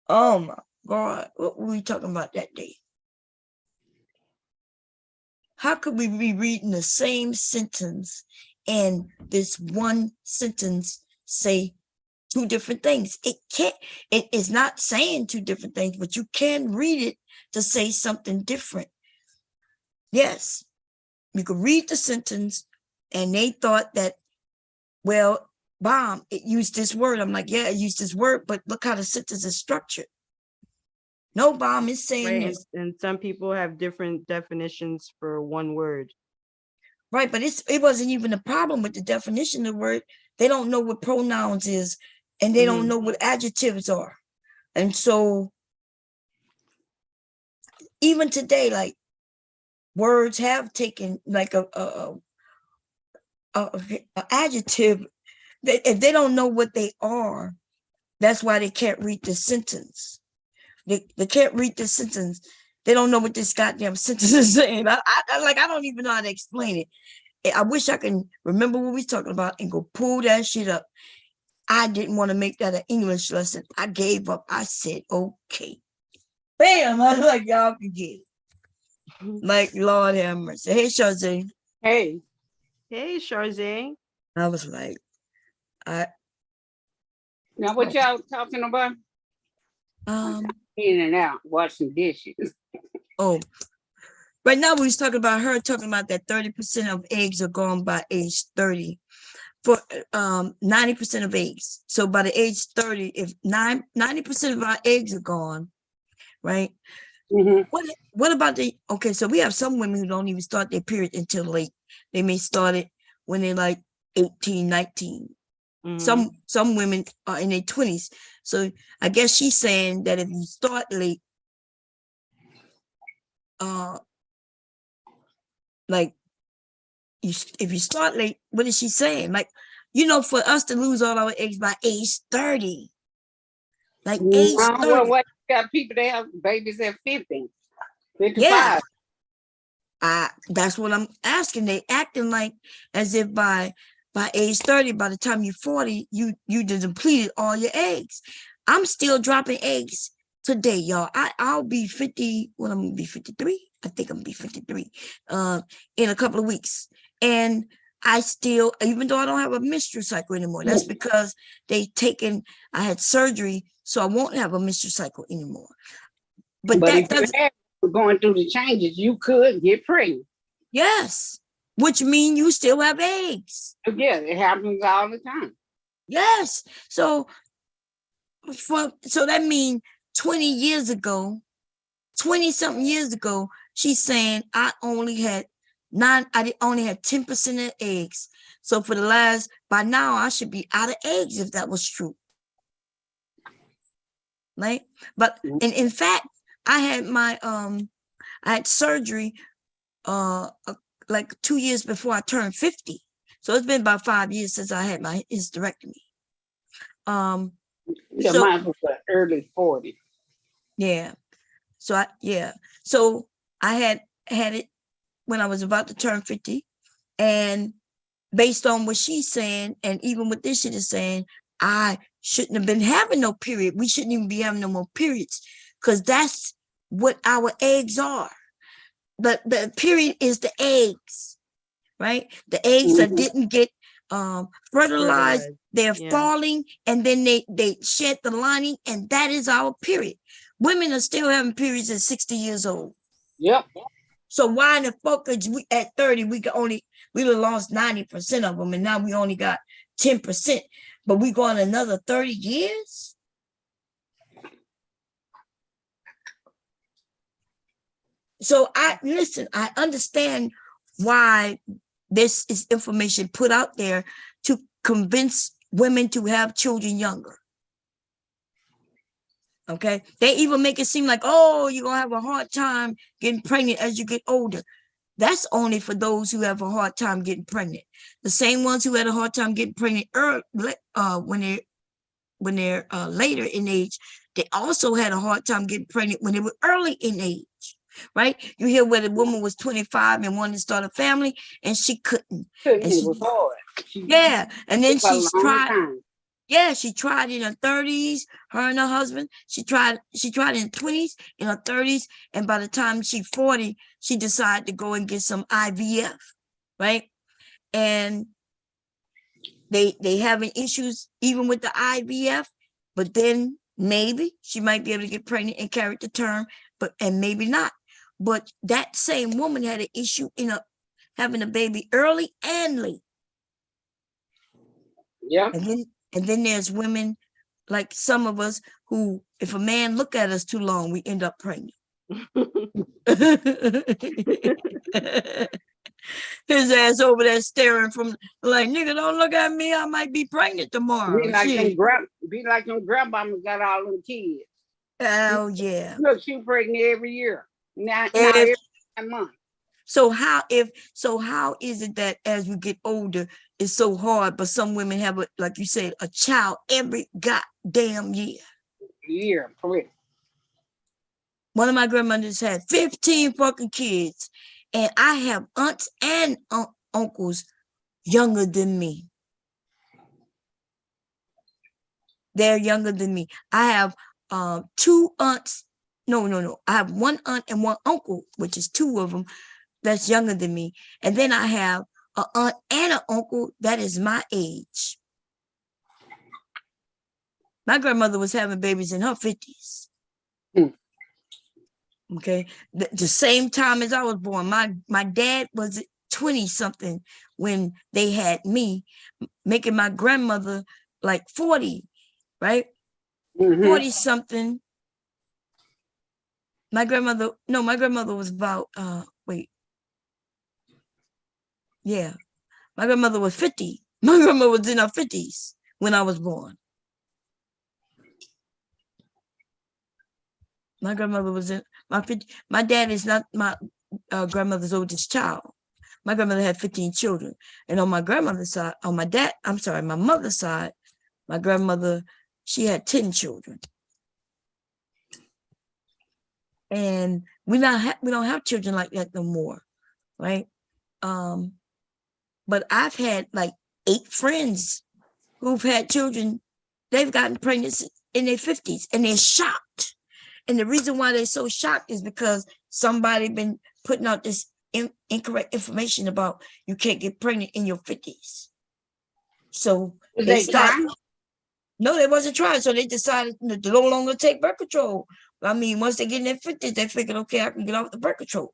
Oh my God, what were we talking about that day? How could we be reading the same sentence and this one sentence say two different things? It is not saying two different things, but you can read it to say something different. Yes, you could read the sentence and they thought that, well, Bomb, it used this word. I'm like, yeah, it used this word, but look how the sentence is structured. No, Bomb is saying this. And some people have different definitions for one word. Right, but it wasn't even a problem with the definition of the word. They don't know what pronouns is, and they don't know what adjectives are. And so even today, like, words have taken like a adjective. If they don't know what they are, that's why they can't read the sentence. They can't read the sentence. They don't know what this goddamn sentence is saying. I don't even know how to explain it. I wish I can remember what we talking about and go pull that shit up. I didn't want to make that an English lesson. I gave up. I said, okay. Bam! I was like, y'all can get it. Like, Lord have mercy. Hey, Shazay. Hey, Hey, Charzay. I was like, now what y'all talking about? In and out, washing dishes. Oh, right now we was talking about her talking about that 30% of eggs are gone by age 30 for 90% of eggs. So by the age 30, if 90% of our eggs are gone, right? Mhm. What about okay, so we have some women who don't even start their period until late. They may start it when they're like 18, 19. Mhm. Some women are in their 20s. So I guess she's saying that if you start late, like if you start late, what is she saying? Like, for us to lose all our eggs by age 30, like age Well, 30. what you got people that have babies at 50, 55. Yeah, that's what I'm asking. They acting like as if by age 30, by the time you're 40, you depleted all your eggs. I'm still dropping eggs today, y'all. I'll be 50. Well, I'm gonna be 53. I think I'm gonna be 53 in a couple of weeks. And I still, even though I don't have a menstrual cycle anymore, that's because I had surgery, so I won't have a menstrual cycle anymore. But that if doesn't, you're going through the changes, you could get pregnant. yes, which means you still have eggs. Yeah, it happens all the time. Yes. So that means 20 years ago, 20 something years ago, she's saying I only had 10% of eggs. So by now I should be out of eggs if that was true. Right? But in fact, I had surgery like 2 years before I turned 50. So it's been about 5 years since I had my hysterectomy. Yeah, So mine was early 40s. yeah. So I had it when I was about to turn 50. And based on what she's saying, and even what this shit is saying, I shouldn't have been having no period. We shouldn't even be having no more periods, because that's what our eggs are. The period is the eggs, right? The eggs that didn't get fertilized, they're falling, and then they shed the lining, and that is our period. Women are still having periods at 60 years old. Yep. So why in the fuck at 30 we would lost 90% of them, and now we only got 10%, but we going another 30 years? So I understand why this is information put out there to convince women to have children younger. Okay, they even make it seem like, oh, you're gonna have a hard time getting pregnant as you get older. That's only for those who have a hard time getting pregnant. The same ones who had a hard time getting pregnant when they're later in age, they also had a hard time getting pregnant when they were early in age. Right? You hear where the woman was 25 and wanted to start a family, and she couldn't. It was hard. And then she's tried. Time. Yeah, she tried in her 30s, her and her husband. She tried in her 20s, in her 30s, and by the time she's 40, she decided to go and get some IVF, right? And they having issues even with the IVF, but then maybe she might be able to get pregnant and carry the term, and maybe not. But that same woman had an issue in having a baby early and late. Yeah. And then there's women like some of us who, if a man look at us too long, we end up pregnant. His ass over there staring from like, nigga, don't look at me. I might be pregnant tomorrow. Be like them grandmamas got all them kids. Oh yeah. Look, she pregnant every year. Now every month. So how is it that as we get older, it's so hard, but some women have like you said, a child every goddamn year? Yeah, correct. One of my grandmothers had 15 fucking kids, and I have aunts and uncles younger than me. They're younger than me. I have two aunts. No. I have one aunt and one uncle, which is two of them that's younger than me. And then I have an aunt and an uncle that is my age. My grandmother was having babies in her 50s. Okay. The same time as I was born. My dad was 20 something when they had me, making my grandmother like 40, right? 40 something. My grandmother was about yeah. My grandmother was 50. My grandmother was in her 50s when I was born. My grandmother was in my 50. My dad is not my grandmother's oldest child. My grandmother had 15 children. And on my grandmother's side, my mother's side, my grandmother, she had 10 children. And we don't have children like that no more, right? But I've had like 8 friends who've had children. They've gotten pregnant in their 50s and they're shocked. And the reason why they're so shocked is because somebody been putting out this incorrect information about you can't get pregnant in your 50s. So they started. No, they wasn't trying. So they decided to no longer take birth control. I mean, once they get in their 50s, they figured, okay, I can get off the birth control.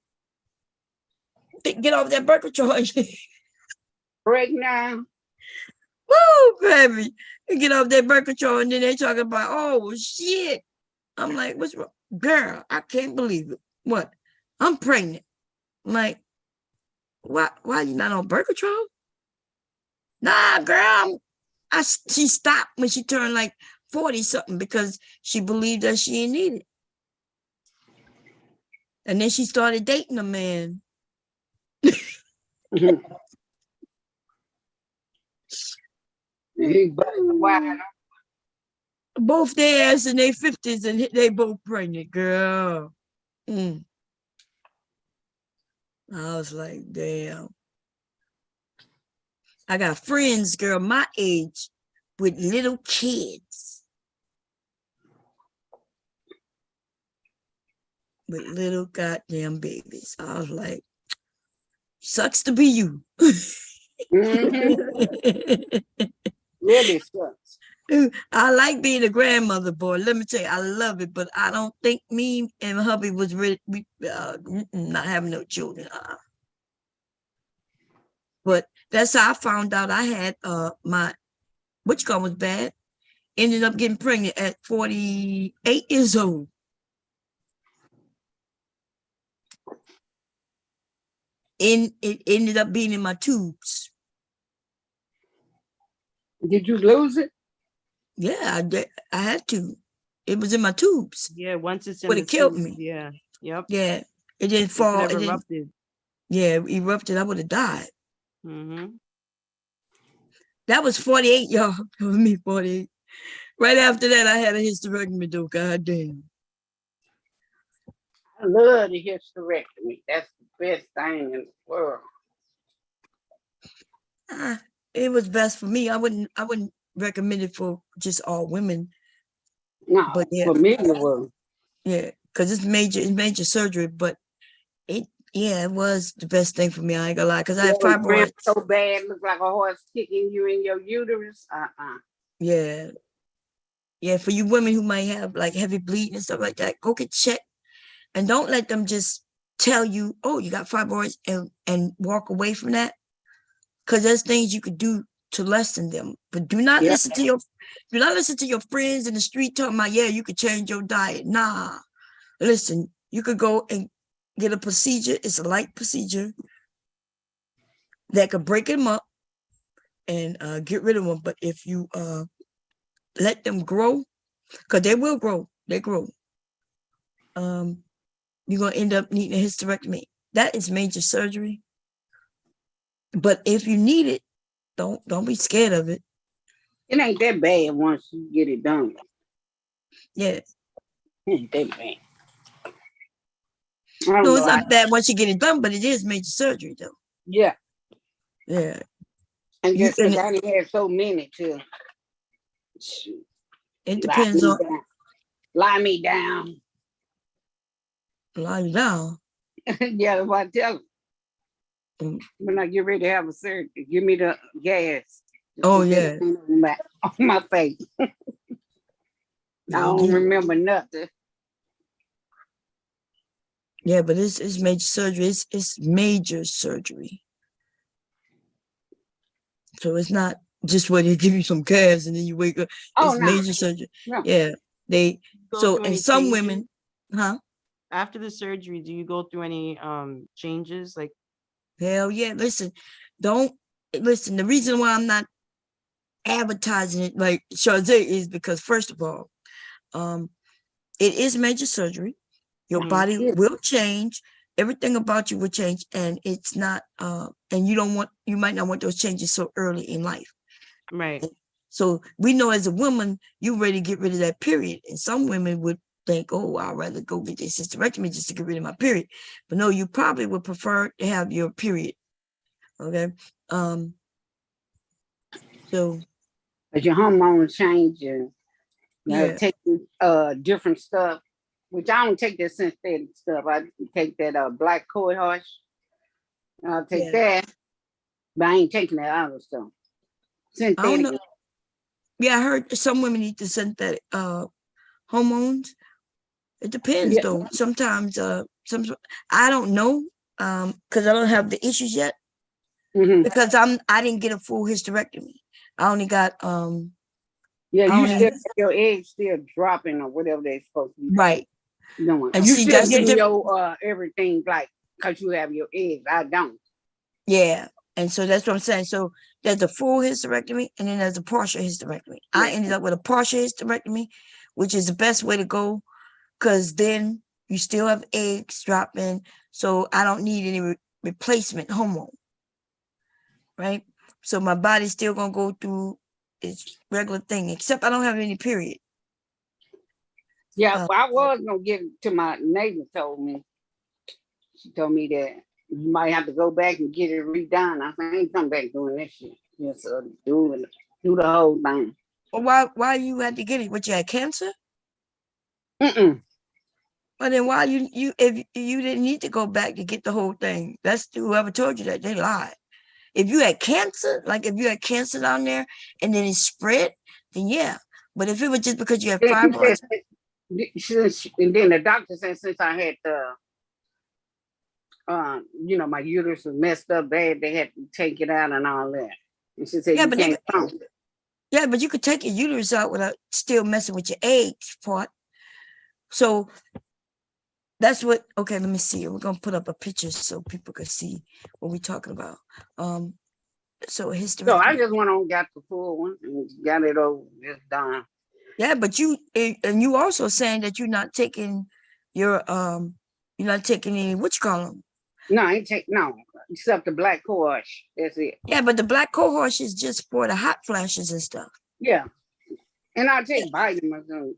Get off that birth control. Pregnant. Woo, baby. You get off that birth control, and then they talking about, oh, shit. I'm like, what's wrong? Girl, I can't believe it. What? I'm pregnant. I'm like, why you not on birth control? Nah, girl. She stopped when she turned like 40 something because she believed that she didn't need it. And then she started dating a man. Both their ass in their 50s and they both pregnant, girl. I was like, damn. I got friends, girl, my age with little kids. With little goddamn babies. I was like, sucks to be you. Really sucks. I like being a grandmother, boy. Let me tell you, I love it, but I don't think me and hubby was really not having no children. But that's how I found out I had my which car was bad. Ended up getting pregnant at 48 years old. And it ended up being in my tubes. Did you lose it? Yeah, I had to. It was in my tubes. Yeah, once it's in but the it killed tube, me. Yeah. Yep. Yeah, it didn't It fall. could have It erupted. yeah, erupted. I would have died. Mm-hmm. That was 48, y'all. Me 48. Right after that, I had a hysterectomy, though. God damn. I love the hysterectomy. That's the best thing in the world. It was best for me. I wouldn't recommend it for just all women. No, but yeah, for me it was. Yeah, because it's major surgery, but it was the best thing for me. I ain't gonna lie, because I had fibroids. So bad, look like a horse kicking you in your uterus. Yeah. Yeah, for you women who might have like heavy bleeding and stuff like that, go get checked. And don't let them just tell you, oh, you got fibroids and walk away from that. Because there's things you could do to lessen them. But do not listen to your friends in the street talking about, yeah, you could change your diet. Nah. Listen, you could go and get a procedure. It's a light procedure that could break them up and get rid of them. But if you let them grow, because they will grow, they grow. You're gonna end up needing a hysterectomy. That is major surgery. But if you need it, don't be scared of it. It ain't that bad once you get it done. Yeah. It ain't that bad. No, it's not bad once you get it done, but it is major surgery though. Yeah. Yeah. And You just because and I didn't have so many to shoot, it lie depends me on down. Lie me down. lie you down. Yeah, that's what I tell them. Mm. When I get ready to have a surgery, give me the gas. Just Oh put that yeah. thing on my face. I don't Yeah. remember nothing. Yeah, but it's major surgery. It's major surgery. So it's not just where they give you some gas and then you wake up. Oh, It's no. major surgery. No. Yeah. They Go so through and any some changes? women, huh? After the surgery, do you go through any changes? Like, Hell yeah. Listen, don't listen. The reason why I'm not advertising it like Charze is because first of all, it is major surgery. Your Mhm. body Yeah. will change. Everything about you will change, and it's not. And you might not want those changes so early in life. right. So we know as a woman, you ready to get rid of that period, and some women would think, "Oh, I'd rather go get this hysterectomy just to get rid of my period." But no, you probably would prefer to have your period. Okay. So But your hormones change and you yeah, take different stuff, which I don't take that synthetic stuff. I take that black cohosh. I'll take yeah. that, but I ain't taking that other stuff. I don't Synthetic. know. Yeah, I heard some women need the synthetic hormones. It depends Yeah. though. Sometimes some I don't know because I don't have the issues yet Mhm. because I didn't get a full hysterectomy. I only got Yeah, I you only still your eggs still dropping or whatever they're supposed to be right. doing. And You see still that's the getting difference. your everything like because you have your eggs. I don't. Yeah. And so that's what I'm saying. So there's a full hysterectomy and then there's a partial hysterectomy. I Yeah. ended up with a partial hysterectomy, which is the best way to go because then you still have eggs dropping. So I don't need any replacement hormone. Right. So my body's still gonna go through its regular thing, except I don't have any period. Yeah, I was gonna give it to my neighbor. Told me she told me that you might have to go back and get it redone. I said I ain't come back doing this shit. Just do the whole thing. Well, why you had to get it? What you had cancer? Mm-mm. Well, then why you if you didn't need to go back to get the whole thing? That's whoever told you that they lied. If you had cancer, like if you had cancer down there and then it spread, then yeah. But if it was just because you had Then fibroids, and then the doctor said since I had my uterus was messed up bad, they had to take it out and all that. And she said yeah, you but can't come. yeah, but you could take your uterus out without still messing with your eggs part. So that's what. Okay, let me see. We're gonna put up a picture so people can see what we're talking about. So a So I hysterectomy. just went on, got the full one, and got it over, just done. Yeah, but and you also saying that you're not taking your you're not taking any what you call them. No, I ain't take no, except the black cohosh. That's it. Yeah, but the black cohosh is just for the hot flashes and stuff. Yeah, and I take vitamins. And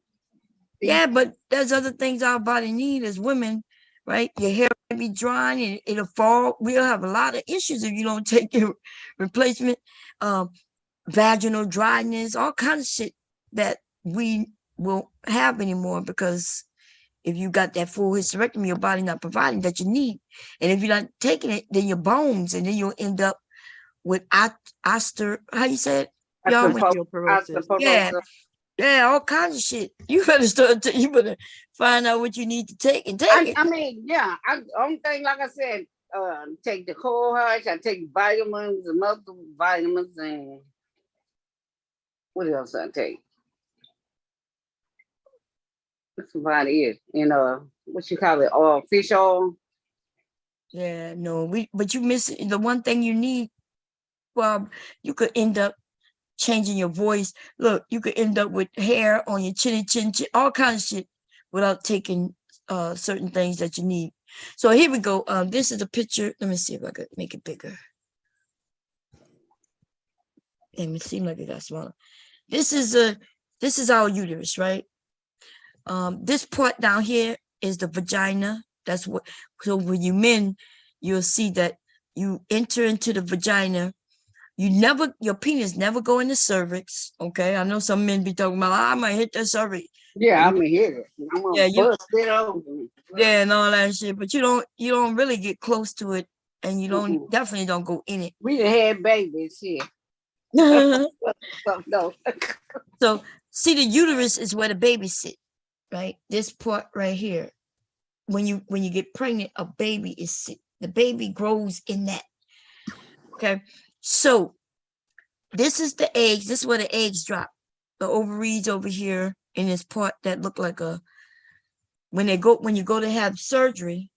Yeah, but there's other things our body need as women, right? Your hair may be drying and it'll fall. We'll have a lot of issues if you don't take your replacement. Vaginal dryness, all kinds of shit that we won't have anymore because if you got that full hysterectomy, your body not providing that you need. And if you're not taking it, then your bones, and then you'll end up with how you say it? Y'all went, Osteoporosis. yeah, yeah, all kinds of shit. You better you better find out what you need to take and take it. I mean, yeah. Only thing, like I said, take the cohosh. I take vitamins and multiple vitamins, and what else I take? That's about it. And what you call it? Fish oil. Yeah, no, but you miss the one thing you need. Well, you could end up changing your voice. Look, you could end up with hair on your chin, all kinds of shit without taking certain things that you need. So here we go. This is a picture. Let me see if I could make it bigger. And it seemed like it got smaller. This is our uterus, right? This part down here is the vagina. That's what. So when you men, you'll see that you enter into the vagina. Your penis never go in the cervix. Okay, I know some men be talking about, I might hit the cervix. Yeah, I'm gonna hit it. I'm gonna bust it open. Yeah, and all that shit. But you don't really get close to it, and you don't definitely don't go in it. We done had babies here. No. So see, the uterus is where the baby sit, right? This part right here. When you get pregnant, a baby is sit. The baby grows in that. Okay, so this is the eggs. This is where the eggs drop. The ovaries over here in this part that look like a. When you go to have surgery,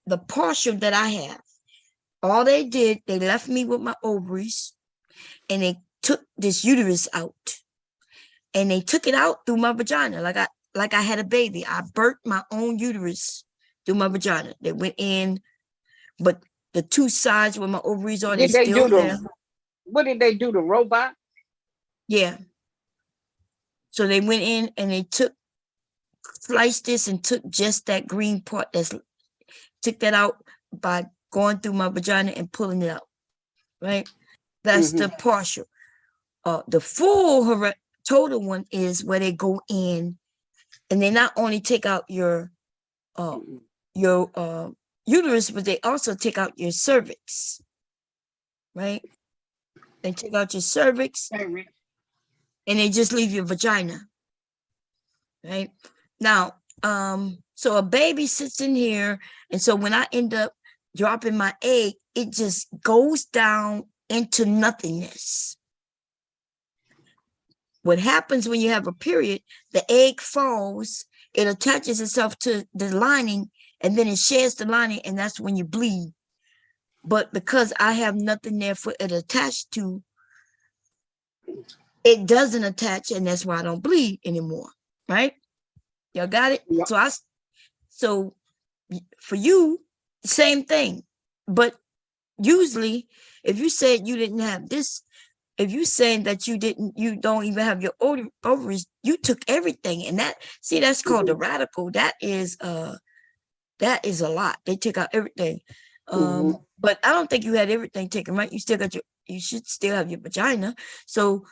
the partial that I have, all they did, they left me with my ovaries, and they took this uterus out, and they took it out through my vagina, like I had a baby. I birthed my own uterus through my vagina. They went in, but the two sides where my ovaries are, they still there. What did they do? The robot? Yeah. So they went in and they sliced this and took just that green part took that out by going through my vagina and pulling it out, right? That's the partial. The full total one is where they go in, and they not only take out your uterus, but they also take out your cervix, right? They take out your cervix, and they just leave your vagina, right? Now, so a baby sits in here, and so when I end up dropping my egg, it just goes down into nothingness. What happens when you have a period, the egg falls, it attaches itself to the lining, and then it sheds the lining, and that's when you bleed. But because I have nothing there for it attached to, it doesn't attach, and that's why I don't bleed anymore, right? Y'all got it? Yep. So for you, same thing. But usually, if you said you didn't have this, if you saying that you don't even have your ovaries, you took everything. And that's called the radical. That is a lot. They took out everything. But I don't think you had everything taken, right? You should still have your vagina. So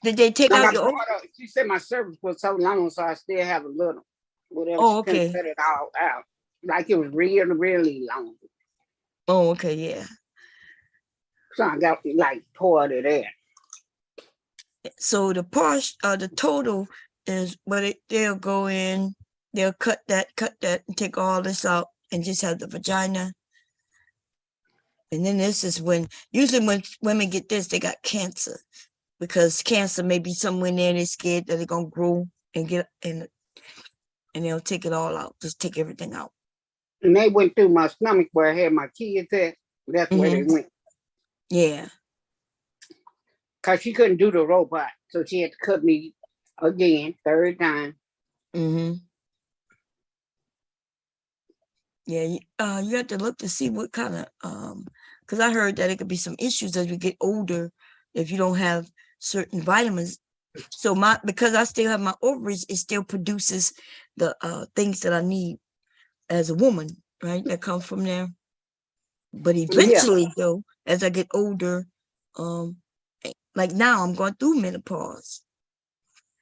did they take out your ovaries? She said my cervix was so long, so I still have a little. Whatever. Oh, okay. Cut it all out. Like it was really, really long. Oh, okay, yeah. So I got like part of that. So the total is, but they'll go in, they'll cut that, and take all this out, and just have the vagina. And then this is usually when women get this, they got cancer, because cancer may be somewhere in there. They're scared that they're gonna grow and get and they'll take it all out, just take everything out. And they went through my stomach where I had my kids at. That's where they went. Yeah. Because she couldn't do the robot. So she had to cut me again, third time. Yeah, you have to look to see what kind of, because I heard that it could be some issues as we get older if you don't have certain vitamins. So because I still have my ovaries, it still produces the things that I need as a woman, right? That comes from there. But eventually, though, as I get older, like now I'm going through menopause.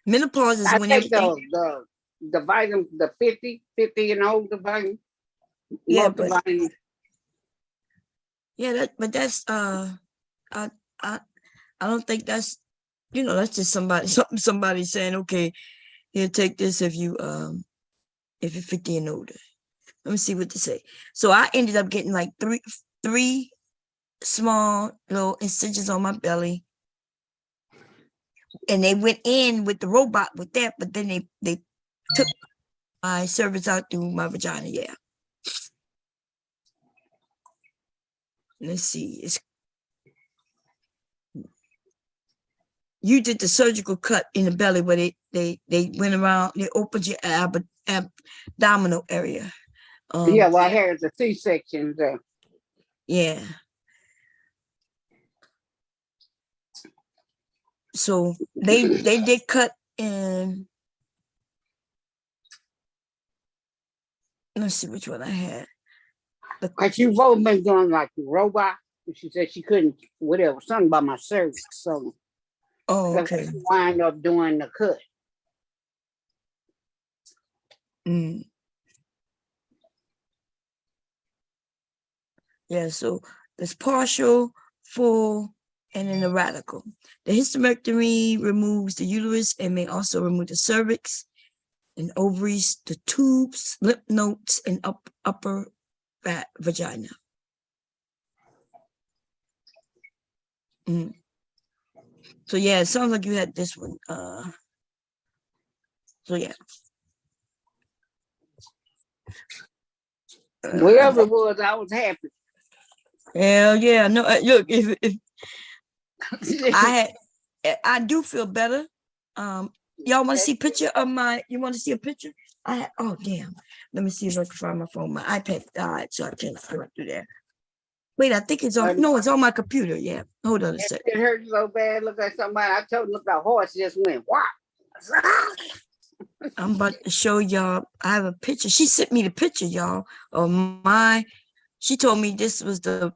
Menopause is when everything. The vitamin, the 50 and older vitamin. Yeah, but that's I don't think that's, that's just somebody saying, okay, here, take this if you're 50 and older. Let me see what they say. So I ended up getting like three small little incisions on my belly, and they went in with the robot with that, but then they took my cervix out through my vagina. Yeah. Let's see. You did the surgical cut in the belly, but they went around. They opened your abdominal area. Well, I had the C-section there. Yeah. So they did cut in. Let's see which one I had. Cause you've always been doing like the robot. And she said she couldn't, whatever, something about my cervix. So Oh, that's why okay. she wind up doing the cut. Mm. Yeah, so there's partial, full, and then the radical. The hysterectomy removes the uterus and may also remove the cervix and ovaries, the tubes, lymph nodes, and upper vagina. Mm. So yeah, it sounds like you had this one. So yeah. Whatever it was, I was happy. Hell yeah. No, look, if I do feel better. Y'all want to see a picture of you want to see a picture? Oh damn. Let me see if I can find my phone. My iPad died, so I can't go through there. Wait, I think it's on. No, it's on my computer. Yeah. Hold on a second. It hurt so bad. Look like somebody. I told you, look, the horse just went whop. I'm about to show y'all. I have a picture. She sent me the picture, y'all, of she told me this was the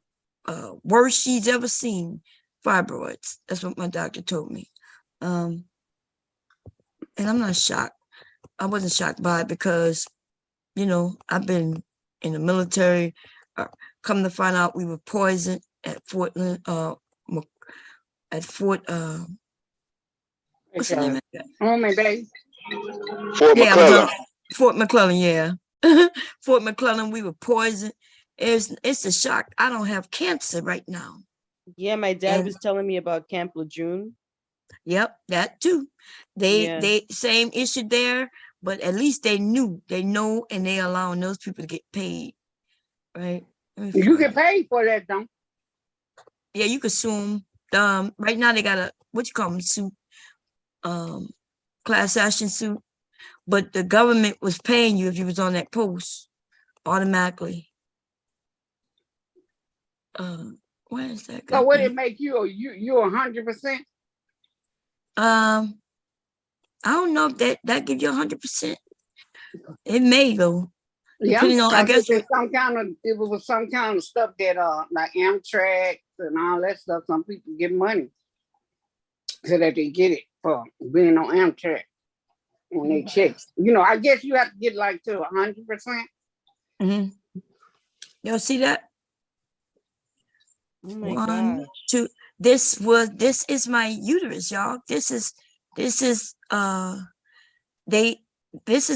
worst she's ever seen. Fibroids. That's what my doctor told me. And I'm not shocked. I wasn't shocked by it because, I've been in the military. Come to find out, we were poisoned at Fort. What's the name of that? Oh my baby. Fort McClellan. Fort McClellan, yeah. Fort McClellan, we were poisoned. It's a shock. I don't have cancer right now. Yeah, my dad was telling me about Camp Lejeune. Yep, that too. They same issue there, but at least they know, and they allowing those people to get paid, right? You get paid for that, don't? Yeah, you could sue them. Right now they got a suit, class action suit, but the government was paying you if you was on that post automatically. Where is that? So what it make you? You 100%? I don't know if that gives you 100%. It may though. Yeah, depending on, I guess it was some kind of stuff that like Amtrak and all that stuff. Some people get money so that they get it for being on Amtrak when they check. I guess you have to get like to 100%. Mm-hmm. Y'all see that? Oh my 1, gosh. 2. This is my uterus, y'all. This is this is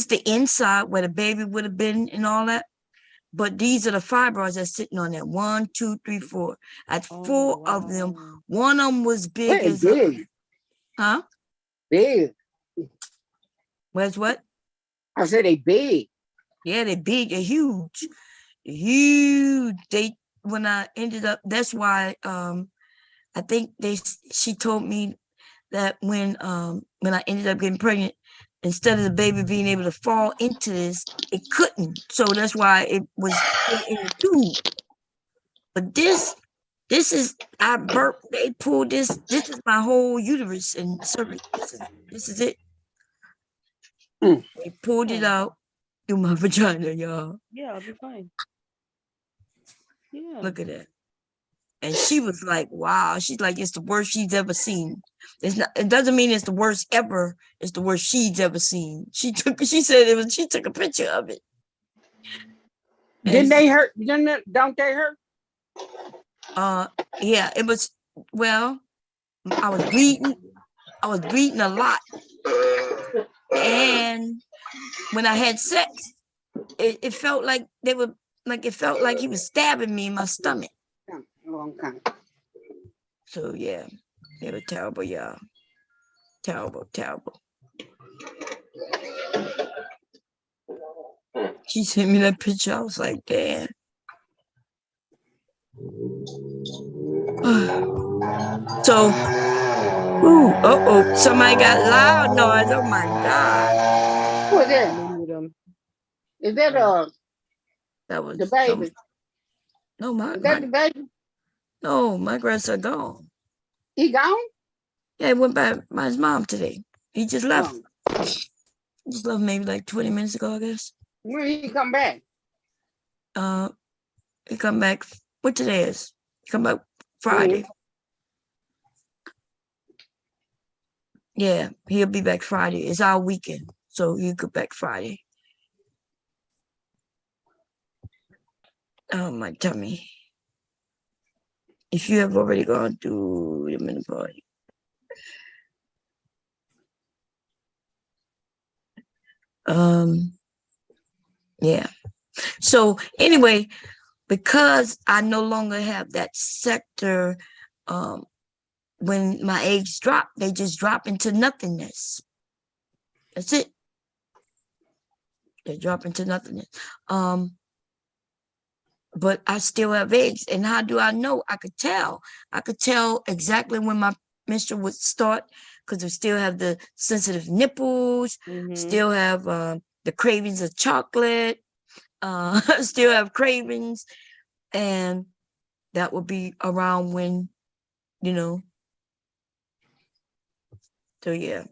the inside where the baby would have been and all that. But these are the fibroids that's sitting on there. 1, 2, 3, 4. I had 4 of them. One of them was big as big. Huh? Big. Where's what? I said they big. Yeah, they big. They're huge. Huge. When I ended up, that's why I think she told me that when I ended up getting pregnant, instead of the baby being able to fall into this, it couldn't. So that's why it was in the tube. But this is, I burped, they pulled this. This is my whole uterus and cervix. This is it. They pulled it out through my vagina, y'all. Yeah, I'll be fine. Yeah. Look at that. And she was like, wow. She's like, it's the worst she's ever seen. It doesn't mean it's the worst ever. It's the worst she's ever seen. She took a picture of it. Didn't they hurt? Don't they hurt? Yeah, it was, well, I was bleeding a lot. And when I had sex, it felt like it felt like he was stabbing me in my stomach. Long time. So yeah, they were terrible, y'all. Terrible. She sent me that picture. I was like, damn. So, somebody got loud noise. Oh my God. Who is that? Is that that was the baby? No, is that the baby? No, my grandson gone. He gone? Yeah, he went by his mom today. He just left. He just left maybe like 20 minutes ago, I guess. When he come back? He come back. What today is? He come back Friday. Yeah, he'll be back Friday. It's our weekend, so you go back Friday. Oh, my tummy. If you have already gone through the menopause. Yeah. So anyway, because I no longer have that sector, when my eggs drop, they just drop into nothingness. That's it. They drop into nothingness. But I still have eggs. And how do I know? I could tell. I could tell exactly when my menstrual would start, because I still have the sensitive nipples, still have the cravings of chocolate, still have cravings. And that would be around when, so yeah.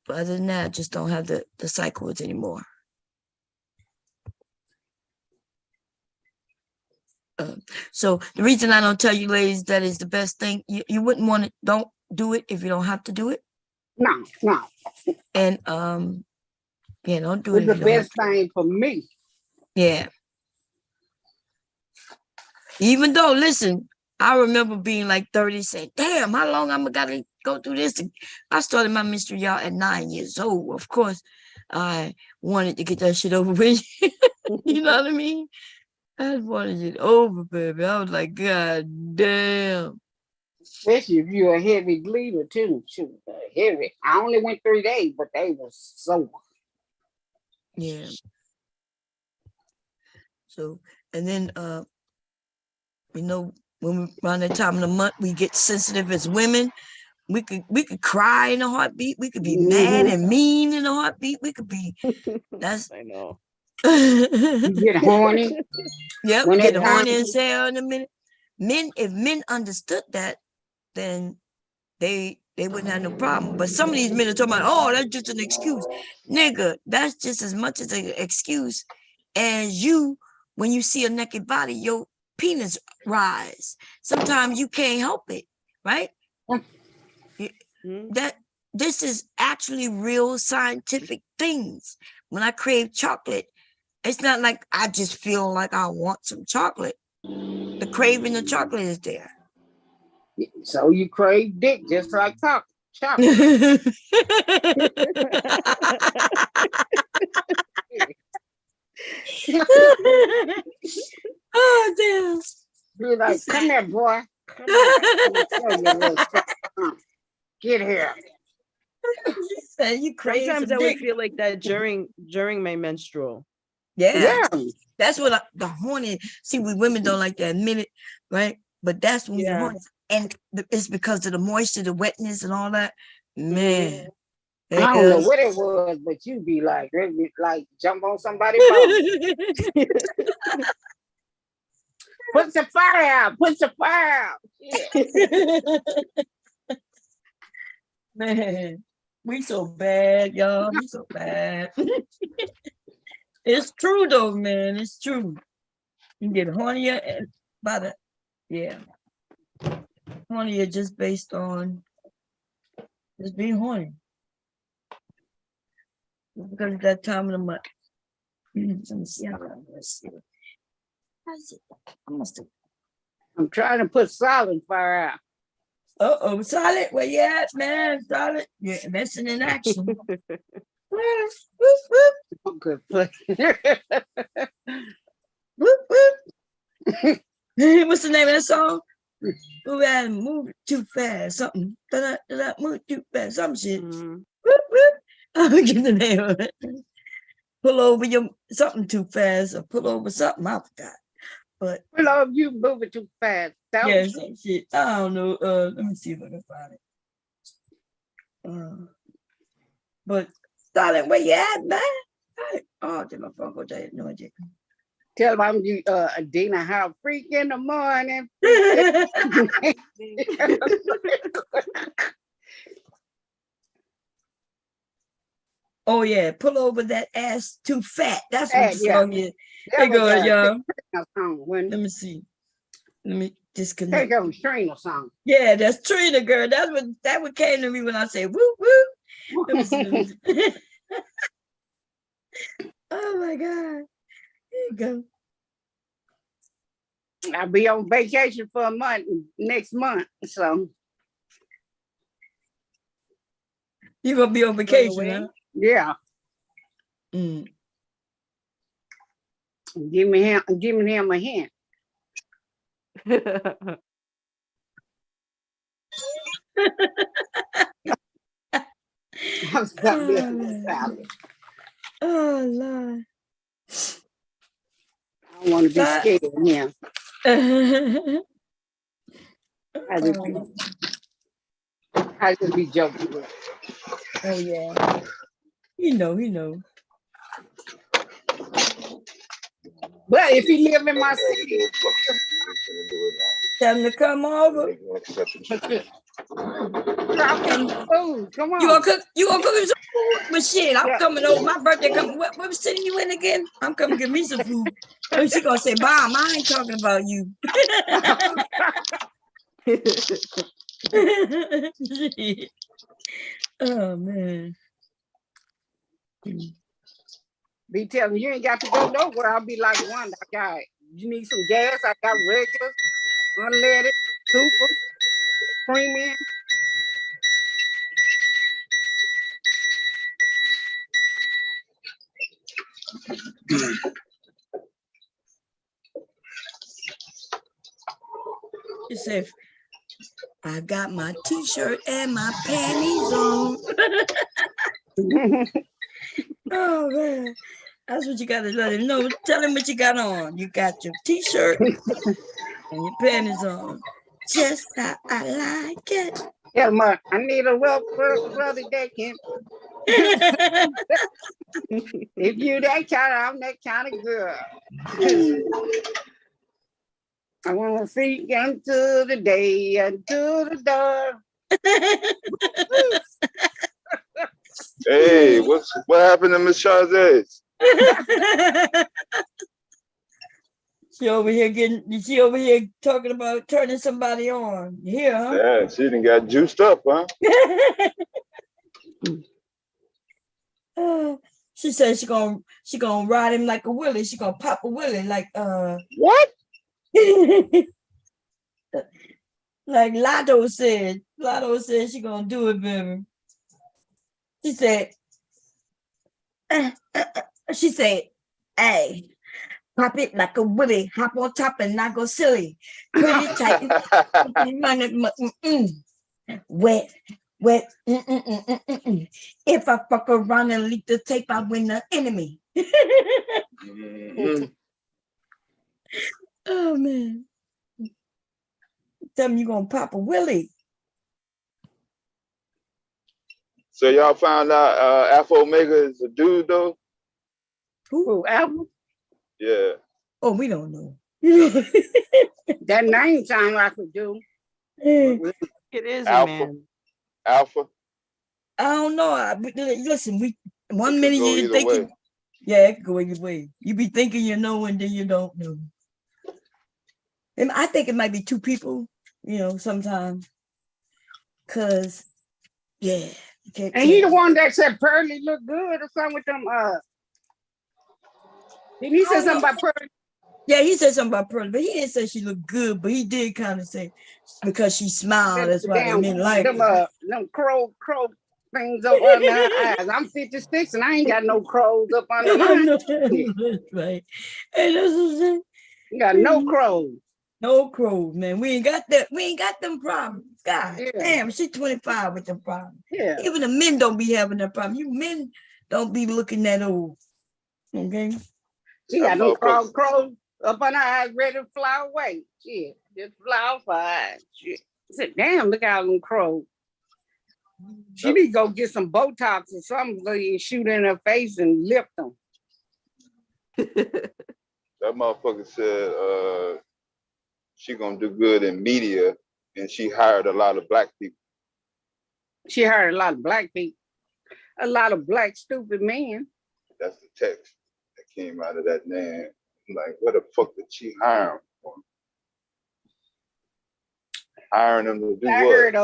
But other than that, I just don't have the cycles anymore. So the reason I don't tell you ladies that is the best thing, you wouldn't want it, don't do it if you don't have to do it. No. And yeah, don't do it. It's the best thing for me. Yeah. Even though, listen, I remember being like 30, saying, damn, how long I'm gotta go through this? I started my menstrual, y'all, at 9 years old. Of course, I wanted to get that shit over with. You know what I mean? I just wanted it over, baby. I was like, God damn. Especially if you're a heavy bleeder too. Shoot, heavy. I only went 3 days, but they were sore. Yeah. So, and then, when we around that time of the month, we get sensitive as women. We could cry in a heartbeat. We could be mad and mean in a heartbeat. We could be. That's. I know. You get horny. Yep, when get horny as hell in a minute. If men understood that, then they wouldn't have no problem. But some of these men are talking about, oh, that's just an excuse. Nigga, that's just as much as an excuse as you, when you see a naked body, your penis rise. Sometimes you can't help it, right? That this is actually real scientific things. When I crave chocolate, it's not like I just feel like I want some chocolate. The craving of chocolate is there. So you crave dick just like chocolate. Oh, damn. You're like, come here, boy. Come here. Get here. You crave Sometimes I dick. would feel like that during my menstrual. Yeah. That's what the horny. See, we women don't like to admit it, right? But that's when you're horny, and it's because of the moisture, the wetness, and all that. Man, I don't know what it was, but you be like jump on somebody's bone. Put the fire out. Put the fire out. Yeah. Man, we so bad, y'all. We so bad. It's true though, man. It's true. You get hornier by the hornier just based on just being horny. Because of that time of the month. Let me see how I'm gonna see it. I must have. I'm trying to put solid fire out. Solid. Where you at, man? Solid. You're missing in action. Good play. What's the name of that song? Move and move too fast. Something. Move too fast. Some shit. I'll get the name of it. Pull over your something too fast, or pull over something. I forgot. But pull over, you moving too fast. Yeah, some shit. I don't know. Let me see if I can find it. But Solid, where you at, man? Oh, did my phone go dead? No, I didn't. Tell them you, Dina, how freak in the morning. Oh yeah, pull over that ass too fat. That's what Fat, the yeah. song is. That Hey, was go, y'all. Trina song, wasn't Let it? me see. Let me I think disconnect. that was Trina song. Yeah, that's Trina, girl. That's what came to me when I said woo woo. Let me see. Let me see. Oh my God. Here you go. I'll be on vacation for a month next month. So You gonna be on vacation, huh? yeah. Mm. Giving him a hint. I was about business salad. Oh Lord. I don't want to be God. scared of him. I just be joking with him. Oh yeah. He know. But if he live in my city, Tell him to come over. drop him food. Come You gonna on. cook? You gonna cook him some food? But shit, I'm Yeah. coming over. My birthday coming. What city you in again? I'm coming get me some food. And she gonna say, "Mom, I ain't talking about you." Oh man. Be telling you ain't got to go nowhere. I'll be like, one, I got, you need some gas? I got regular, unleaded, super, premium. She said, "I got my t-shirt and my panties on." Oh man. That's what you gotta let him know. Tell him what you got on. You got your t-shirt and your panties on. Just how I like it. Yeah, ma, I need a rough brother that can. If you that kind of, I'm that kind of girl. I want to see until the day, until the dawn. Hey, what happened to Miss Chazes? She over here talking about turning somebody on. You hear, huh? Yeah, she done got juiced up, huh? She said she gonna ride him like a willy. She gonna pop a willy like What? like Lotto said. Lotto said she gonna do it, baby. She said, hey, pop it like a willy, hop on top and not go silly. Pretty tight. Wet. If I fuck around and leak the tape, I win the enemy. Oh man. Tell me you gonna pop a willy. So y'all found out Alpha Omega is a dude though? Who, Alpha? Yeah. Oh, we don't know. That name sound like a dude. It is a Alpha. man. Alpha. I don't know. Listen, It one could minute go you're either thinking, way. yeah, it could go either way. You be thinking you know and then you don't know. And I think it might be two people, sometimes. Cause yeah. And he the one that said Pearly look good or something with them. Did he say something about Pearly? Yeah, he said something about Pearly, but he didn't say she looked good, but he did kind of say because she smiled, that's why they didn't like it. Them crow things up under her eyes. I'm 56 and I ain't got no crows up under mine. Right. And that's what I'm saying. You got no crows. No crows, man. We ain't got that. We ain't got them problems. God damn, she's 25 with them problems. Yeah. Even the men don't be having that problem. You men don't be looking that old. Okay. She got no crows up on her eyes ready to fly away. Shit. Just fly off her eyes. Shit. I said, damn, look at them crows. She need to go get some Botox or something so you shoot in her face and lift them. That motherfucker said she gonna do good in media and she hired a lot of black people. She hired a lot of black people. a lot of black stupid men. That's the text that came out of that man. Like, what the fuck did she hire him for? Hiring him to do I what? heard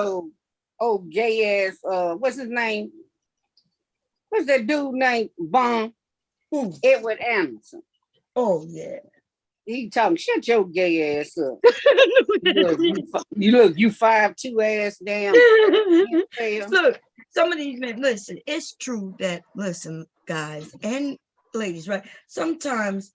old gay ass, what's his name? What's that dude named Bon? Edward Anderson. Oh yeah. He talking, shut your gay ass up. you 5'2" ass damn. Look, some of these men, listen, it's true that, listen, guys and ladies, right? Sometimes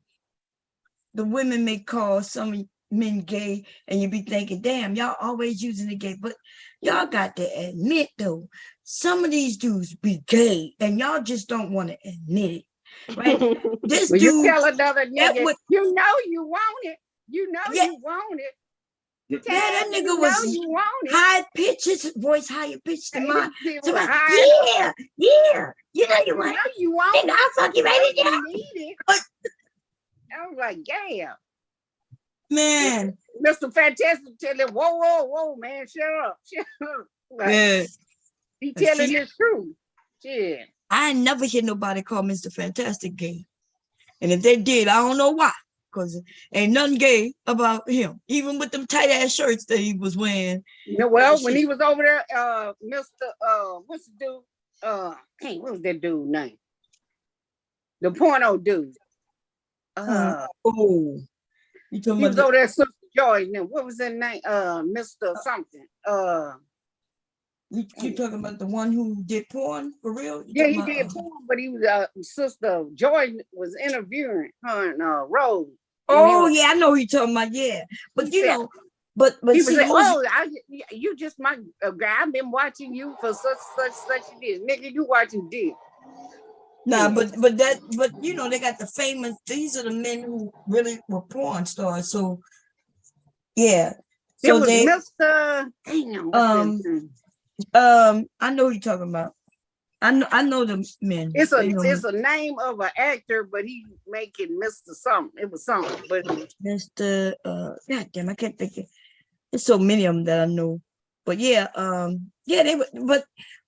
the women may call some men gay and you be thinking, damn, y'all always using the gay, but y'all got to admit though, some of these dudes be gay and y'all just don't want to admit it. Right? This well, dude, you tell another nigga, would, you know you want it. You know you want it. Yeah, that nigga you was you want it. high pitched, his voice higher pitched than mine. So like, high. yeah, you know you want know you want it. I'll fuck you right in there. Need it. I was like, damn. Man. Mr. Fantastic tell him, whoa, man, shut up. Shut up. Like, yeah. He telling the truth. Yeah. I ain't never hear nobody call Mr. Fantastic gay. And if they did, I don't know why. Because ain't nothing gay about him. Even with them tight ass shirts that he was wearing. No, well, when he was over there, Mr. What's the dude? Hey, what was that dude name? The porno dude. You he was over there, Sister Joy. What was that name? Mr. something. You talking about the one who did porn for real? Yeah, he did porn, but he was Sister Joy was interviewing her and Rose. Oh yeah, I know who you're talking about. Yeah, but you know, but he see, was like, you just my guy. I've been watching you for such this, nigga. You watching this. Nah, but you know, they got the famous. These are the men who really were porn stars. So yeah, so was they, Mr. I know who you're talking about. I know the men. It's a name of an actor, but he making Mr. something. It was something, but Mr. God damn, I can't think of. There's so many of them that I know. But yeah, they were,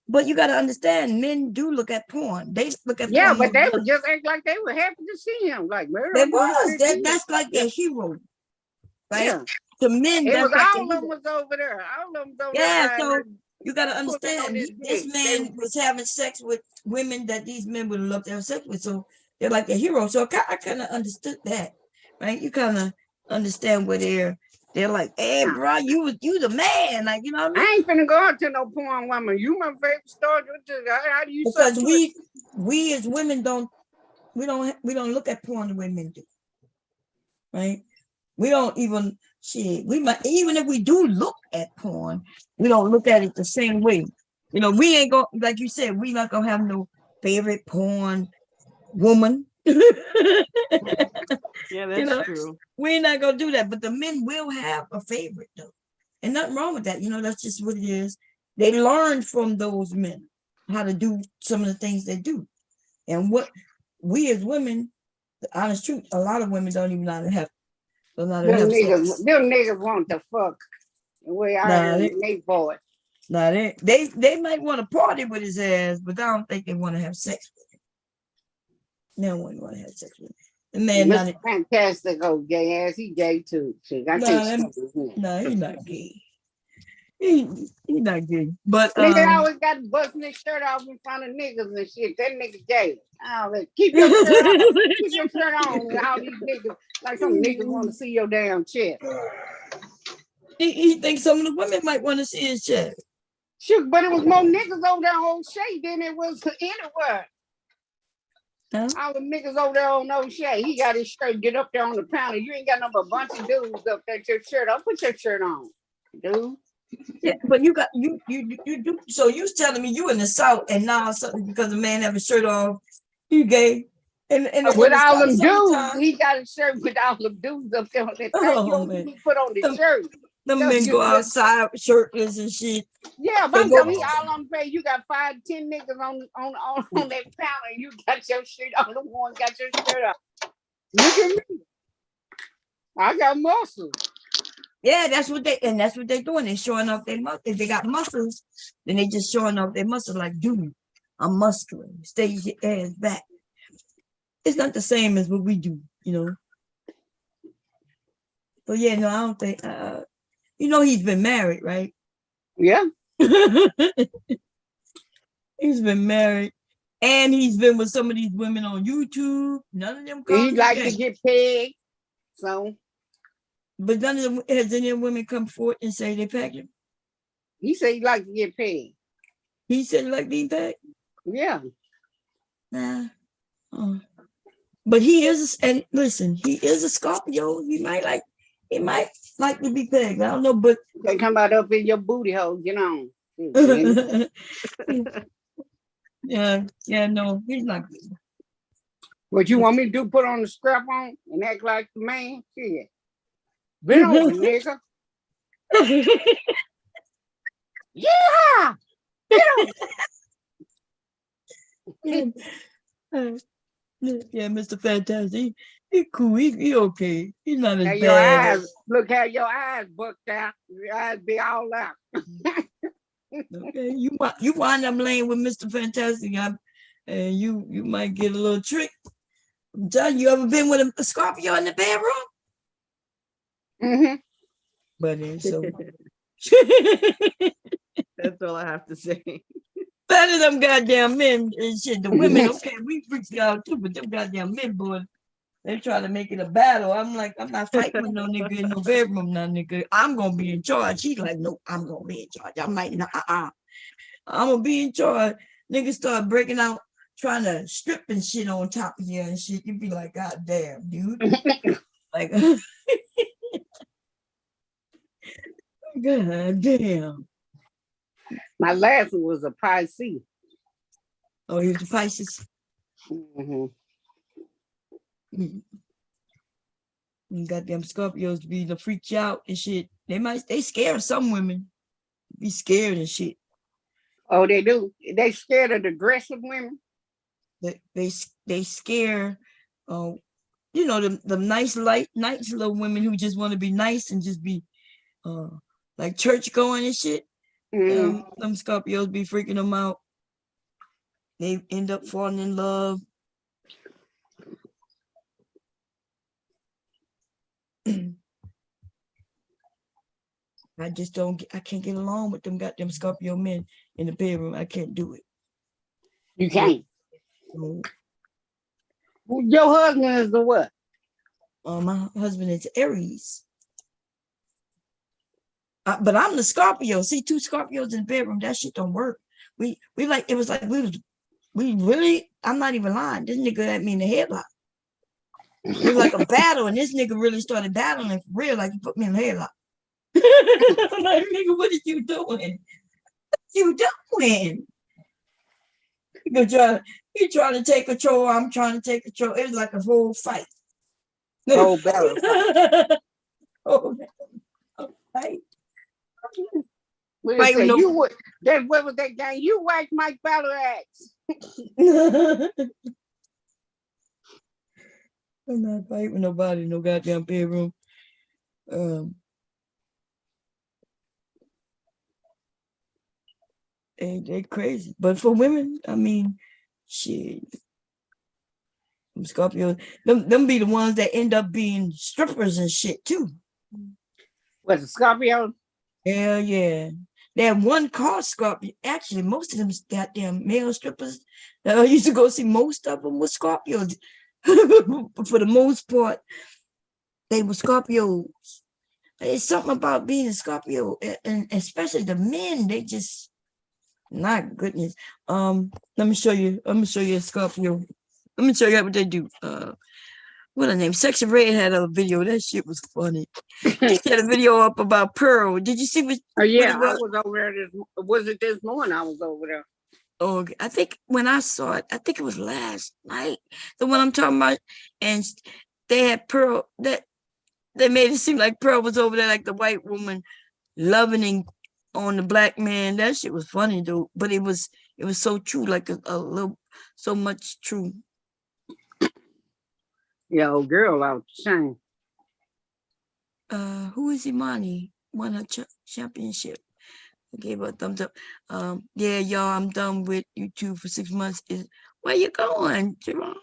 but you got to understand, men do look at porn. They look at porn. But they would just act like they were happy to see him. Like, they was. That's like their hero, right? Yeah. The men. It was all of them was over there. All of them over there. Yeah, so you got to understand, this man was having sex with women that these men would love to have sex with. So they're like a hero. So I kind of understood that, right? You kind of understand where they're like, hey, bro, you the man. Like, you know what I mean? I ain't finna go out to no porn woman. You my favorite star. How do you because we as women don't look at porn the way men do. Right? We don't even we might, even if we do look at porn, we don't look at it the same way. You know, we ain't gonna, like you said, we not gonna have no favorite porn woman. Yeah, that's true. We're not gonna do that, but the men will have a favorite though. And nothing wrong with that. You know, that's just what it is. They learned from those men how to do some of the things they do. And what we as women, the honest truth, a lot of women don't even know how to have. Them niggas want to fuck. The way they boy. Nah, they might want to party with his ass, but I don't think they want to have sex with him. They don't want to have sex with him. The man, Mr. Fantastic old gay ass, he gay too. He's not gay. He's not gay. But nigga always got busting his shirt off in front of niggas and shit. That nigga gay. Keep your shirt on. Keep your shirt on. All these niggas, like some niggas want to see your damn chest. He thinks some of the women might want to see his chest. Shoot, but it was more niggas over there on O'Shea than it was anywhere. Huh? All the niggas over there on O'Shea. He got his shirt, get up there on the counter. You ain't got no but a bunch of dudes up there. Your shirt on. Put your shirt on, dude. Yeah, but you do. So you telling me you in the South and now something because a man have a shirt off, you gay. And with all them dudes, he got a shirt with all them dudes up there on that thing. He put on the shirt. The men go outside shirtless and shit. Yeah, but he all on pay. You got 5, 10 niggas on that counter. You got your shirt on. The one got your shirt on. Look at me. I got muscles. Yeah, that's what they're doing. They're showing off their muscles. If they got muscles, then they just showing off their muscles like dude. I'm muscular. Stay your ass back. It's not the same as what we do, you know. But yeah, no, I don't think. You know, he's been married, right? Yeah. He's been married, and he's been with some of these women on YouTube. None of them call He him like to gay. get paid. So But none of them has any of them women come forward and say they pegged him. he said he like to get paid. He said he like being pegged. Yeah. Nah. Oh. But he is, and listen, he is a Scorpio. He might like to be pegged. I don't know, but They come out up in your booty hole, you know. yeah, no, he's not. What you want me to do? Put on the strap on and act like the man? Shit. Been over, nigga. Yeah. Yeah, Mr. Fantastic. He cool. He okay. He's not as Now bad. your eyes, look how your eyes bucked out. Your eyes be all out. Okay, you wind up laying with Mr. Fantastic, and you might get a little trick. I'm telling you, ever been with a Scorpio in the bedroom? Mm-hmm. But so That's all I have to say. better them goddamn men and shit. The women, okay, we freaks out too, but them goddamn men, boy, they try to make it a battle. I'm like, I'm not fighting with no nigga in no bedroom, now, nigga. I'm gonna be in charge. He's like, no, I'm gonna be in charge. I'm like, nah, I'm gonna be in charge. Niggas start breaking out, trying to strip and shit on top of you and shit. You be like, God damn, dude. Like, God damn. My last one was a Pisces. Oh, he was a Pisces. Mm-hmm. Goddamn Scorpios be the freak you out and shit. They scare some women. Be scared and shit. Oh, they do. They scared of the aggressive women. They scare, you know, the nice little women who just want to be nice and just be like church going and shit. Them Scorpios be freaking them out. They end up falling in love. I can't get along with them goddamn Scorpio men in the bedroom. I can't do it. You can't. So, Your husband is the what? my husband is Aries. But I'm the Scorpio. See, two Scorpios in the bedroom, that shit don't work. We like, it was like we really, I'm not even lying. This nigga had me in the headlock. It was like a battle, and this nigga really started battling for real, like he put me in the headlock. I'm like, nigga, what are you doing? What you doing? He trying to take control. I'm trying to take control. It was like a whole fight. Oh, battle. Oh, fight. What say, you would that what was that game? You whacked Mike Ballarat's. I'm not fighting with nobody, no goddamn bedroom. They crazy. But for women, I mean, shit. Scorpios, them be the ones that end up being strippers and shit too. Was it Scorpio? Hell yeah. That one called Scorpio. Actually, most of them goddamn male strippers that I used to go see, most of them were Scorpios. For the most part, they were Scorpios. It's something about being a Scorpio, and especially the men, they just, not goodness. Let me show you a Scorpio. Let me show you what they do. What her name? Section Red had a video. That shit was funny. She had a video up about Pearl. Did you see what? Oh yeah, I was over there. Was it this morning? I was over there. Oh, okay. I think when I saw it, I think it was last night. The one I'm talking about, and they had Pearl. That they made it seem like Pearl was over there, like the white woman loving on the black man. That shit was funny though, but it was so true, like a little, so much true. Yeah, old girl out the Who is Imani? Won her championship. I gave her a thumbs up. Yeah, y'all, I'm done with YouTube for 6 months. Where you going, Jerome?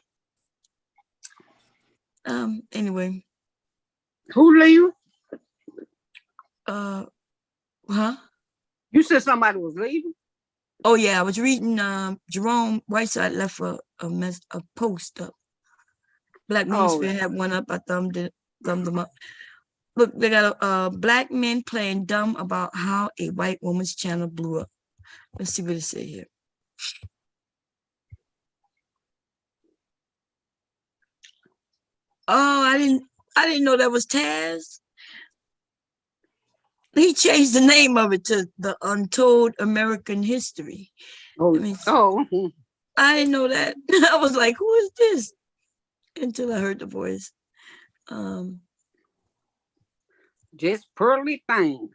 Anyway. Who leave? Huh? You said somebody was leaving? Oh yeah, I was reading Jerome Whiteside left a post up. Black Manosphere had one up. I thumbed them up. Look, they got a black men playing dumb about how a white woman's channel blew up. Let's see what it says here. Oh, I didn't know that was Taz. He changed the name of it to The Untold American History. Oh, I didn't know that. I was like, who is this? Until I heard the voice. Just pearly thing.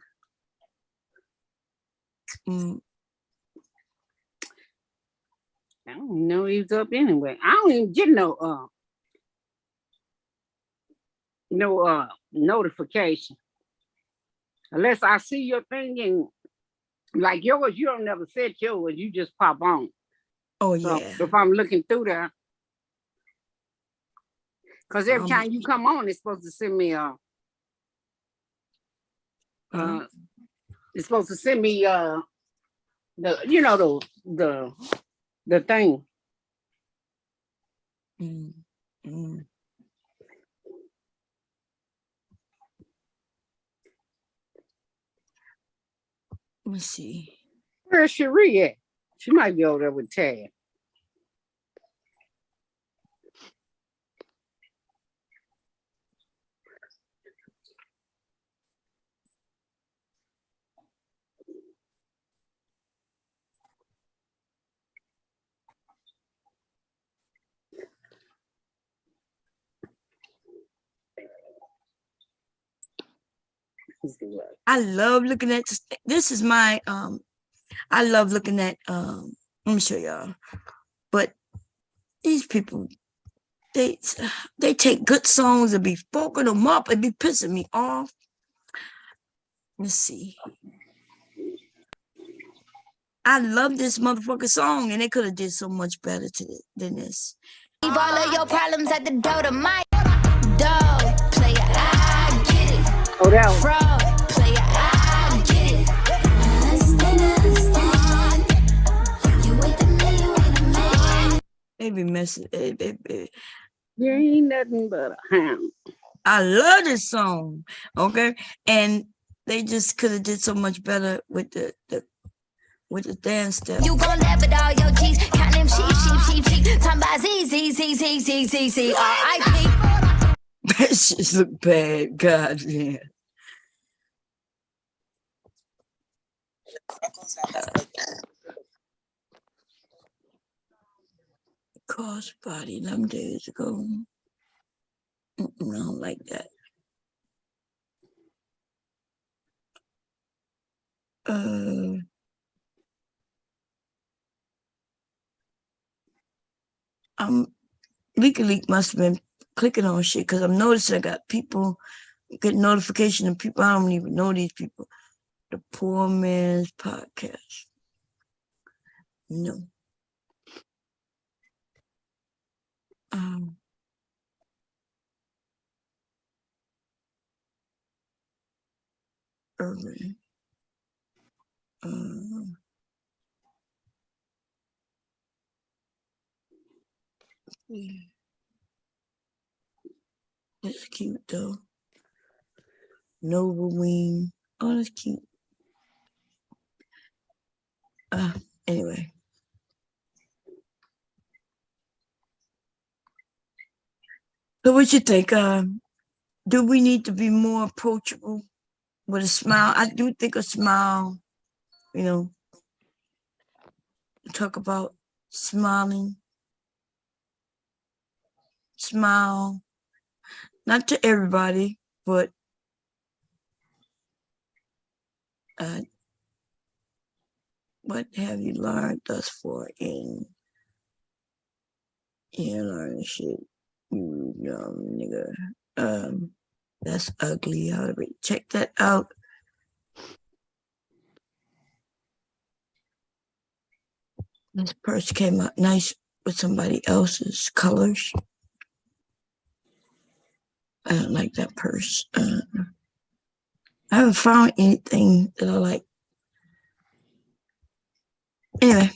I don't know he was up anyway. I don't even get no notification. Unless I see your thing and like yours, you don't never set yours, you just pop on. Oh so yeah. If I'm looking through there, because every time you come on, it's supposed to send me it's supposed to send me the thing. Let me see. Where's Cherie at? She might be over there with Tad. I love looking at this. Is my I love looking at let me show y'all. But these people, they take good songs and be fucking them up and be pissing me off. Let's see. I love this motherfucking song, and they could have did so much better than this. Leave all of your problems at the door to my dog. Player, I get it. Oh, that was Fraud. Player, I get it. You wait a minute, you wait a minute. They be messing. you ain't nothing but a hound. I love this song, okay, and they just could have did so much better with the dance step. You gon' laugh at all your G's, count them sheep. Talking about Z, R.I.P. That shit look bad, god damn. Crossbody them days ago. I don't like that. WikiLeaks must have been clicking on shit because I'm noticing I got people getting notification of people I don't even know these people. The Poor Man's Podcast. No. Urban. That's cute though. Noble Wing. Oh, that's cute. Anyway. So what you think? Do we need to be more approachable with a smile? I do think a smile, talk about smiling. Smile. Not to everybody, but what have you learned thus far in learning shit? You young nigga. That's ugly. Check that out. This purse came out nice with somebody else's colors. I don't like that purse. I haven't found anything that I like. Anyway.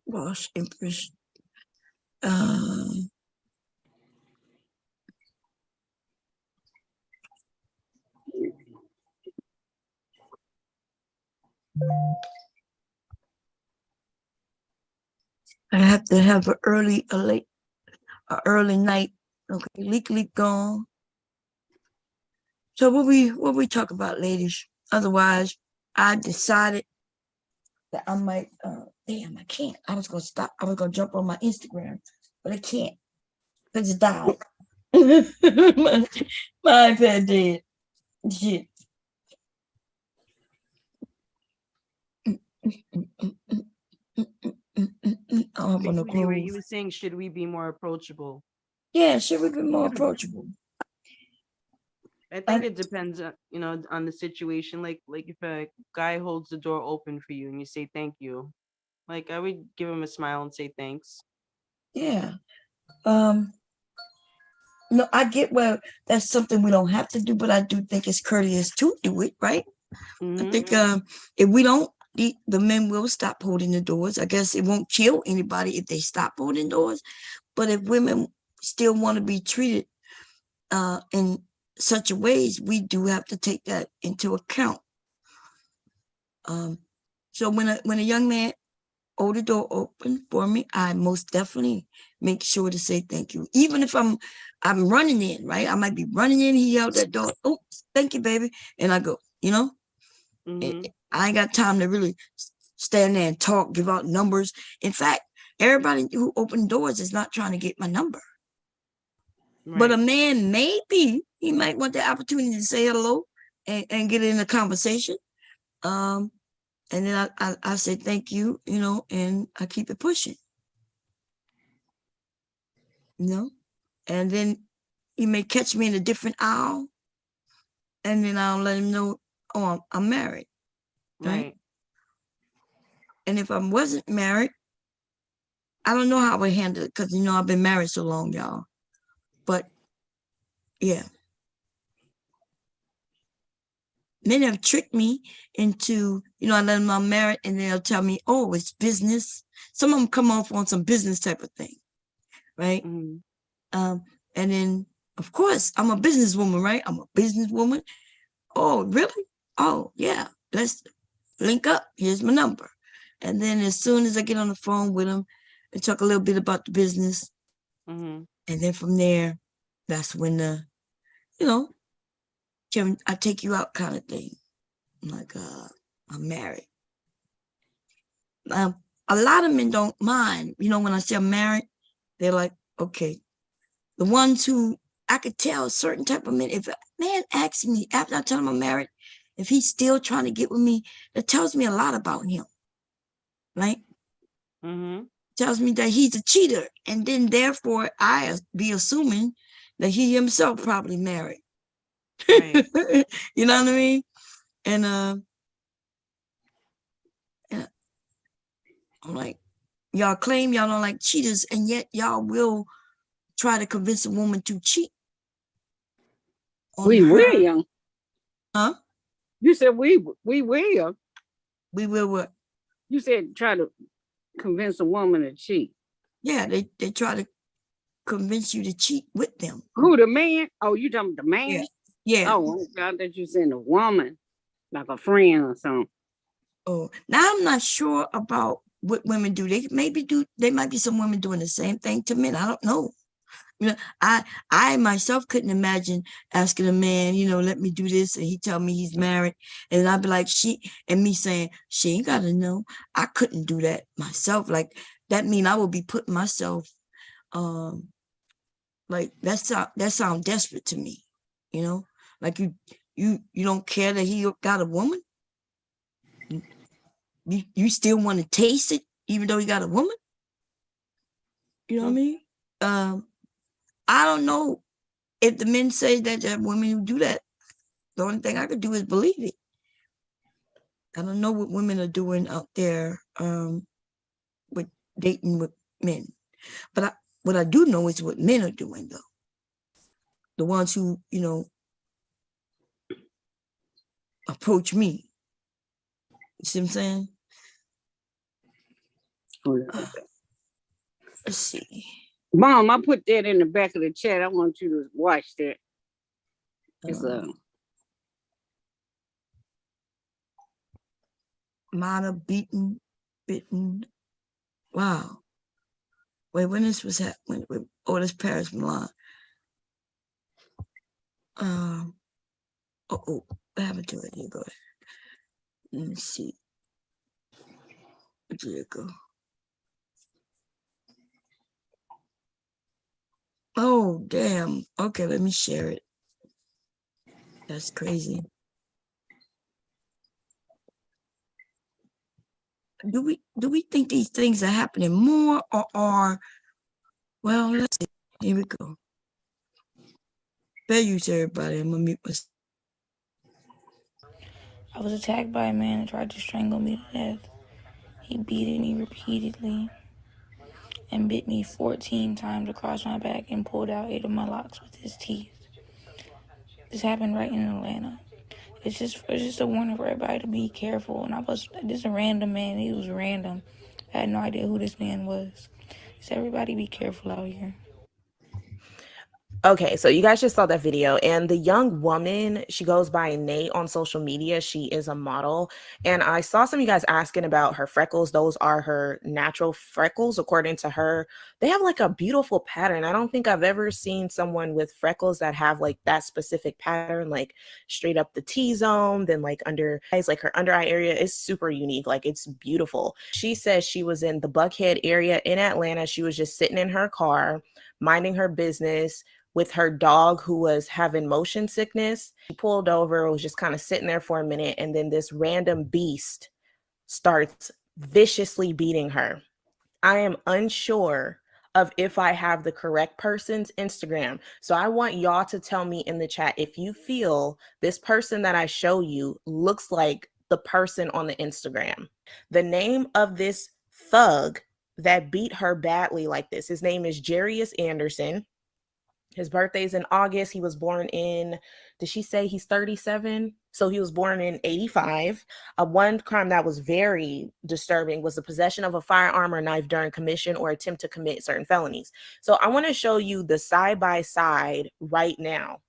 Boss Empress. I have to have a early night. Okay, leak gone. So what we talk about, ladies? Otherwise, I decided that I might. Damn, I can't. I was gonna stop. I was gonna jump on my Instagram, but I can't because it died. my iPad did. Shit. Oh, I'm gonna Basically, where you close. were saying, should we be more approachable? Yeah, should we be more approachable? I think it depends, on the situation. Like if a guy holds the door open for you and you say thank you, like I would give him a smile and say thanks. Yeah. No, I get where that's something we don't have to do, but I do think it's courteous to do it, right? I think if we don't, the men will stop holding the doors. I guess it won't kill anybody if they stop holding doors. But if women still want to be treated in such a ways, we do have to take that into account. So when a young man hold the door open for me, I most definitely make sure to say thank you. Even if I'm running in, right? I might be running in, he held that door. Oh, thank you, baby. And I go, I ain't got time to really stand there and talk, give out numbers. In fact, everybody who opened doors is not trying to get my number. Right. But a man, maybe he might want the opportunity to say hello and get in a conversation. And then I say thank you, and I keep it pushing. And then he may catch me in a different aisle, and then I'll let him know, oh, I'm married. Right. And if I wasn't married, I don't know how I would handle it because, I've been married so long, y'all. But yeah. Men have tricked me into, I let them know I'm married, and they'll tell me, oh, it's business. Some of them come off on some business type of thing, right? And then, of course, I'm a businesswoman, right? I'm a businesswoman. Oh, really? Oh, yeah. Let's link up. Here's my number. And then as soon as I get on the phone with them and talk a little bit about the business, and then from there, that's when can I take you out kind of thing. I'm like, I'm married. A lot of men don't mind. When I say I'm married, they're like, okay. The ones who I could tell certain type of men, if a man asks me after I tell him I'm married, if he's still trying to get with me, it tells me a lot about him. Right? Tells me that he's a cheater. And then therefore I be assuming that he himself probably married. Right. You know what I mean? And I'm like, y'all claim y'all don't like cheaters, and yet y'all will try to convince a woman to cheat. We will. Huh? You said we will. We will what? You said try to convince a woman to cheat. Yeah, they try to convince you to cheat with them. Who, the man? Oh, you talking about the man? Yeah. Oh, I thought you said a woman, like a friend or something. Oh, now I'm not sure about what women do. They might be some women doing the same thing to men. I don't know. I myself couldn't imagine asking a man, let me do this, and he tell me he's married, and I'd be like, me saying, she ain't gotta know. I couldn't do that myself. Like that mean I would be putting myself, like that sound desperate to me, like you don't care that he got a woman. You still want to taste it, even though he got a woman. You know what I mean? I don't know if the men say that there are women who do that, the only thing I could do is believe it. I don't know what women are doing out there with dating with men, but what I do know is what men are doing, though. The ones who, you know, approach me. You see what I'm saying? Let's see. Mom, I put that in the back of the chat. I want you to watch that. It's Mana beaten, bitten. Wow. Wait, when this was happening? Oh, this Paris Milan. What happened to it? Here you go. Let me see. There you go. Oh, damn. Okay, let me share it. That's crazy. Do we think these things are happening more or are, well, let's see. Here we go. Fair use, everybody. I'm gonna mute myself. I was attacked by a man who tried to strangle me to death. He beat me repeatedly and bit me 14 times across my back and pulled out 8 of my locks with his teeth. This happened right in Atlanta. It's just a warning for everybody to be careful. And this is a random man. He was random. I had no idea who this man was. So everybody be careful out here. Okay, so you guys just saw that video, and the young woman, she goes by Nate on social media. She is a model, and I saw some of you guys asking about her freckles. Those are her natural freckles, according to her. They have like a beautiful pattern. I don't think I've ever seen someone with freckles that have like that specific pattern, like straight up the T-zone, then like under eyes, like her under eye area is super unique. Like it's beautiful. She says she was in the Buckhead area in Atlanta. She was just sitting in her car, minding her business, with her dog who was having motion sickness. She pulled over, was just kind of sitting there for a minute, and then this random beast starts viciously beating her. I am unsure of if I have the correct person's Instagram. So I want y'all to tell me in the chat if you feel this person that I show you looks like the person on the Instagram. The name of this thug that beat her badly like this, his name is Jarius Anderson. His birthday's in August. He was born in, did she say he's 37? So he was born in 85. One crime that was very disturbing was the possession of a firearm or knife during commission or attempt to commit certain felonies. So I want to show you the side-by-side right now.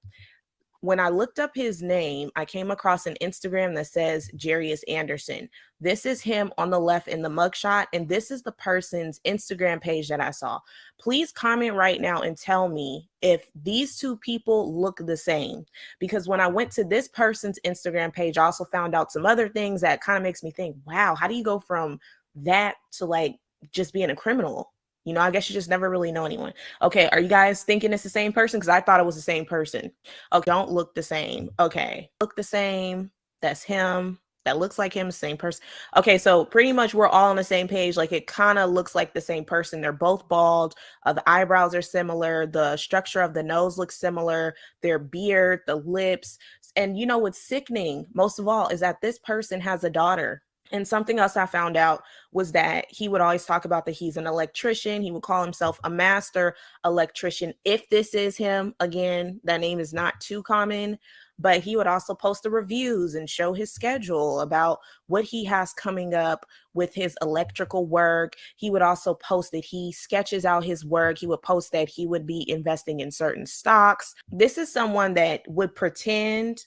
When I looked up his name, I came across an Instagram that says Jarius Anderson. This is him on the left in the mugshot, and this is the person's Instagram page that I saw. Please comment right now and tell me if these two people look the same. Because when I went to this person's Instagram page, I also found out some other things that kind of makes me think, wow, how do you go from that to like just being a criminal? You know, I guess you just never really know anyone. Okay, are you guys thinking it's the same person? Because I thought it was the same person. Okay, don't look the same. Okay, look the same. That's him. That looks like him, same person. Okay, so pretty much we're all on the same page. Like it kind of looks like the same person. They're both bald. The eyebrows are similar. The structure of the nose looks similar. Their beard, the lips. And you know what's sickening most of all is that this person has a daughter. And something else I found out was that he would always talk about that he's an electrician. He would call himself a master electrician. If this is him, again, that name is not too common, but he would also post the reviews and show his schedule about what he has coming up with his electrical work. He would also post that he sketches out his work. He would post that he would be investing in certain stocks. This is someone that would pretend,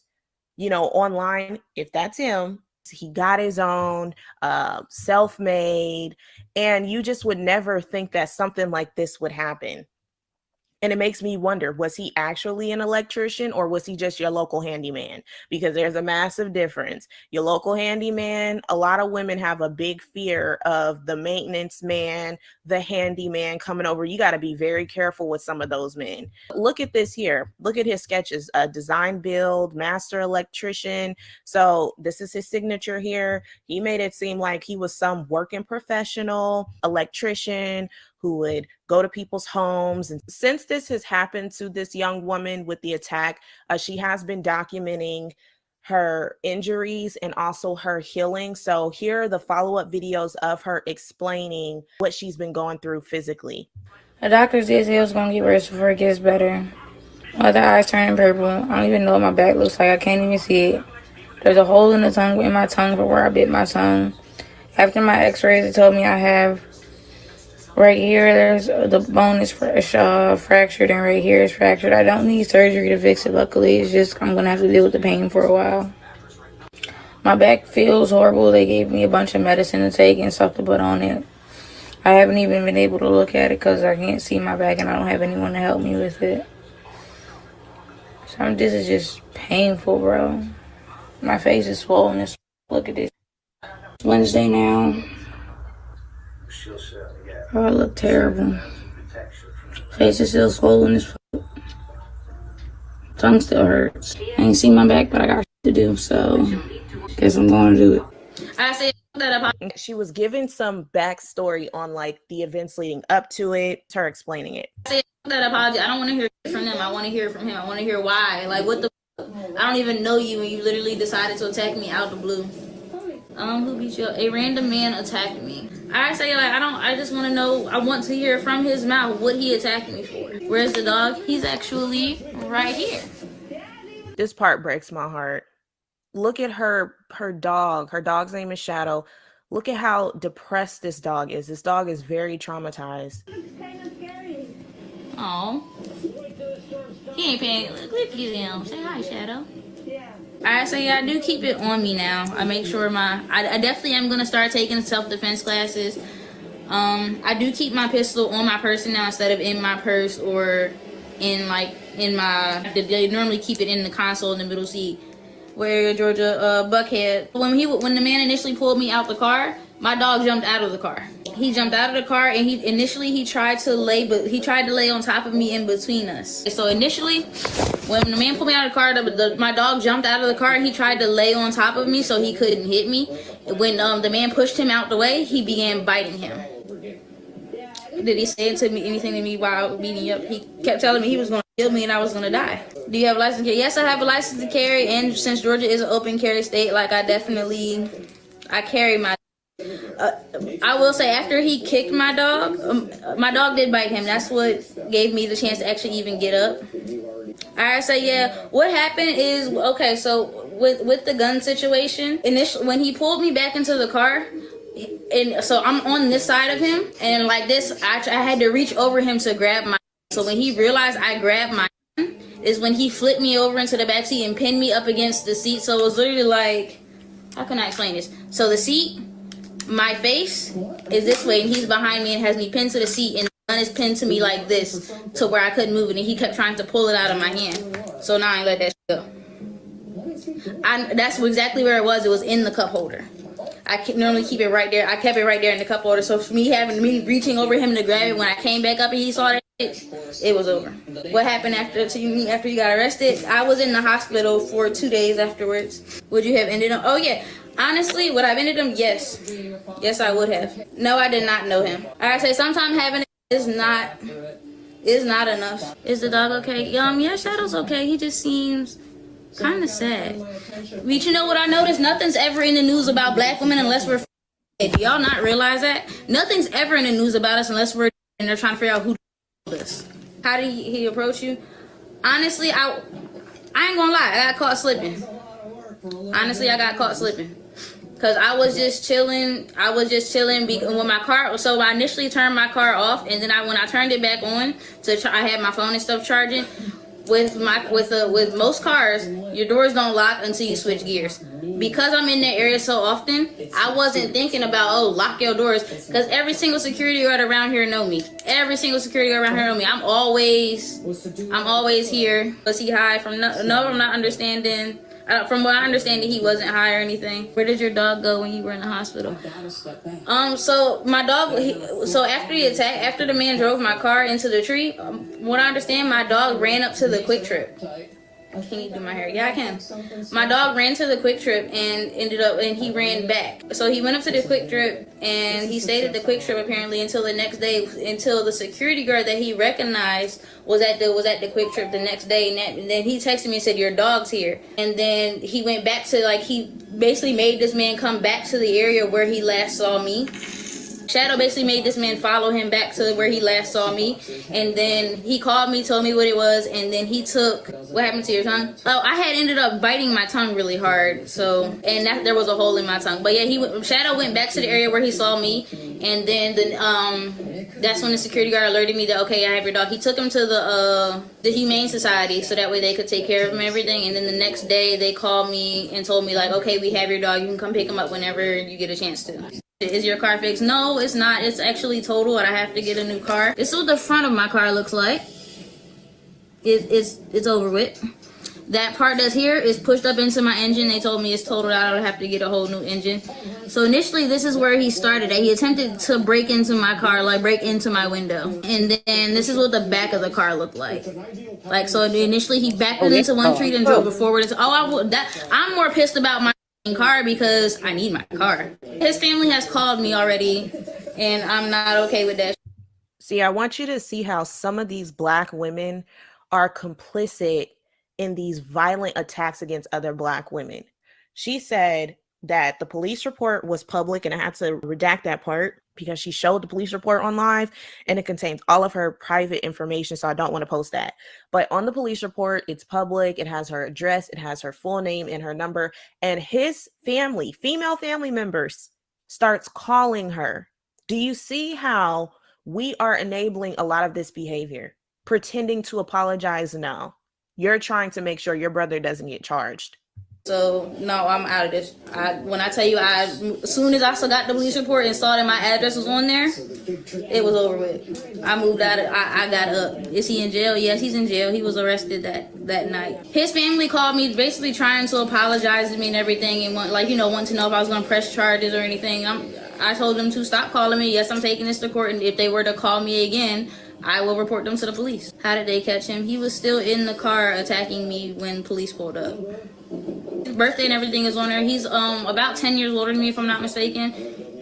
you know, online, if that's him, he got his own, self-made, and you just would never think that something like this would happen. And it makes me wonder, was he actually an electrician or was he just your local handyman? Because there's a massive difference. Your local handyman, a lot of women have a big fear of the maintenance man, the handyman coming over. You got to be very careful with some of those men. Look at this here. Look at his sketches. Design build, master electrician. So this is his signature here. He made it seem like he was some working professional electrician who would go to people's homes. And since this has happened to this young woman with the attack, she has been documenting her injuries and also her healing. So here are the follow-up videos of her explaining what she's been going through physically. The doctor did say it was going to get worse before it gets better. My other eye's turning purple. I don't even know what my back looks like. I can't even see it. There's a hole in my tongue for where I bit my tongue. After my x-rays, they told me I have right here, there's the bone is fractured, and right here is fractured. I don't need surgery to fix it, luckily. It's just I'm going to have to deal with the pain for a while. My back feels horrible. They gave me a bunch of medicine to take and stuff to put on it. I haven't even been able to look at it because I can't see my back and I don't have anyone to help me with it. So this is just painful, bro. My face is swollen. Look at this. It's Wednesday now. Oh, I look terrible. Face is still swollen as fuck. Tongue still hurts. I ain't seen my back, but I got to do, so guess I'm going to do it. I said that she was giving some backstory on like the events leading up to it, her explaining it. I said that apology. I don't want to hear it from them. I want to hear it from him. I want to hear why. Like, what the I don't even know you and you literally decided to attack me out the blue. Who beat you up? A random man attacked me. I say, like, I just want to know, I want to hear from his mouth what he attacked me for. Where's the dog? He's actually right here. This part breaks my heart. Look at her dog. Her dog's name is Shadow. Look at how depressed this dog is. This dog is very traumatized. Oh. He ain't paying. Look at him. Say hi, Shadow. I say I do keep it on me now. I make sure I definitely am going to start taking self-defense classes. I do keep my pistol on my person now instead of in my purse or in my, they normally keep it in the console in the middle seat. Where Georgia Buckhead. When the man initially pulled me out the car, my dog jumped out of the car. He jumped out of the car and he tried to lay on top of me in between us. So initially, when the man pulled me out of the car, my dog jumped out of the car and he tried to lay on top of me so he couldn't hit me. When the man pushed him out the way, he began biting him. Did he say anything to me while beating me up? He kept telling me he was going to kill me and I was going to die. Do you have a license to carry? Yes, I have a license to carry, and since Georgia is an open carry state, like I carry my. I will say after he kicked my dog did bite him. That's what gave me the chance to actually even get up. I say, yeah. What happened is, okay, so with the gun situation, initially when he pulled me back into the car. And so I'm on this side of him, and like this, I had to reach over him to grab my. So when he realized I grabbed my, is when he flipped me over into the back seat and pinned me up against the seat. So it was literally like, how can I explain this? So the seat, my face is this way, and he's behind me and has me pinned to the seat, and the gun is pinned to me like this, to where I couldn't move it, and he kept trying to pull it out of my hand. So now I let that go. That's exactly where it was. It was in the cup holder. I normally keep it right there. I kept it right there in the cup holder. So for me reaching over him to grab it, when I came back up and he saw that, it was over. What happened after you got arrested? I was in the hospital for 2 days afterwards. Would you have ended him? Oh yeah. Honestly, would I have ended him? Yes. Yes, I would have. No, I did not know him. I say sometimes having it is not enough. Is the dog okay? Yeah, Shadow's okay. He just seems kind of sad. But you know what I noticed? Nothing's ever in the news about black women unless we're dead. Do y'all not realize that? Nothing's ever in the news about us unless we're dead and they're trying to figure out who us. How did he approach you? Honestly, I ain't gonna lie. I got caught slipping. Honestly, I got caught slipping. Cause I was just chilling when my car. So I initially turned my car off, and then when I turned it back on I had my phone and stuff charging. With most cars, your doors don't lock until you switch gears. Because I'm in that area so often, I wasn't thinking about lock your doors, because every single security guard around here know me. Every single security guard around here know me. I'm always here. Was he high? I'm not understanding. From what I understand, he wasn't high or anything. Where did your dog go when you were in the hospital? So my dog. So after the attack, after the man drove my car into the tree, what I understand, my dog ran up to the Quick Trip. Can you do my hair? Yeah, I can. My dog ran to the Quick Trip and he ran back. So he went up to the Quick Trip and he stayed at the Quick Trip apparently until the next day, until the security guard that he recognized was at the Quick Trip the next day. And then he texted me and said, "Your dog's here." And then he went back to, like, he basically made this man come back to the area where he last saw me. Shadow basically made this man follow him back to where he last saw me, and then he called me, told me what it was, and then he took, what happened to your tongue? Oh, I had ended up biting my tongue really hard, so, and that there was a hole in my tongue. But yeah, Shadow went back to the area where he saw me, and then that's when the security guard alerted me that, okay, I have your dog. He took him to the Humane Society so that way they could take care of him and everything, and then the next day they called me and told me, like, okay, we have your dog, you can come pick him up whenever you get a chance to. Is your car fixed? No, it's not. It's actually totaled. I have to get a new car. This is what the front of my car looks like. It's over with. That part that's here is pushed up into my engine. They told me it's totaled out. I'll have to get a whole new engine. So initially, this is where he started at. He attempted to break into my car, like break into my window. And then this is what the back of the car looked like. Like, so initially he backed it into one tree and drove it forward. I'm more pissed about my car because I need my car. His family has called me already and I'm not okay with that. See, I want you to see how some of these Black women are complicit in these violent attacks against other Black women. She said that the police report was public, and I had to redact that part because she showed the police report on live and it contains all of her private information, so I don't want to post that. But on the police report, it's public. It has her address, it has her full name and her number, and his family, female family members, starts calling her. Do you see how we are enabling a lot of this behavior? Pretending to apologize? No. You're trying to make sure your brother doesn't get charged. So no, I'm out of this. When I tell you, as soon as I got the police report and saw that my address was on there, it was over with. I moved out. I got up. Is he in jail? Yes, he's in jail. He was arrested that night. His family called me, basically trying to apologize to me and everything, and want to know if I was going to press charges or anything. I told them to stop calling me. Yes, I'm taking this to court, and if they were to call me again, I will report them to the police. How did they catch him? He was still in the car attacking me when police pulled up. His birthday and everything is on there. He's about 10 years older than me, if I'm not mistaken.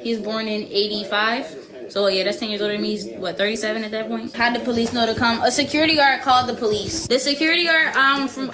He's born in 85. So yeah, that's 10 years older than me. He's 37 at that point. How did police know to come? A security guard called the police. The security guard, honestly,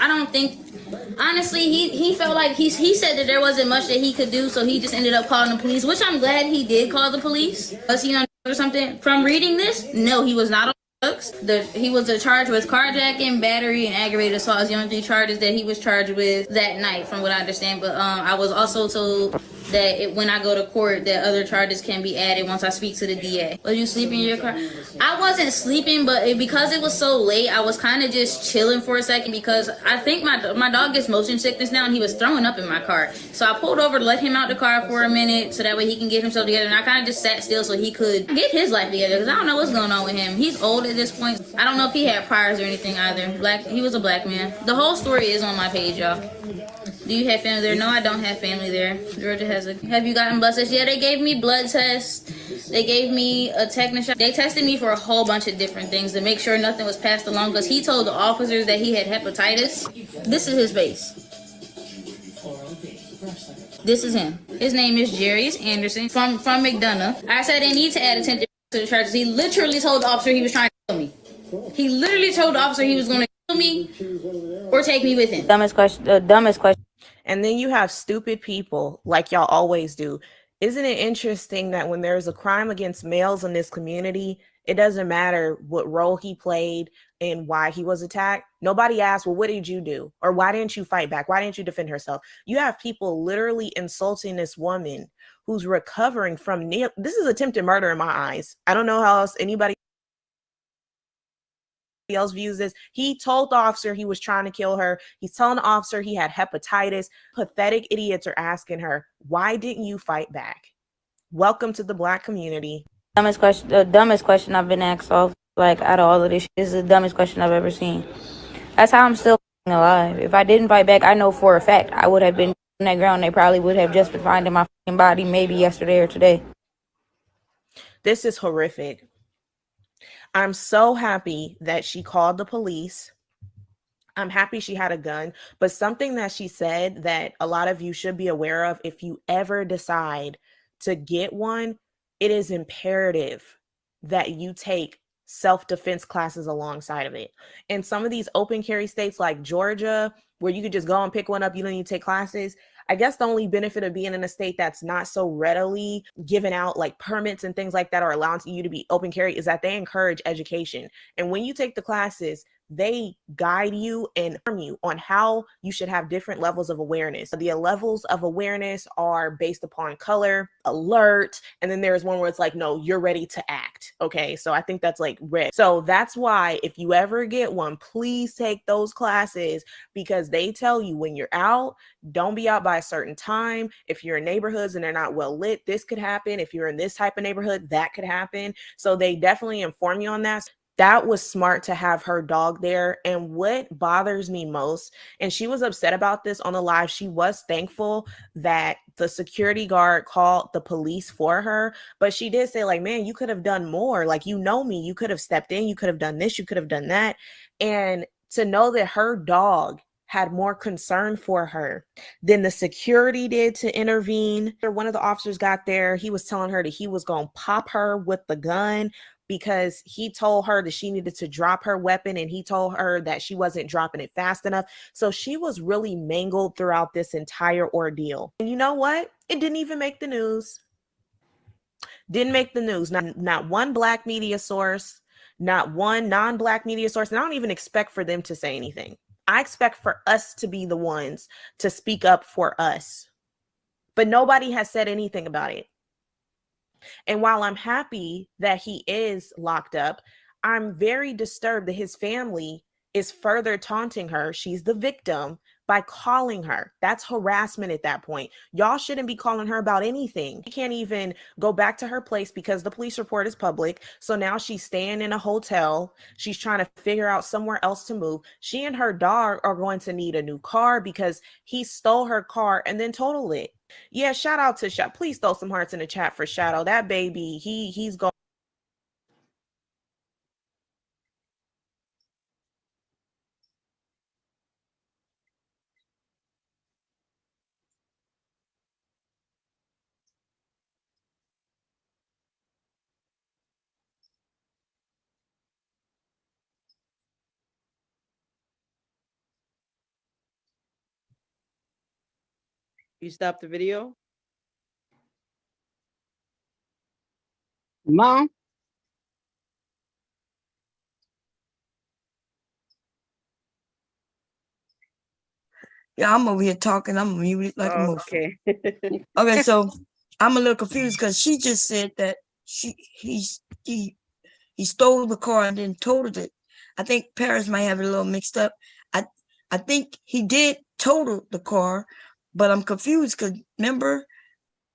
he felt like he said that there wasn't much that he could do, so he just ended up calling the police, which I'm glad he did call the police. Was he on or something? From reading this, no, he was not on drugs. He was charged with carjacking, battery, and aggravated assault as the only 3 charges that he was charged with that night, from what I understand. But I was also told that when I go to court, that other charges can be added once I speak to the DA. Was you sleeping in your car? I wasn't sleeping, but because it was so late, I was kind of just chilling for a second, because I think my dog gets motion sickness now, and he was throwing up in my car. So I pulled over to let him out the car for a minute so that way he can get himself together, and I kind of just sat still so he could get his life together, because I don't know what's going on with him. He's old at this point. I don't know if he had priors or anything either. He was a Black man. The whole story is on my page, y'all. Do you have family there? No, I don't have family there. Georgia has have you gotten blood tests? Yeah, they gave me blood tests. They gave me a tetanus shot. They tested me for a whole bunch of different things to make sure nothing was passed along, because he told the officers that he had hepatitis. This is his face. This is him. His name is Jarius Anderson from McDonough. I said they need to add attention to the charges. He literally told the officer he was trying to kill me. He literally told the officer he was going to kill me or take me with him. Dumbest question. And then you have stupid people like y'all always do. Isn't it interesting that when there's a crime against males in this community, it doesn't matter what role he played and why he was attacked? Nobody asks, well, what did you do? Or why didn't you fight back? Why didn't you defend herself? You have people literally insulting this woman who's recovering from this is attempted murder in my eyes. I don't know how else anybody else views this. He told the officer he was trying to kill her. He's telling the officer he had hepatitis. Pathetic idiots are asking her, why didn't you fight back? Welcome to the Black community. The dumbest question I've been asked off, out of all of this. This is the dumbest question I've ever seen. That's how I'm still alive. If I didn't fight back, I know for a fact I would have been on that ground. They probably would have just been finding my body maybe yesterday or today. This is horrific. I'm so happy that she called the police. I'm happy she had a gun, but something that she said that a lot of you should be aware of, if you ever decide to get one, it is imperative that you take self-defense classes alongside of it. In some of these open carry states like Georgia, where you could just go and pick one up, you don't need to take classes. I guess the only benefit of being in a state that's not so readily giving out like permits and things like that, or allowing you to be open carry, is that they encourage education. And when you take the classes, they guide you and inform you on how you should have different levels of awareness. The levels of awareness are based upon color, alert, and then there's one where it's like, no, you're ready to act. Okay, so I think that's like red. So that's why if you ever get one, please take those classes, because they tell you when you're out, don't be out by a certain time. If you're in neighborhoods and they're not well lit, this could happen. If you're in this type of neighborhood, that could happen. So they definitely inform you on that. That was smart to have her dog there. And what bothers me most, and she was upset about this on the live, she was thankful that the security guard called the police for her, but she did say like, man, you could have done more. Like, you know me, you could have stepped in, you could have done this, you could have done that. And to know that her dog had more concern for her than the security did to intervene. One of the officers got there, he was telling her that he was going to pop her with the gun, because he told her that she needed to drop her weapon, and he told her that she wasn't dropping it fast enough. So she was really mangled throughout this entire ordeal. And you know what? It didn't even make the news. Didn't make the news. Not one Black media source, not one non-Black media source. And I don't even expect for them to say anything. I expect for us to be the ones to speak up for us. But nobody has said anything about it. And while I'm happy that he is locked up, I'm very disturbed that his family is further taunting her. She's the victim by calling her. That's harassment at that point. Y'all shouldn't be calling her about anything. She can't even go back to her place because the police report is public. So now she's staying in a hotel. She's trying to figure out somewhere else to move. She and her dog are going to need a new car because he stole her car and then totaled it. Yeah, shout out to Shadow. Please throw some hearts in the chat for Shadow. That baby, he's going. You stopped the video? Mom? Yeah, I'm over here talking. I'm muted like a motherfucker. Okay. Okay, so I'm a little confused because she just said that he stole the car and then totaled it. I think Paris might have it a little mixed up. I think he did total the car, but I'm confused because remember,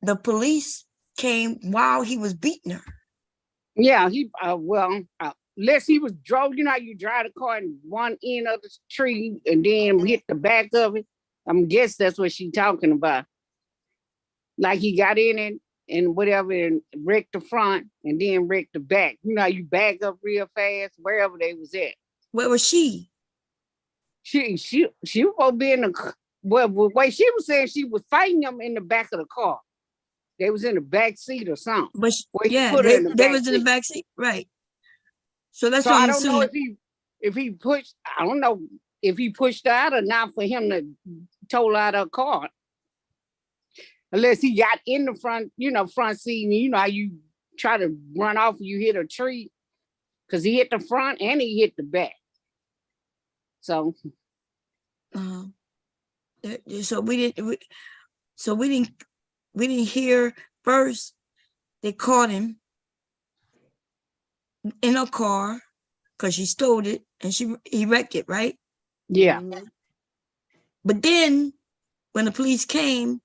the police came while he was beating her. Yeah, unless he was drove, you know how you drive the car in one end of the tree and then hit the back of it. I'm guess that's what she's talking about. Like he got in it and whatever and wrecked the front and then wrecked the back. You know how you back up real fast wherever they was at. Where was she? She was supposed to be in the way she was saying she was fighting them in the back of the car. They was in the back seat or something. But yeah, they was in the back seat, right? So that's what I I'm don't know assuming. if he pushed. I don't know if he pushed her out or not for him to total out her car. Unless he got in the front, front seat, and you know how you try to run off and you hit a tree, because he hit the front and he hit the back. So, so we didn't hear first. They caught him in a car because she stole it and he wrecked it, right? Yeah. But then when the police came,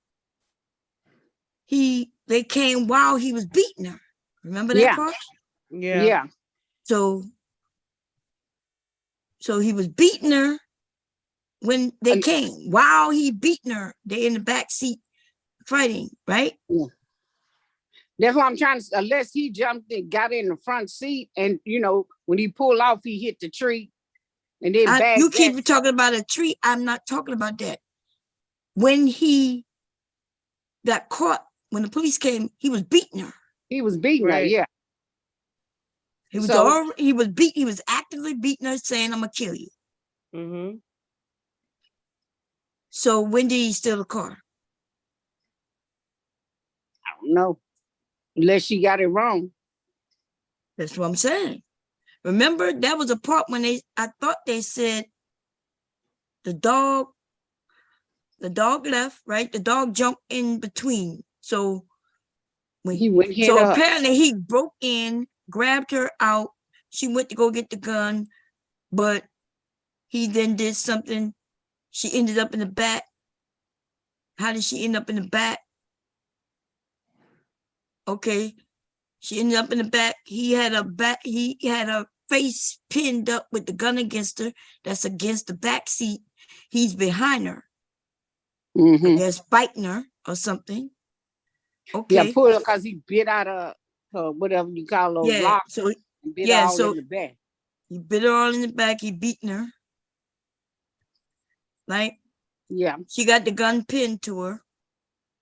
they came while he was beating her. Remember that part? Yeah. So he was beating her when they came. While he beating her, they in the back seat fighting, right? Yeah. That's what I'm trying to say. Unless he jumped and got in the front seat and, when he pulled off, he hit the tree And then back you keep talking about a tree. I'm not talking about that. When he got caught, when the police came, he was beating her. He was beating her, Right. yeah. He was So- he was actively beating her, saying, "I'm gonna kill you." Mm-hmm. So when did he steal the car? I don't know. Unless she got it wrong. That's what I'm saying. Remember, that was a part when I thought they said the dog left, right? The dog jumped in between. So when He went hit her. apparently he broke in, grabbed her out. She went to go get the gun, but he then did something. She ended up in the back. How did she end up in the back? Okay. She ended up in the back. He had a face pinned up with the gun against her. That's against the back seat. He's behind her. I guess biting her or something. Okay. Yeah, pull her because he bit out of her, whatever you call those locks. So And bit her all in the back. He bit her all in the back. He beating her. Right? Yeah. She got the gun pinned to her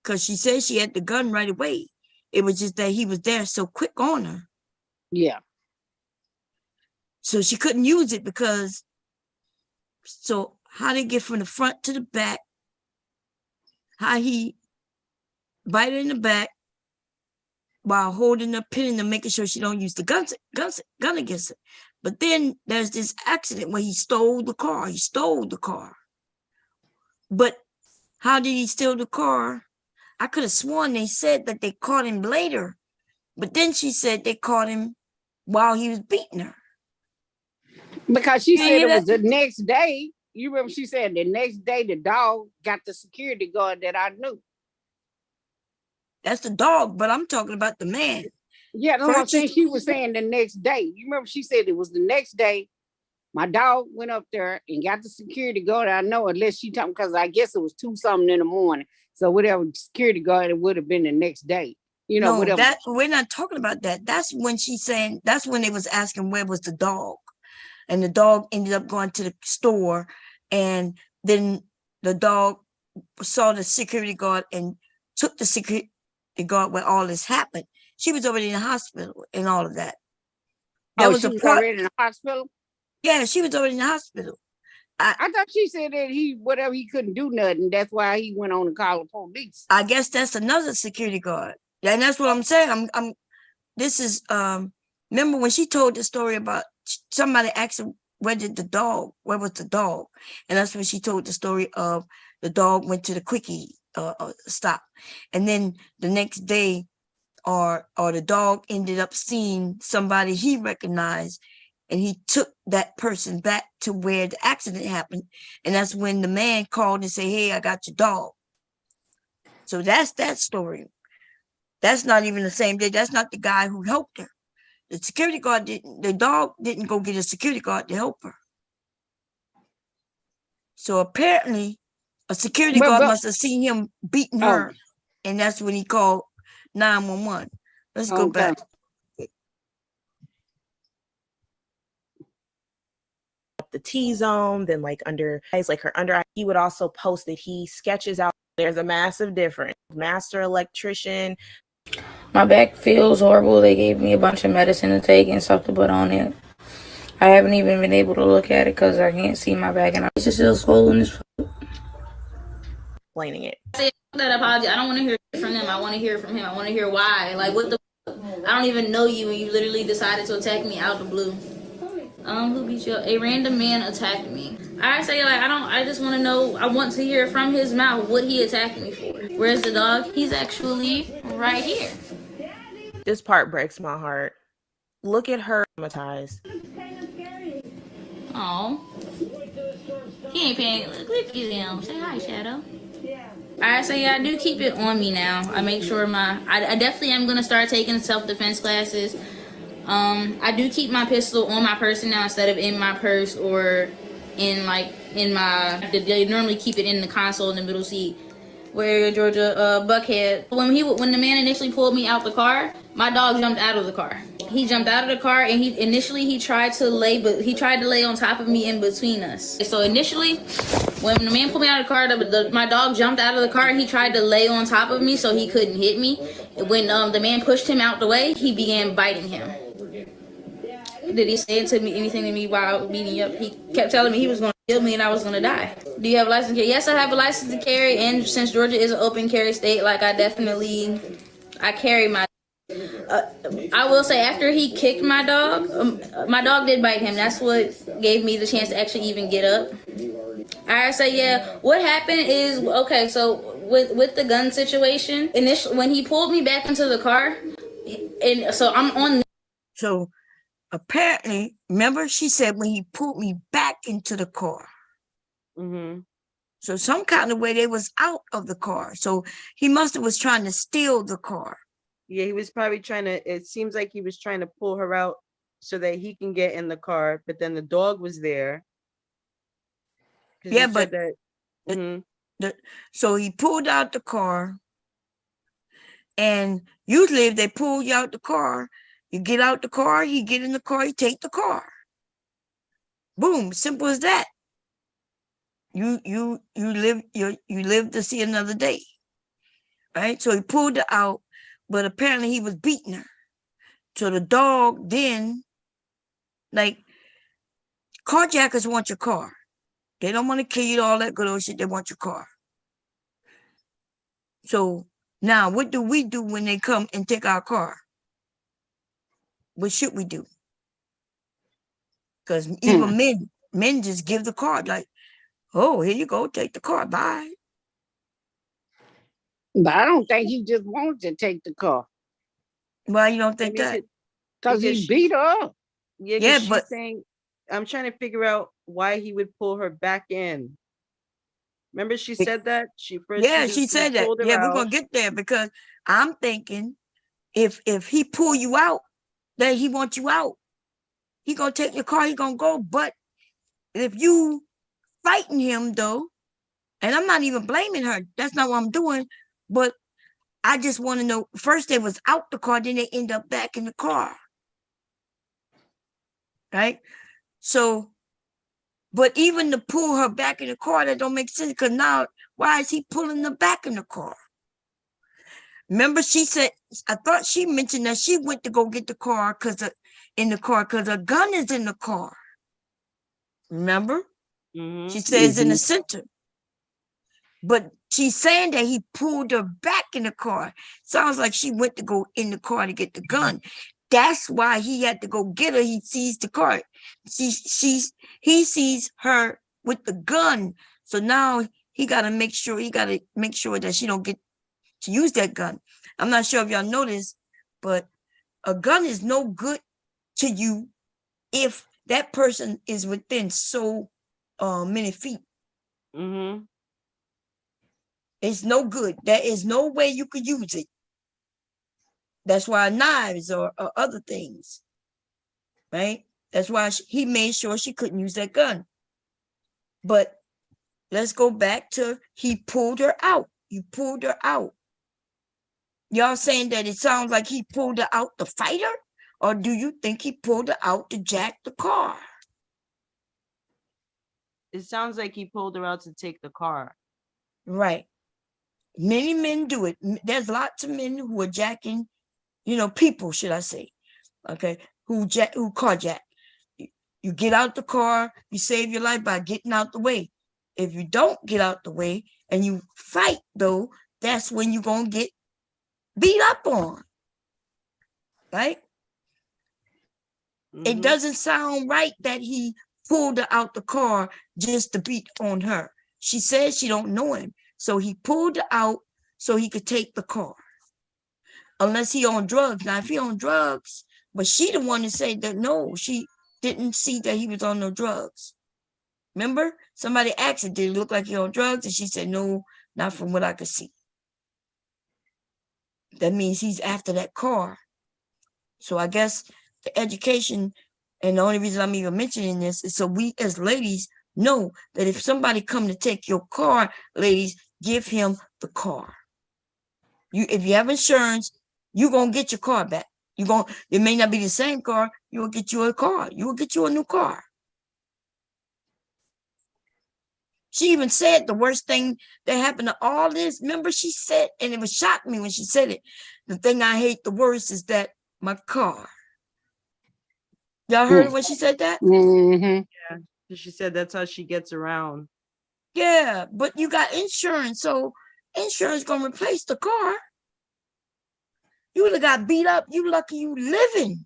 because she said she had the gun right away. It was just that he was there so quick on her. Yeah. So she couldn't use it because, so how they get from the front to the back, how he bite her in the back while holding her, pinning her, making sure she don't use the gun against her. But then there's this accident where he stole the car. He stole the car. But how did he steal the car? I could have sworn they said that they caught him later. But then she said they caught him while he was beating her. Because she You said hear it was that? the next day. You remember she said the next day the dog got the security guard that I knew. That's the dog, but I'm talking about the man. Yeah, that's what I'm First saying. She was saying the next day. You remember she said it was the next day. My dog went up there and got the security guard. I know, unless she told me, because I guess it was 2-something in the morning. So whatever security guard, it would have been the next day. You know, No, whatever. that we're not talking about that. That's when she's saying, that's when they was asking where was the dog. And the dog ended up going to the store, and then the dog saw the security guard and took the security guard where all this happened. She was already in the hospital and all of that. That was she a was part. already in the hospital? Yeah, she was already in the hospital. I thought she said that he couldn't do nothing. That's why he went on to call the police. I guess that's another security guard. Yeah, and that's what I'm saying. This is remember when she told the story about somebody asked her where was the dog? And that's when she told the story of the dog went to the quickie stop. And then the next day or the dog ended up seeing somebody he recognized, and he took that person back to where the accident happened. And that's when the man called and said, "Hey, I got your dog." So that's that story. That's not even the same day. That's not the guy who helped her. The security guard the dog didn't go get a security guard to help her. So apparently a security guard must have seen him beating her. And that's when he called 911. Let's go back. The T-zone, then like under eyes, like her under eye. He would also post that he sketches out. There's a massive difference. Master electrician. My back feels horrible. They gave me a bunch of medicine to take and stuff to put on it. I haven't even been able to look at it because I can't see my back, and it's just still swollen as fuck. Explaining it. I say that apology. I don't want to hear it from them. I want to hear it from him. I want to hear why. Like, what the fuck? I don't even know you, and you literally decided to attack me out the blue. Who beat you up? A random man attacked me. I say, like, I just want to know, I want to hear from his mouth what he attacked me for. Where's the dog? He's actually right here. This part breaks my heart. Look at her traumatized. Oh, he ain't paying. Look at him. Say hi, Shadow. I say I do keep it on me now. I make sure I definitely am gonna start taking self-defense classes. I do keep my pistol on my person now instead of in my purse or in my. They normally keep it in the console in the middle seat. Where Georgia Buckhead. When the man initially pulled me out the car, my dog jumped out of the car. He jumped out of the car and he tried to lay on top of me in between us. So initially, when the man pulled me out of the car, my dog jumped out of the car and he tried to lay on top of me so he couldn't hit me. When the man pushed him out the way, he began biting him. Did he say anything to me while I was beating up? He kept telling me he was going to kill me and I was going to die. Do you have a license to carry? Yes, I have a license to carry. And since Georgia is an open carry state, like I carry my. I will say after he kicked my dog did bite him. That's what gave me the chance to actually even get up. I say, yeah, what happened is, okay, so with the gun situation, initially when he pulled me back into the car, and so I'm on. So apparently, remember she said when he pulled me back into the car. Mm-hmm. So some kind of way they was out of the car. So he must have was trying to steal the car. Yeah, he was probably trying to, it seems like he was trying to pull her out so that he can get in the car, but then the dog was there. Yeah, but so he pulled out the car, and usually if they pull you out the car, you get out the car, he get in the car, you take the car. Boom, simple as that. You live to see another day, right? So he pulled her out, but apparently he was beating her. So the dog then, like, carjackers want your car. They don't want to kill you, all that good old shit. They want your car. So now what do we do when they come and take our car? What should we do? Because even men just give the car, like, oh, here you go, take the car, bye. But I don't think he just wanted to take the car. Why you don't think that? Because he beat her up. Yeah, but saying, I'm trying to figure out why he would pull her back in. Remember she said that? She said that. Yeah, we're going to get there, because I'm thinking if he pull you out, then he wants you out. He going to take your car, he going to go. But if you fighting him, though, and I'm not even blaming her, that's not what I'm doing, but I just want to know, first they was out the car, then they end up back in the car. Right? So, but even to pull her back in the car, that don't make sense, because now, why is he pulling her back in the car? Remember, she said, I thought she mentioned that she went to go get the car because a gun is in the car. Remember? Mm-hmm. She says in the center. But she's saying that he pulled her back in the car. Sounds like she went to go in the car to get the gun. That's why he had to go get her. He sees the car. He sees her with the gun. So now he got to make sure that she don't get to use that gun. I'm not sure if y'all noticed, but a gun is no good to you if that person is within so many feet. Mm-hmm. It's no good. There is no way you could use it. That's why knives or other things, right? That's why he made sure she couldn't use that gun. But let's go back to he pulled her out. You pulled her out. Y'all saying that it sounds like he pulled her out to fight her? Or do you think he pulled her out to jack the car? It sounds like he pulled her out to take the car. Right. Many men do it. There's lots of men who are jacking, people, should I say, okay, who carjack. You get out the car, you save your life by getting out the way. If you don't get out the way and you fight, though, that's when you're going to get beat up on, right? Mm-hmm. It doesn't sound right that he pulled her out the car just to beat on her. She says she don't know him. So he pulled her out so he could take the car. Unless he on drugs. Now, if he on drugs, but she the one to say that no, she didn't see that he was on no drugs. Remember? Somebody asked her, did it look like he on drugs? And she said, no, not from what I could see. That means he's after that car. So I guess the education, and the only reason I'm even mentioning this is so we as ladies know that if somebody come to take your car, ladies, give him the car. If you have insurance, you're going to get your car back. It may not be the same car. You will get you a car. You will get you a new car. She even said the worst thing that happened to all this. Remember, she said, and it was shocked me when she said it. The thing I hate the worst is that my car. Y'all heard when she said that? Mm-hmm. Yeah. She said that's how she gets around. Yeah, but you got insurance, so insurance gonna replace the car. You would have got beat up. You lucky you living.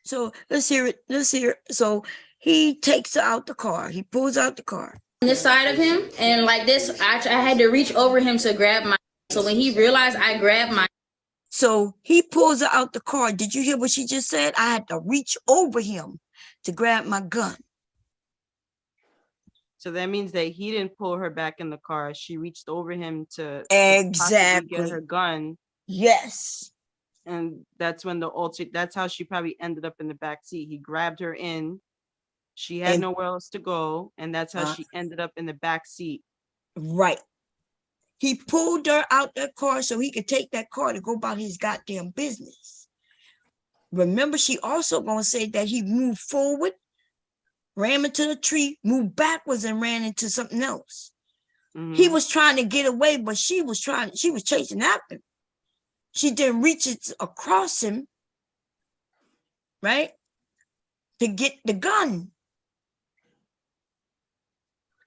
So let's hear it. Let's hear it. So he takes out the car. He pulls out the car. On this side of him, and like this, I had to reach over him to grab my. So when he realized I grabbed my. So he pulls her out the car. Did you hear what she just said? I had to reach over him to grab my gun. So that means that he didn't pull her back in the car. She reached over him to Exactly get her gun. Yes. And that's when that's how she probably ended up in the back seat. He grabbed her in. She had nowhere else to go. And that's how she ended up in the back seat. Right. He pulled her out that car so he could take that car to go about his goddamn business. Remember, she also gonna say that he moved forward, ran into the tree, moved backwards, and ran into something else. Mm-hmm. He was trying to get away, but she was chasing after him. She didn't reach it across him, right? To get the gun.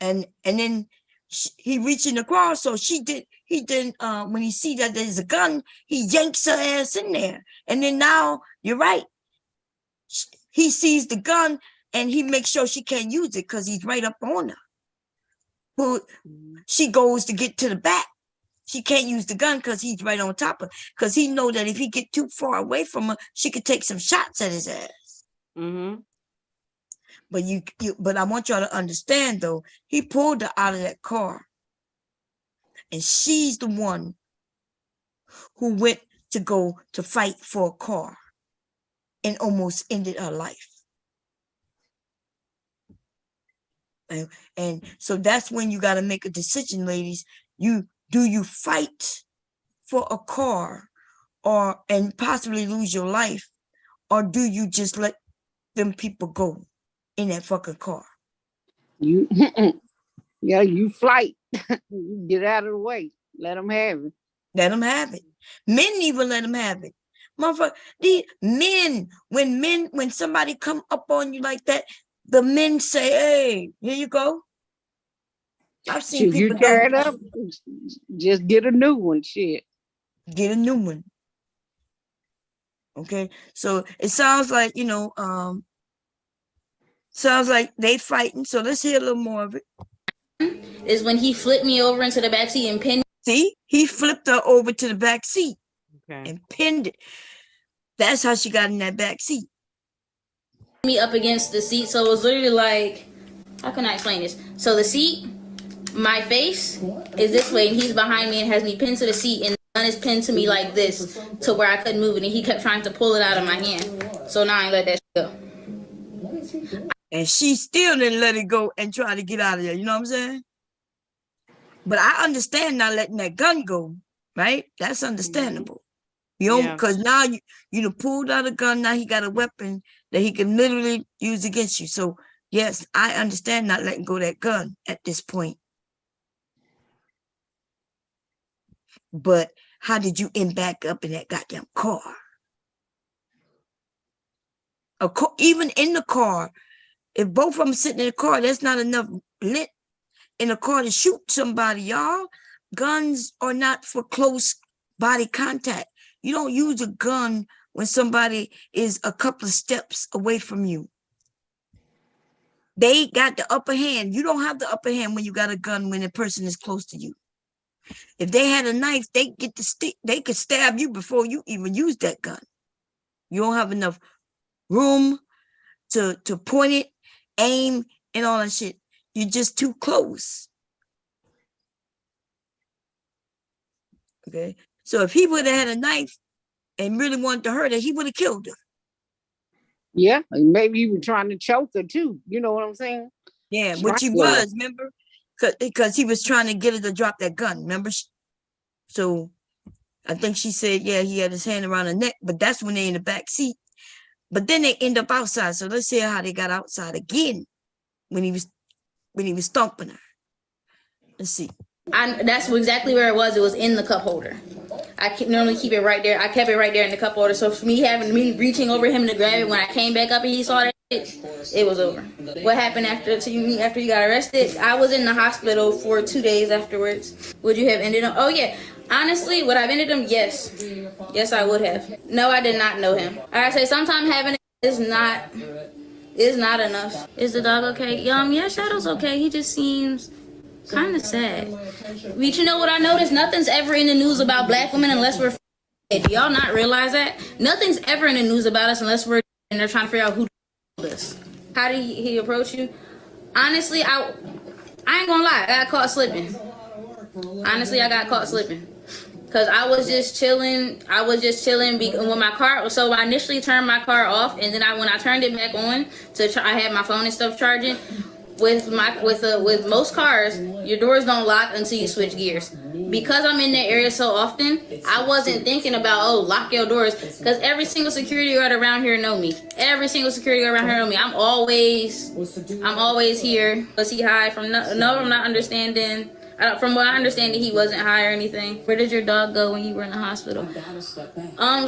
And then he reaching across, so he didn't when he see that there's a gun, he yanks her ass in there. And then now you're right, he sees the gun and he makes sure she can't use it because he's right up on her. But she goes to get to the back. She can't use the gun because he's right on top of her, because he know that if he get too far away from her, she could take some shots at his ass. Mm-hmm. But I want y'all to understand, though, he pulled her out of that car, and she's the one who went to go to fight for a car and almost ended her life. And so that's when you got to make a decision, ladies. Do you fight for a car and possibly lose your life, or do you just let them people go in that fucking car? You flight. You get out of the way. Let them have it. Let them have it. Men even let them have it. Motherfucker, these men, when somebody come up on you like that, the men say, "Hey, here you go." I've seen people. You tear it up, just get a new one. Shit. Get a new one. Okay, so it sounds like, sounds like they fighting. So let's hear a little more of it. Is when he flipped me over into the back seat and pinned. See, he flipped her over to the back seat and pinned it. That's how she got in that back seat. Me up against the seat, so it was literally like, how can I explain this? So the seat, my face is this way, and he's behind me and has me pinned to the seat, and the gun is pinned to me like this, to where I couldn't move it, and he kept trying to pull it out of my hand. So now I let that go. And she still didn't let it go and try to get out of there. You know what I'm saying? But I understand not letting that gun go, right? That's understandable. Because now you done pulled out a gun. Now he got a weapon that he can literally use against you. So yes, I understand not letting go of that gun at this point. But how did you end back up in that goddamn car? Even in the car, if both of them sitting in the car, there's not enough lit in the car to shoot somebody, y'all. Guns are not for close body contact. You don't use a gun when somebody is a couple of steps away from you. They got the upper hand. You don't have the upper hand when you got a gun when a person is close to you. If they had a knife, they get the stick. They could stab you before you even use that gun. You don't have enough room to point it, aim, and all that shit. You're just too close. Okay. So if he would have had a knife and really wanted to hurt her, he would have killed her. Yeah, maybe he was trying to choke her too. You know what I'm saying? Yeah, which he was, remember? Because he was trying to get her to drop that gun, remember? So I think she said, yeah, he had his hand around her neck, but that's when they in the back seat. But then they end up outside. So let's see how they got outside again when he was stomping her. Let's see. That's exactly where it was. It was in the cup holder. I normally keep it right there. I kept it right there in the cup holder. So for me reaching over him to grab it, when I came back up and he saw that shit, it was over. What happened after you got arrested? I was in the hospital for 2 days afterwards. Would you have ended up? Oh yeah. Honestly, would I have ended him? Yes. Yes, I would have. No, I did not know him. I say sometimes having it is not enough. Is the dog okay? Yeah, Shadow's okay. He just seems kind of sad. But you know what I noticed? Nothing's ever in the news about black women unless we're do y'all not realize that? Nothing's ever in the news about us unless we're and they're trying to figure out who us. How did he approach you? Honestly, I ain't gonna lie. I got caught slipping. Honestly, I got caught slipping. Cause I was just chilling. When my car. So I initially turned my car off, and then when I turned it back on I had my phone and stuff charging. With most cars, your doors don't lock until you switch gears. Because I'm in that area so often, I wasn't thinking about lock your doors, because every single security guard around here know me. Every single security guard around here know me. I'm always here. Was he high? I'm not understanding. From what I understand, he wasn't high or anything. Where did your dog go when you were in the hospital?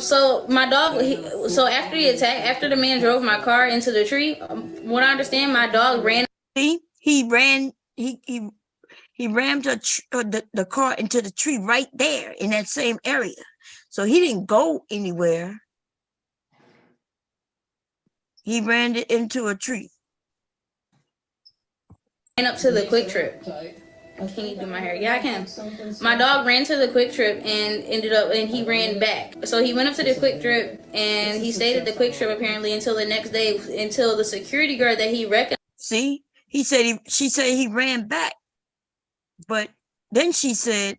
So my dog. So after the attack, after the man drove my car into the tree, what I understand, my dog ran. He rammed the car into the tree right there in that same area. So he didn't go anywhere. He ran it into a tree. Ran up to the Quick Trip. Can you do my hair? Yeah, I can. My dog ran to the Quick Trip and he ran back. So he went up to the Quick Trip and he stayed at the Quick Trip apparently until the next day, until the security guard that he recognized. See? She said he ran back, but then she said,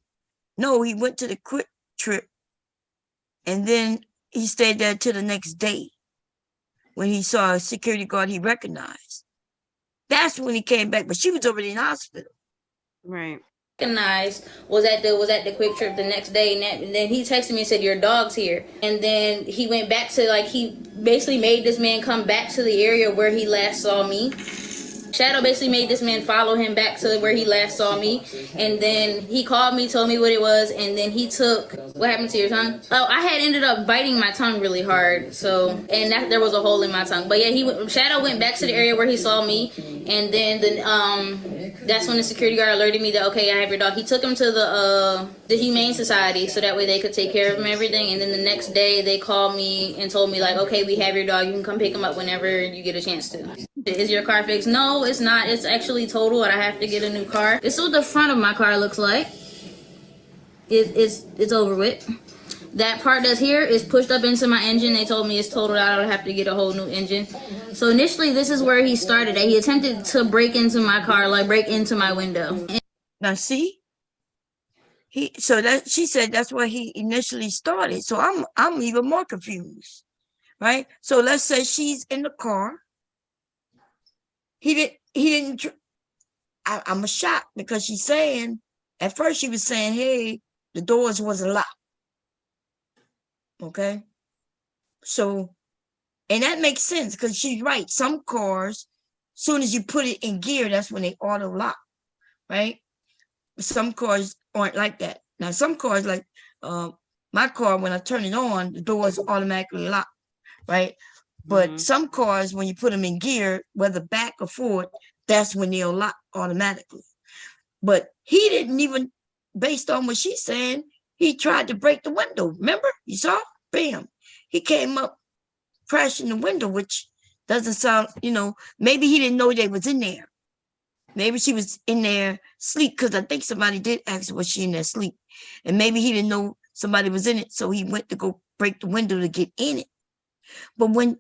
no, he went to the Quick Trip, and then he stayed there till the next day when he saw a security guard he recognized. That's when he came back, but she was already in the hospital. Right. Recognized was at the Quick Trip the next day, and then he texted me and said, your dog's here. And then he went back to, he basically made this man come back to the area where he last saw me. Shadow basically made this man follow him back to where he last saw me, and then he called me, told me what it was, and then he took. What happened to your tongue? Oh, I had ended up biting my tongue really hard, and there was a hole in my tongue. But yeah, Shadow went back to the area where he saw me, and then that's when the security guard alerted me that, okay, I have your dog. He took him to the Humane Society so that way they could take care of him and everything. And then the next day they called me and told me okay, we have your dog. You can come pick him up whenever you get a chance to. Is your car fixed? No, it's not. It's actually totaled. I have to get a new car. This is what the front of my car looks like. It's over with. That part that's here is pushed up into my engine. They told me it's totaled out. I'll have to get a whole new engine. So initially, this is where he started at. He attempted to break into my car, break into my window. Now see, she said that's where he initially started. So I'm even more confused, right? So let's say she's in the car. He didn't. I'm shocked because she's saying, at first she was saying, hey, the doors wasn't locked. Okay. So, and that makes sense because she's right. Some cars, soon as you put it in gear, that's when they auto lock, right? Some cars aren't like that. Now, some cars like my car, when I turn it on, the doors automatically lock, right? But some cars, when you put them in gear, whether back or forward, that's when they'll lock automatically. But he didn't even, based on what she's saying, he tried to break the window. Remember? You saw? Bam. He came up crashing the window, which doesn't sound, maybe he didn't know they was in there. Maybe she was in there sleep, because I think somebody did ask her, was she in there sleep? And maybe he didn't know somebody was in it, so he went to go break the window to get in it. But when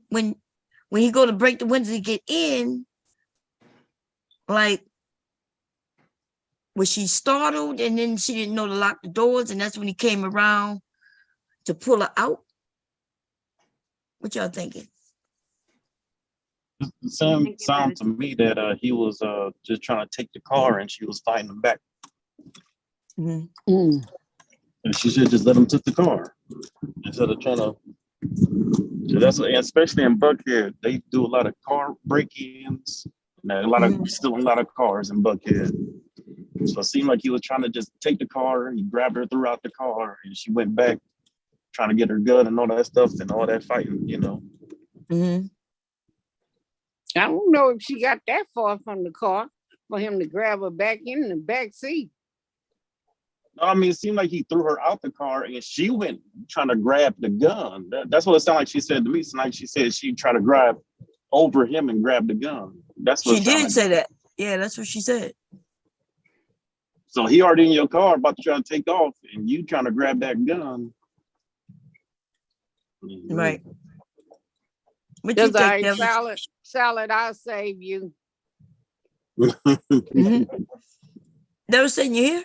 he go to break the window to get in, was she startled and then she didn't know to lock the doors, and that's when he came around to pull her out? What y'all thinking? Sound to me that he was just trying to take the car and she was fighting him back. And she should just let him take the car instead of trying to. So that's especially in Buckhead, they do a lot of car break-ins. A lot of stealing a lot of cars in Buckhead. So it seemed like he was trying to just take the car. He grabbed her throughout the car, and she went back trying to get her gun and all that stuff and all that fighting, you know. I don't know if she got that far from the car for him to grab her back in the back seat. No, I mean, it seemed like he threw her out the car and she went trying to grab the gun. That's what it sounded like she said to me. It's like she said she tried to grab over him and grab the gun. That's what she did like. say that. Yeah, that's what she said. So he already in your car about to try to take off and you trying to grab that gun. Right. What Just you think, salad, I'll save you. Never seen you here?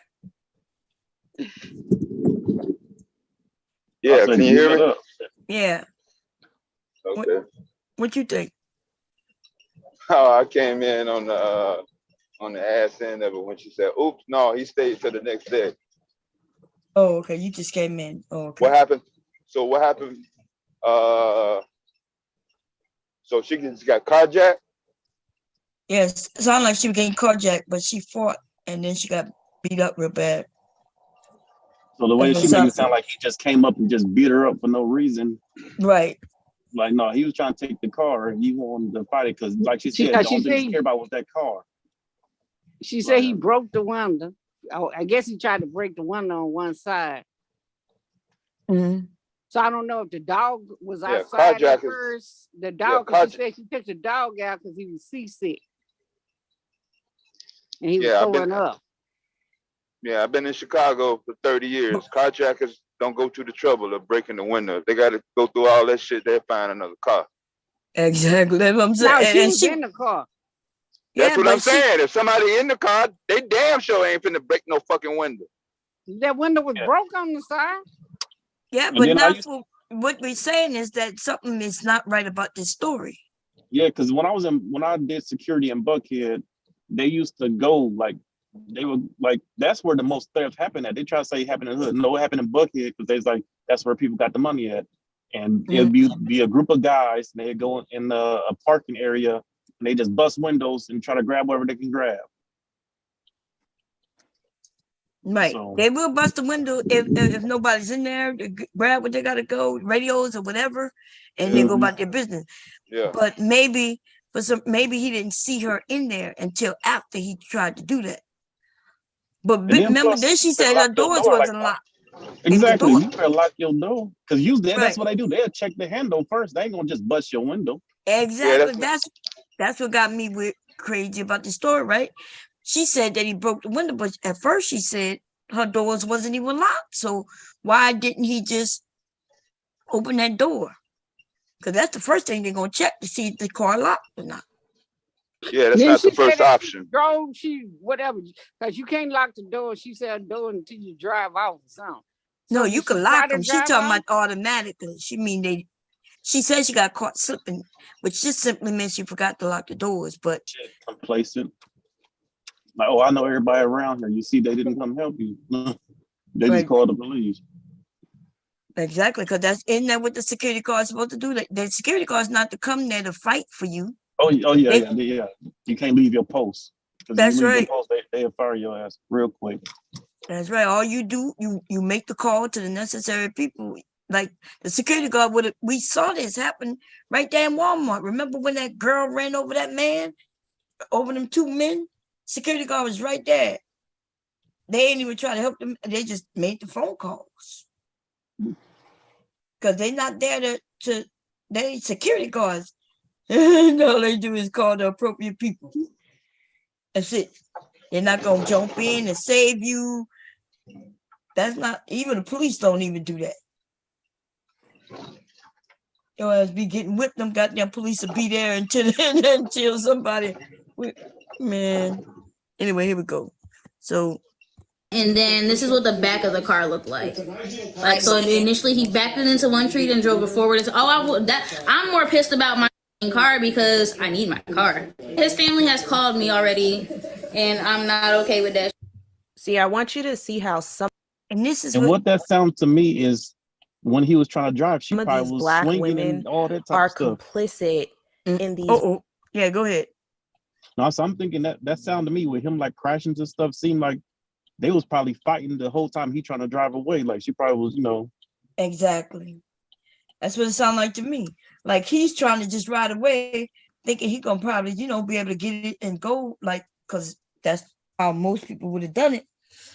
Yeah, can you hear me? Yeah. Okay. What you think? Oh, I came in on the ass end of it when she said, "Oops, no, he stayed till the next day." Oh, okay. You just came in. Oh, okay. What happened? So what happened? So she just got carjacked? Yes, it sounded like she was getting carjacked, but she fought and then she got beat up real bad. So the way she made it sound like he just came up and just beat her up for no reason. Right. Like, no, he was trying to take the car and he wanted to fight it because, like she said, the only thing she cared about was that car. She said he broke the window. Oh, I guess he tried to break the window on one side. So I don't know if the dog was outside at first. The dog, she said she took the dog out because he was seasick. And he was throwing up. Yeah, I've been in Chicago for 30 years. Carjackers don't go through the trouble of breaking the window. They got to go through all that shit. They'll find another car. Exactly. That's what I'm saying. No, she was in the car. That's what I'm saying. If somebody in the car, they damn sure ain't finna break no fucking window. That window was broke on the side. Yeah, but not for what we're saying is that something is not right about this story. Yeah, because when I did security in Buckhead, they used to go like they were like that's where the most theft happened at. They try to say it happened in the hood. No, it happened in Buckhead because they was like that's where people got the money at. And it'd be a group of guys and they'd go in a parking area and they just bust windows and try to grab whatever they can grab. Right. So, they will bust the window if nobody's in there to grab what they gotta go, radios or whatever, and they go about their business. Yeah. But maybe he didn't see her in there until after he tried to do that. But remember, then she said her doors wasn't locked. Exactly. You better lock your door. Because usually that's what they do. They'll check the handle first. They ain't gonna just bust your window. Exactly. Yeah, that's what got me crazy about the story, right? She said that he broke the window, but at first she said her doors wasn't even locked. So why didn't he just open that door? Because that's the first thing they're gonna check to see if the car locked or not. Yeah, that's not the first option. Whatever, because you can't lock the door. She said the door until you drive out or something. No, you can lock them. She's talking about automatically. She said she got caught slipping, which just simply means she forgot to lock the doors. But complacent. Like, oh, I know everybody around here. You see, they didn't come help you. They just called the police. Exactly, because isn't that what the security guard is supposed to do? The security guard is not to come there to fight for you. Oh yeah. You can't leave your post. That's right. They'll fire your ass real quick. That's right. All you do, you make the call to the necessary people. Like the security guard we saw this happen right there in Walmart. Remember when that girl ran over that man, over them two men? Security guard was right there. They ain't even try to help them. They just made the phone calls. Because they're not there they ain't security guards. All they do is call the appropriate people. That's it. They're not gonna jump in and save you. That's not, even the police don't even do that. Your ass be getting whipped, them goddamn police will be there until somebody, man. Anyway, here we go. So. And then this is what the back of the car looked like. Like, so initially he backed it into one street and drove it forward. And I'm more pissed about my car because I need my car. His family has called me already and I'm not okay with that. See, I want you to see how some And this is And what that sounds to me is when he was trying to drive, she Some of probably these was Black swinging women and all that type are of stuff. complicit in these. Yeah, go ahead. No, so I'm thinking that sound to me with him like crashing and stuff seemed like they was probably fighting the whole time he trying to drive away. Like she probably was, Exactly. That's what it sounded like to me. Like he's trying to just ride away, thinking he gonna probably, be able to get it and go, like, because that's how most people would have done it.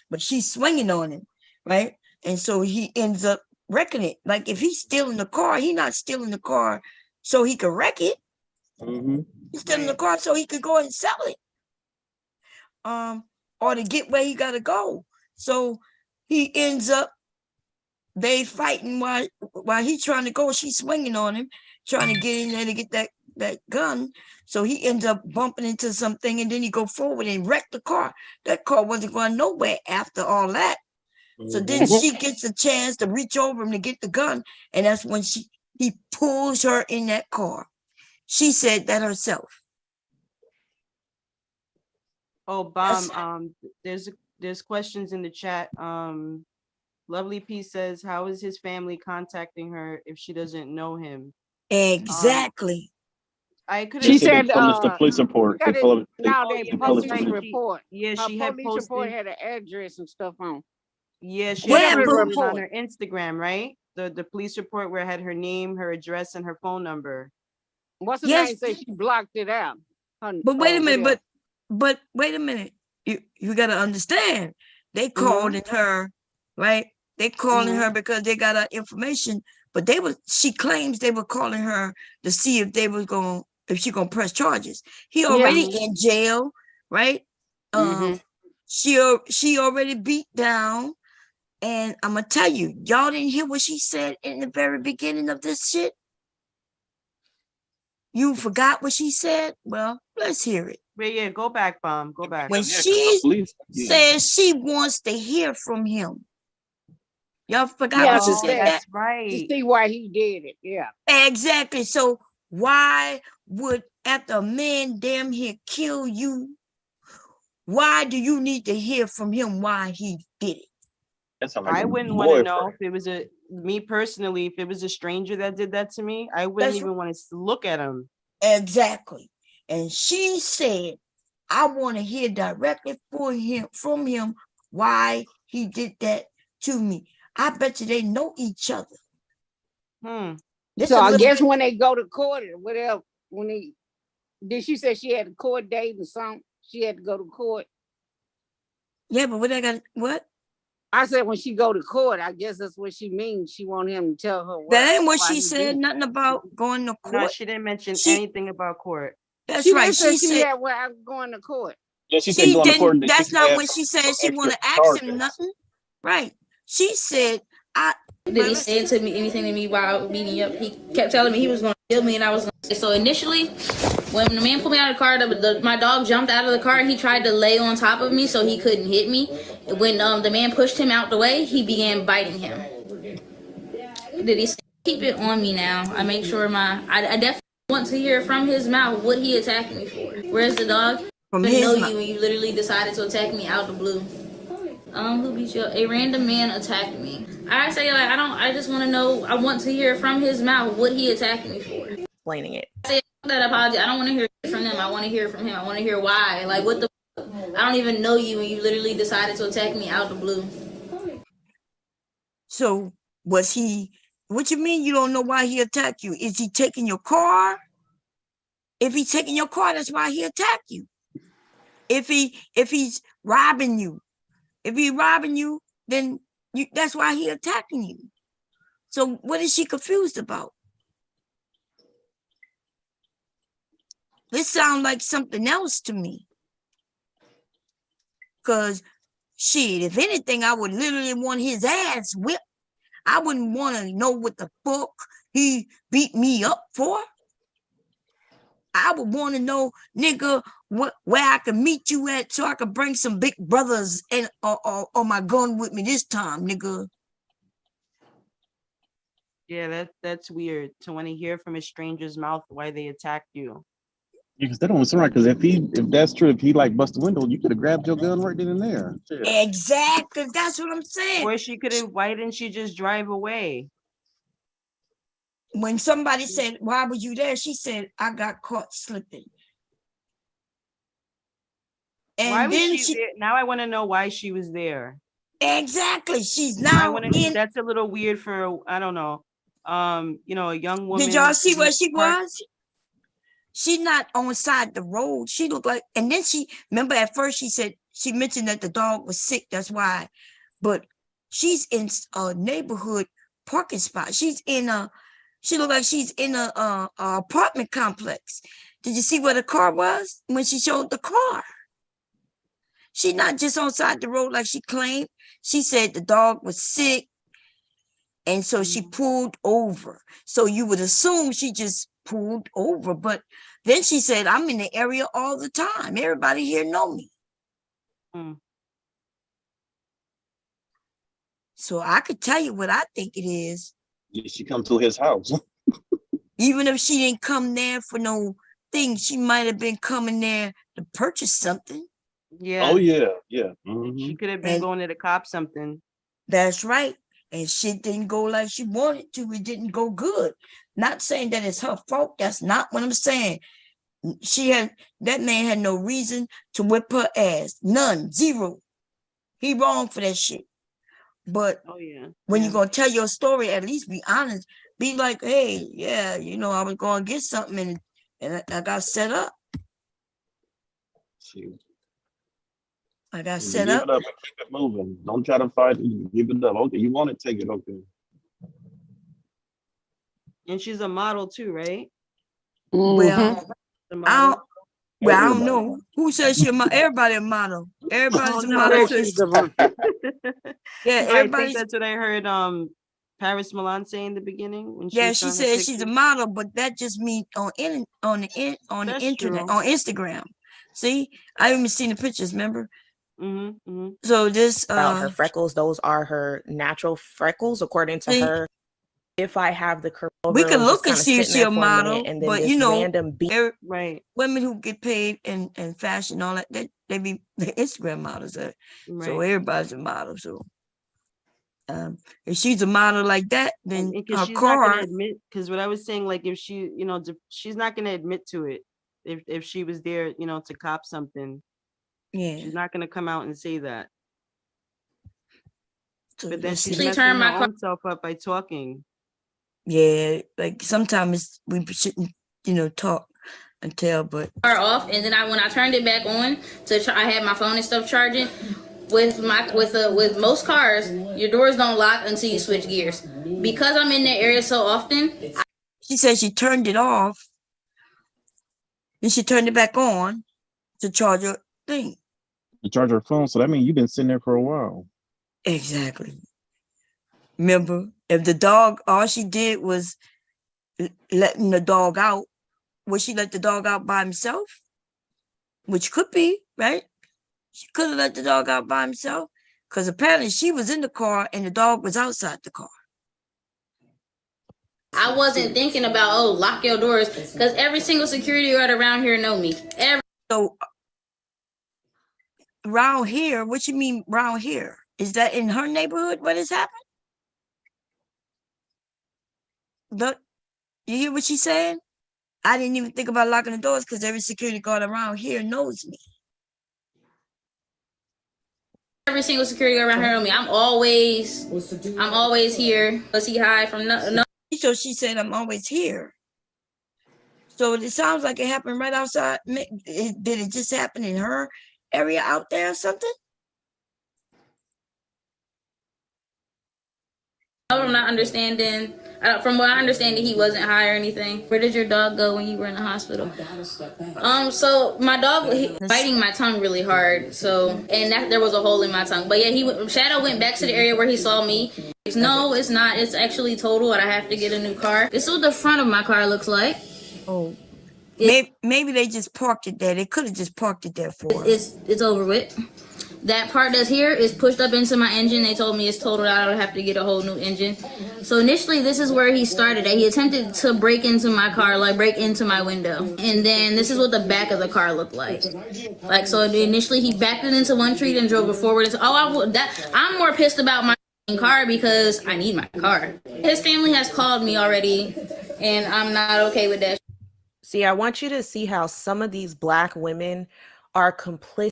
But she's swinging on him, right? And so he ends up wrecking it. Like if he's stealing the car, he's not stealing the car so he could wreck it. He's stealing the car so he could go and sell it. Or to get where he gotta go. So he ends up they fighting while he's trying to go. She's swinging on him, trying to get in there to get that gun. So he ends up bumping into something, and then he go forward and wreck the car. That car wasn't going nowhere after all that. So then she gets a chance to reach over him to get the gun, and that's when he pulls her in that car. She said that herself. Oh, Bomb, there's questions in the chat. Lovely Peace says, how is his family contacting her if she doesn't know him? Exactly. I could. She said the police report. Police report. Yeah, her she had police posted. report had an address and stuff on. Yeah, she Yeah, had but- posted it on her Instagram, right? The police report where it had her name, her address, and her phone number. What's the Yes. name? Say she blocked it out. But wait a minute, but wait a minute. You gotta understand. They calling her, right? They calling her because they got her information. But she claims they were calling her to see if she gonna press charges. He already in jail, right? She already beat down. And I'm gonna tell you, y'all didn't hear what she said in the very beginning of this shit. You forgot what she said? Well, let's hear it. Yeah, go back, Bomb. Go back. When she says she wants to hear from him. Y'all forgot what she said? That's right. To see why he did it. Yeah. Exactly. So why would, after a man damn here kill you, why do you need to hear from him why he did it? I wouldn't want to know if it was me personally, if it was a stranger that did that to me, I wouldn't even want to look at him. Exactly. And she said, I want to hear directly from him why he did that to me. I bet you they know each other. So I guess when they go to court or whatever, did she say she had a court date or something? She had to go to court. Yeah, but what? I said when she go to court, I guess that's what she means. She want him to tell her that ain't what she said. Nothing about going to court. No, she didn't mention anything about court. That's right. She said, "Well, I'm going to court." Yeah, she said going to court. That's not what she said. She want to ask him nothing. Right. She said, Did he say anything to me while beating me up? He kept telling me he was going to kill me, and I was going to. So initially, when the man pulled me out of the car, my dog jumped out of the car and he tried to lay on top of me so he couldn't hit me. When the man pushed him out the way, he began biting him. Did he say, keep it on me now? I make sure I definitely want to hear from his mouth what he attacked me for. Where's the dog? I didn't know you when you literally decided to attack me out the blue. Who beat you up? A random man attacked me. I say, like, I just want to know, I want to hear from his mouth what he attacked me for. Explaining it. I say that apology. I don't want to hear from them. I want to hear from him. I want to hear why. Like, what the I don't even know you and you literally decided to attack me out the blue. So what you mean you don't know why he attacked you? Is he taking your car? If he's taking your car, that's why he attacked you. If he's robbing you, then that's why he attacking you. So what is she confused about? This sounds like something else to me. Because shit, if anything, I would literally want his ass whipped. I wouldn't want to know what the fuck he beat me up for. I would want to know, nigga, where I can meet you at so I could bring some big brothers and or my gun with me this time, nigga. Yeah, that's weird to want to hear from a stranger's mouth why they attacked you. Because that don't sound right. Because if that's true, if he like bust the window, you could have grabbed your gun right then and there. Shit. Exactly. That's what I'm saying. Or she could have. Why didn't she just drive away? When somebody said, "Why were you there?" She said, "I got caught slipping." And Why was then she there? Now I want to know why she was there. Exactly. She's I now want to. in. That's a little weird for, I don't know. You know, a young woman. Did y'all see to where be she parked- was? She's not on side the road. She looked like, and then she, remember at first she said, she mentioned that the dog was sick. That's why. But she's in a neighborhood parking spot. She's in a, she looked like she's in a apartment complex. Did you see where the car was when she showed the car? She's not just on side the road like she claimed. She said the dog was sick. And so she pulled over. So you would assume she just pulled over. But then she said, I'm in the area all the time. Everybody here know me. So I could tell you what I think it is. Did she come to his house? Even if she didn't come there for no thing, she might have been coming there to purchase something. Yeah. Oh yeah, yeah. She could have been going to the cops something. That's right. And shit didn't go like she wanted to. It didn't go good. Not saying that it's her fault. That's not what I'm saying. That man had no reason to whip her ass. None. Zero. He wrong for that shit. But when you're going to tell your story, at least be honest. Be like, hey, yeah, you know, I was going to get something and I got set up. I got set Give up. it up and keep it moving. Don't try to fight it. Give it up. Okay, you want it, take it. Okay. And she's a model too, right? Well, The I model. don't know. Who says she a model? Everybody a model. Everybody's a model. Yeah, I think everybody's. that's what I heard Paris Milan say in the beginning. When Yeah, she she said she's a model, but that just means on the internet, true. on Instagram. See, I even seen the pictures. Remember? Mm-hmm. So this about her freckles, those are her natural freckles, according to her. If I have the curl over, we can look and kinda see if sitting she there a for minute, model, and then but this you know, random right. Women who get paid in fashion, all that, they be the Instagram models. So everybody's a model. So if she's a model like that, then because her she's not car. gonna admit. Because what I was saying, like if she, you know, she's not gonna admit to it. If she was there, you know, to cop something. Yeah. She's not gonna come out and say that. So but then she's see. messing her own self up by talking. Yeah, like sometimes we shouldn't, you know, talk and tell, but off, and then when I turned it back on I had my phone and stuff charging. With most cars, your doors don't lock until you switch gears. Because I'm in that area so often. She said she turned it off, and she turned it back on to charge her thing. To charge her phone, so that means you've been sitting there for a while. Exactly. Remember, if the dog, all she did was letting the dog out, would she let the dog out by himself? Which could be, right? She could have let the dog out by himself, because apparently she was in the car and the dog was outside the car. I wasn't thinking about, lock your doors, because every single security guard around here know me. So around here, what you mean around here? Is that in her neighborhood what has happened? Look, you hear what she's saying? I didn't even think about locking the doors because every security guard around here knows me. Every single security guard around here know me. I'm always here. Let's see hi from no. So she said, I'm always here. So it sounds like it happened right outside. Did it just happen in her area out there or something? I'm not understanding. From what I understand, he wasn't high or anything. Where did your dog go when you were in the hospital? So my dog biting my tongue really hard. And there was a hole in my tongue. But yeah, Shadow went back to the area where he saw me. No, it's not. It's actually total, and I have to get a new car. This is what the front of my car looks like. Oh, maybe they just parked it there. They could have just parked it there for her. It's over with. That part that's here is pushed up into my engine. They told me it's totaled out. I would have to get a whole new engine. So initially, this is where he started at. He attempted to break into my car, like break into my window. And then this is what the back of the car looked like. Like, so initially he backed it into one tree and drove it forward. Into, I'm more pissed about my car because I need my car. His family has called me already, and I'm not okay with that. See, I want you to see how some of these Black women are complicit.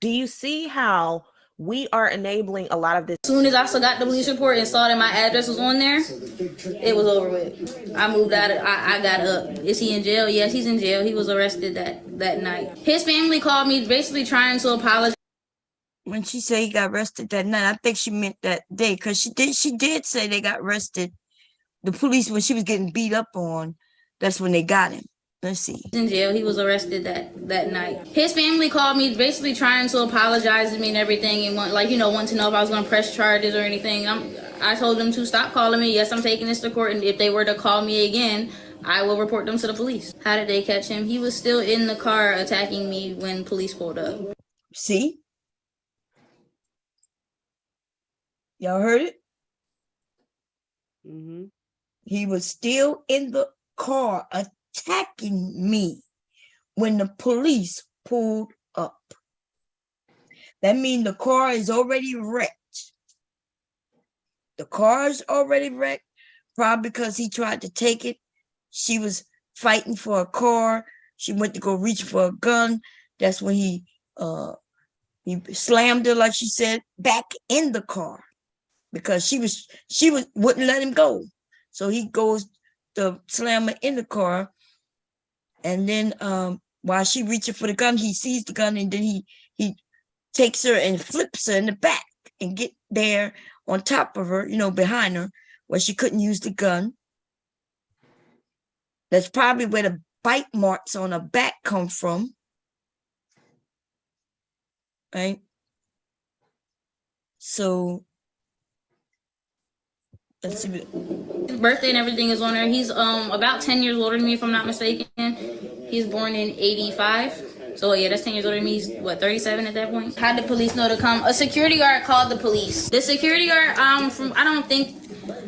Do you see how we are enabling a lot of this? As soon as I got the police report and saw that my address was on there, it was over with. I moved out. I got up. Is he in jail? Yes, he's in jail. He was arrested that night. His family called me basically trying to apologize. When she said he got arrested that night, I think she meant that day, because she did say they got arrested. The police, when she was getting beat up on, that's when they got him. Let's see. He's in jail. He was arrested that night. His family called me basically trying to apologize to me and everything, and want to know if I was going to press charges or anything. I told them to stop calling me. Yes, I'm taking this to court, and if they were to call me again, I will report them to the police. How did they catch him? He was still in the car attacking me when police pulled up. See? Y'all heard it? Mm-hmm. He was still in the car attacking me when the police pulled up. That means the car is already wrecked. The car is already wrecked, probably because he tried to take it. She was fighting for a car. She went to go reach for a gun. That's when he slammed her, like she said, back in the car, because she wouldn't let him go. So he goes to slam her in the car. And then while she reaching for the gun, he sees the gun, and then he takes her and flips her in the back and get there on top of her, behind her, where she couldn't use the gun. That's probably where the bite marks on her back come from. Right? So let's see. His birthday and everything is on there. He's about 10 years older than me, if I'm not mistaken. He's born in 85. So yeah, that's 10 years older than me. He's 37 at that point. How did police know to come? A security guard called the police. The security guard,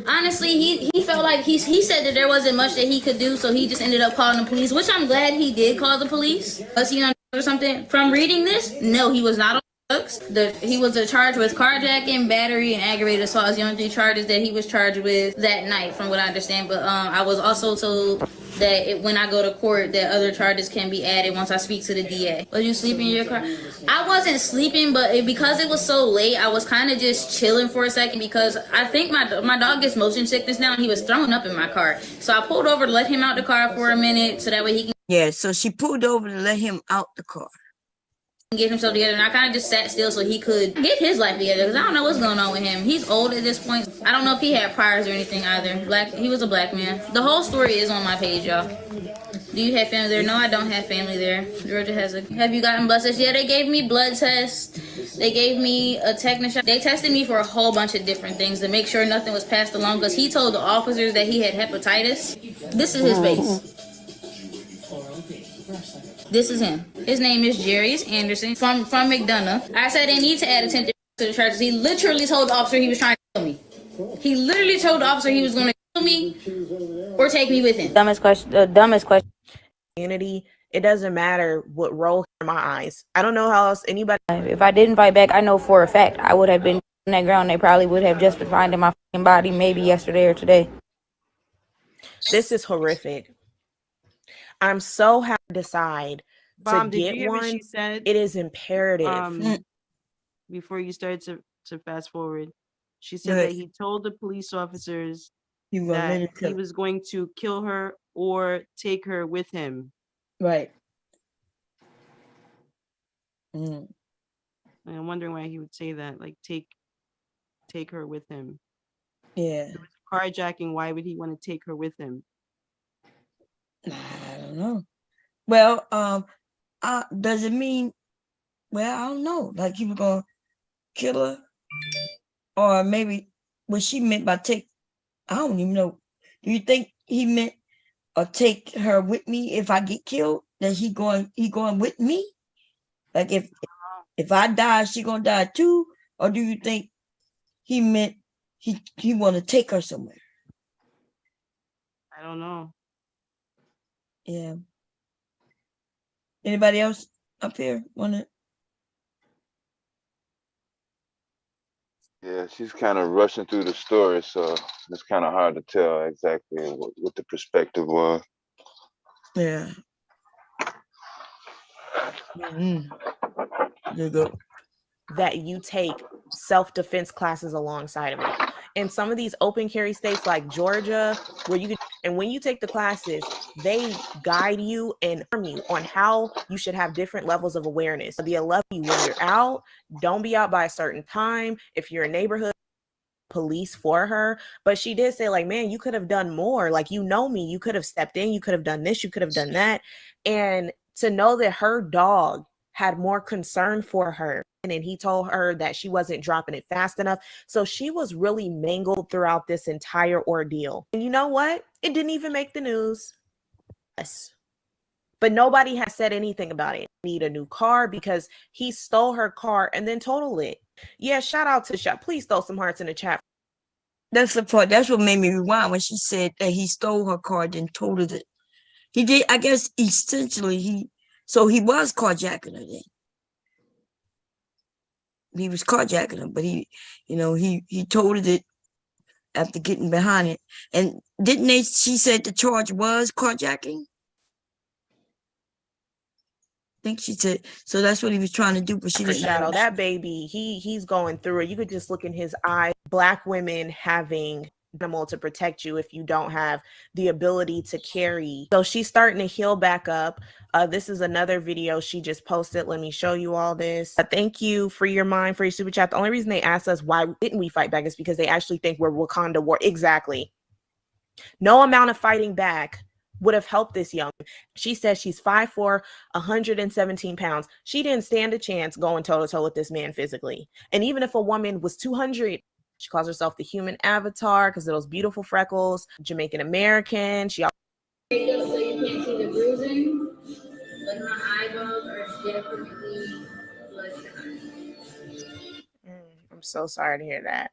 honestly, he felt like he said that there wasn't much that he could do, so he just ended up calling the police, which I'm glad he did call the police. Was he on or something? From reading this, no, he was not on drugs. He was charged with carjacking, battery, and aggravated assault as the only 3 charges that he was charged with that night, from what I understand. But I was also told that when I go to court, that other charges can be added once I speak to the DA. Was you sleeping in your car? I wasn't sleeping, but because it was so late, I was kind of just chilling for a second, because I think my dog gets motion sickness now, and he was throwing up in my car. So I pulled over to let him out the car for a minute, so that way he can. Yeah, so she pulled over to let him out the car. Get himself together, and I kind of just sat still so he could get his life together, because I don't know what's going on with him. He's old at this point. I don't know if he had priors or anything either. He was a Black man. The whole story is on my page, y'all. Do you have family there? No, I don't have family there. Georgia has have you gotten blood tests? Yeah, they gave me blood tests. They gave me a tetanus shot. They tested me for a whole bunch of different things to make sure nothing was passed along, because he told the officers that he had hepatitis. This is his face. This is him. His name is Jarius Anderson from McDonough. I said they need to add attempted to the charges. He literally told the officer he was trying to kill me. He literally told the officer he was going to kill me or take me with him. Dumbest question. Community, it doesn't matter what role in my eyes. I don't know how else anybody. If I didn't fight back, I know for a fact I would have been on that ground. They probably would have just been finding my fucking body maybe yesterday or today. This is horrific. I'm so happy to decide Bomb, to did you get hear what one. she said? It is imperative. Before you started to fast forward, she said that he told the police officers that he was going to kill her or take her with him. Right. And I'm wondering why he would say that, like take her with him. Yeah. If it was carjacking, why would he want to take her with him? I don't know. Well, does it mean? Well, I don't know. Like he was gonna kill her, or maybe what she meant by take. I don't even know. Do you think he meant or take her with me if I get killed? That he going with me? Like if If I die, she gonna die too? Or do you think he meant he want to take her somewhere? I don't know. Yeah. Anybody else up here want to? Yeah, she's kind of rushing through the story, so it's kind of hard to tell exactly what the perspective was. Yeah. There you go. That you take self-defense classes alongside of it. In some of these open carry states like Georgia, where you could, and when you take the classes, they guide you and inform you on how you should have different levels of awareness. Be a levy when you're out, don't be out by a certain time. If you're a neighborhood police for her, but she did say, like, man, you could have done more. Like, you know me, you could have stepped in, you could have done this, you could have done that. And to know that her dog had more concern for her, and he told her that she wasn't dropping it fast enough. So she was really mangled throughout this entire ordeal. And you know what? It didn't even make the news. Yes. But nobody has said anything about it. Need a new car because he stole her car and then totaled it. Yeah, shout out to Shop. Please throw some hearts in the chat. That's the part. That's what made me rewind when she said that he stole her car, then totaled it. He did. I guess essentially he was carjacking her then. He was carjacking her, but he totaled it after getting behind it. And didn't they? She said the charge was carjacking. I think she said so. That's what he was trying to do, but she didn't. Shadow, that baby, he's going through it. You could just look in his eye. Black women having animal to protect you if you don't have the ability to carry. So she's starting to heal back up. This is another video she just posted. Let me show you all this. Thank you for your mind, for your super chat. The only reason they asked us why didn't we fight back is because they actually think we're Wakanda war. Exactly. No amount of fighting back would have helped this young. She says she's 5'4", 117 pounds. She didn't stand a chance going toe to toe with this man physically. And even if a woman was 200, she calls herself the human avatar because of those beautiful freckles. Jamaican American. She also So you can't see the bruising, but my eyeballs are definitely bloodshot. I'm so sorry to hear that.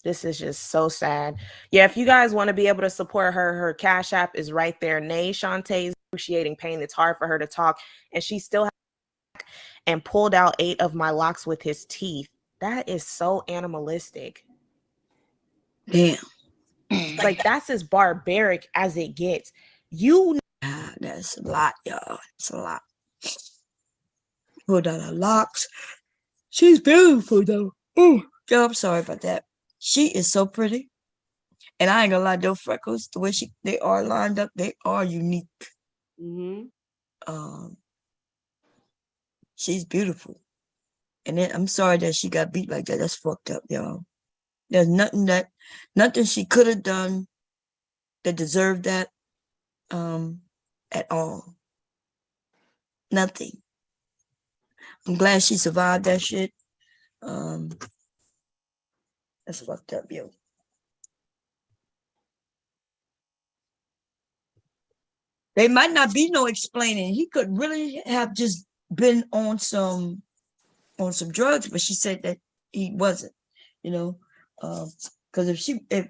This is just so sad. Yeah, if you guys want to be able to support her Cash App is right there. Nay Shantae's excruciating pain. It's hard for her to talk. And she still and pulled out 8 of my locks with his teeth. That is so animalistic. Damn. Like, that's as barbaric as it gets. That's a lot, y'all. It's a lot. Pulled out her locks. She's beautiful, though. Oh, girl, I'm sorry about that. She is so pretty. And I ain't gonna lie, those freckles, the way they are lined up, they are unique. She's beautiful. And then I'm sorry that she got beat like that. That's fucked up, y'all. There's nothing she could have done that deserved that at all. Nothing. I'm glad she survived that shit. That's fucked up, yo. There might not be no explaining. He could really have just been on some drugs, but she said that he wasn't, because if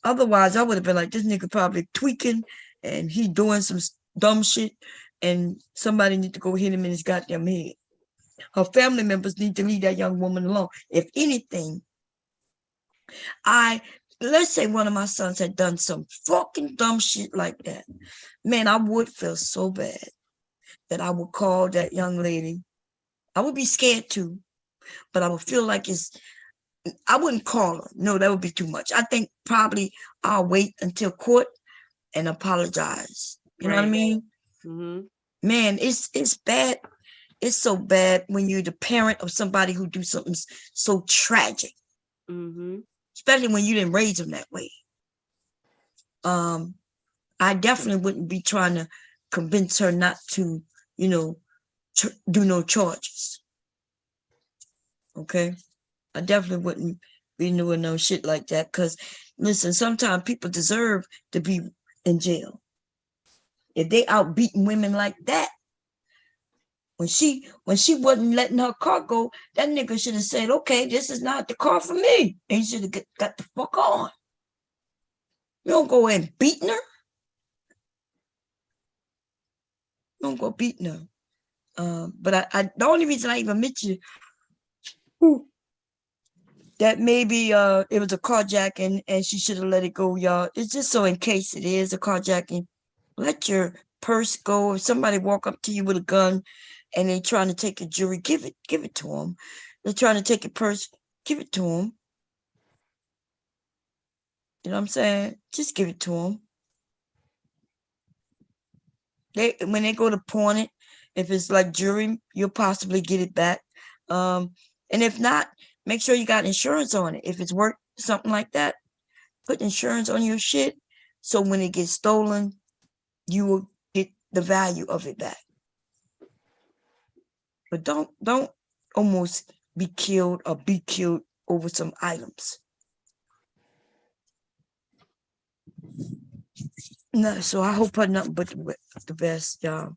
otherwise I would have been like, this nigga probably tweaking and he doing some dumb shit and somebody need to go hit him in his goddamn head. Her family members need to leave that young woman alone. If anything, let's say one of my sons had done some fucking dumb shit like that. Man, I would feel so bad that I would call that young lady. I would be scared too, but I would feel like I wouldn't call her. No, that would be too much. I think probably I'll wait until court and apologize. You know what I mean? Man, it's bad. It's so bad when you're the parent of somebody who do something so tragic. Especially when you didn't raise them that way. I definitely wouldn't be trying to convince her not to, do no charges. Okay? I definitely wouldn't be doing no shit like that because, listen, sometimes people deserve to be in jail. If they out beating women like that, When she wasn't letting her car go, that nigga should have said, okay, this is not the car for me. And he should have got the fuck on. You don't go and beating her. You don't go beating her. But I the only reason I even mentioned that maybe it was a carjacking and she should have let it go, y'all. It's just so in case it is a carjacking, let your purse go. If somebody walk up to you with a gun and they trying to take your jewelry, give it to them. They're trying to take your purse, give it to them. You know what I'm saying? Just give it to them. When they go to pawn it, if it's like jewelry, you'll possibly get it back. And if not, make sure you got insurance on it. If it's worth something like that, put insurance on your shit. So when it gets stolen, you will get the value of it back. But don't almost be killed or be killed over some items. No, so I hope her nothing but the best, y'all.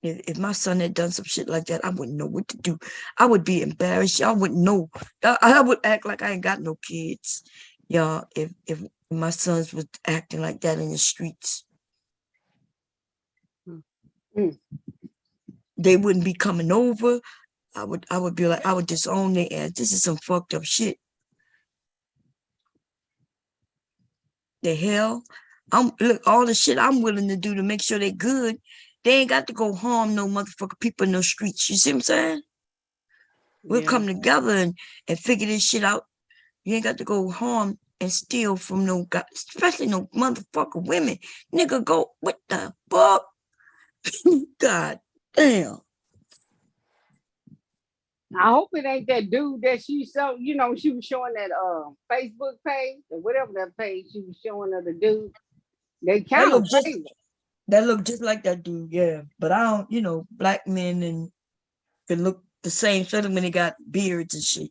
If my son had done some shit like that, I wouldn't know what to do. I would be embarrassed. I wouldn't know. I would act like I ain't got no kids, y'all. If my sons was acting like that in the streets, they wouldn't be coming over. I would be like, I would disown their ass. This is some fucked up shit. The hell, look, all the shit I'm willing to do to make sure they're good. They ain't got to go harm no motherfucking people in no streets. You see what I'm saying? We'll come together and figure this shit out. You ain't got to go harm and steal from no guy, especially no motherfucking women. Nigga, go, what the fuck? God damn. I hope it ain't that dude that she saw, she was showing that Facebook page or whatever that page she was showing of the dude. They kind of that look just like that dude, yeah. But I don't, black men can look the same, especially when they got beards and shit.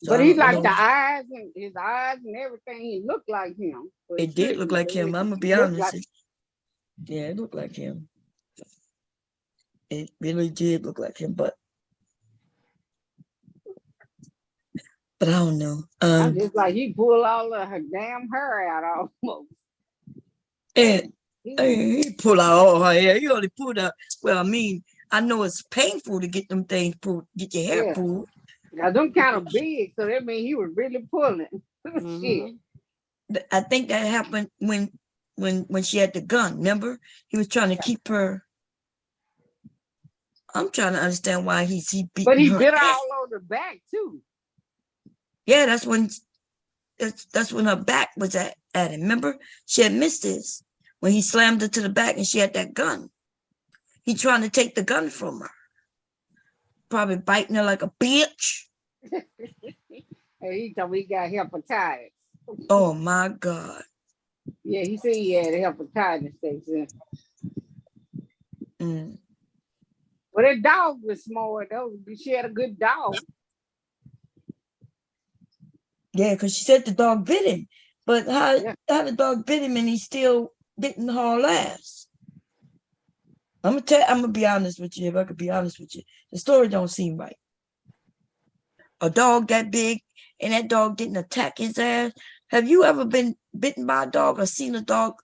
So but he like the eyes and his eyes and everything. He looked like him. It did look like him. I'm gonna be honest. Yeah, it looked like him. It really did look like him, but I don't know. I'm just like he pulled all of her damn hair out almost. And he pulled out all her hair. He only pulled out. Well, I mean, I know it's painful to get them things pulled, get your hair pulled. Now them kind of big, so that means he was really pulling. Shit. I think that happened when she had the gun. Remember, he was trying to keep her. I'm trying to understand why he beat her. But he bit her all over the back too. Yeah, that's when her back was at him. Remember, she had missed this when he slammed her to the back and she had that gun. He trying to take the gun from her. Probably biting her like a bitch. He told me he got hepatitis. Oh my God. Yeah, he said he had hepatitis. They said. Well, that dog was smart though. She had a good dog. Yeah, because she said the dog bit him. But how the dog bit him and he still didn't haul ass? I'm gonna be honest with you. If I could be honest with you, the story don't seem right. A dog that big and that dog didn't attack his ass. Have you ever been bitten by a dog or seen a dog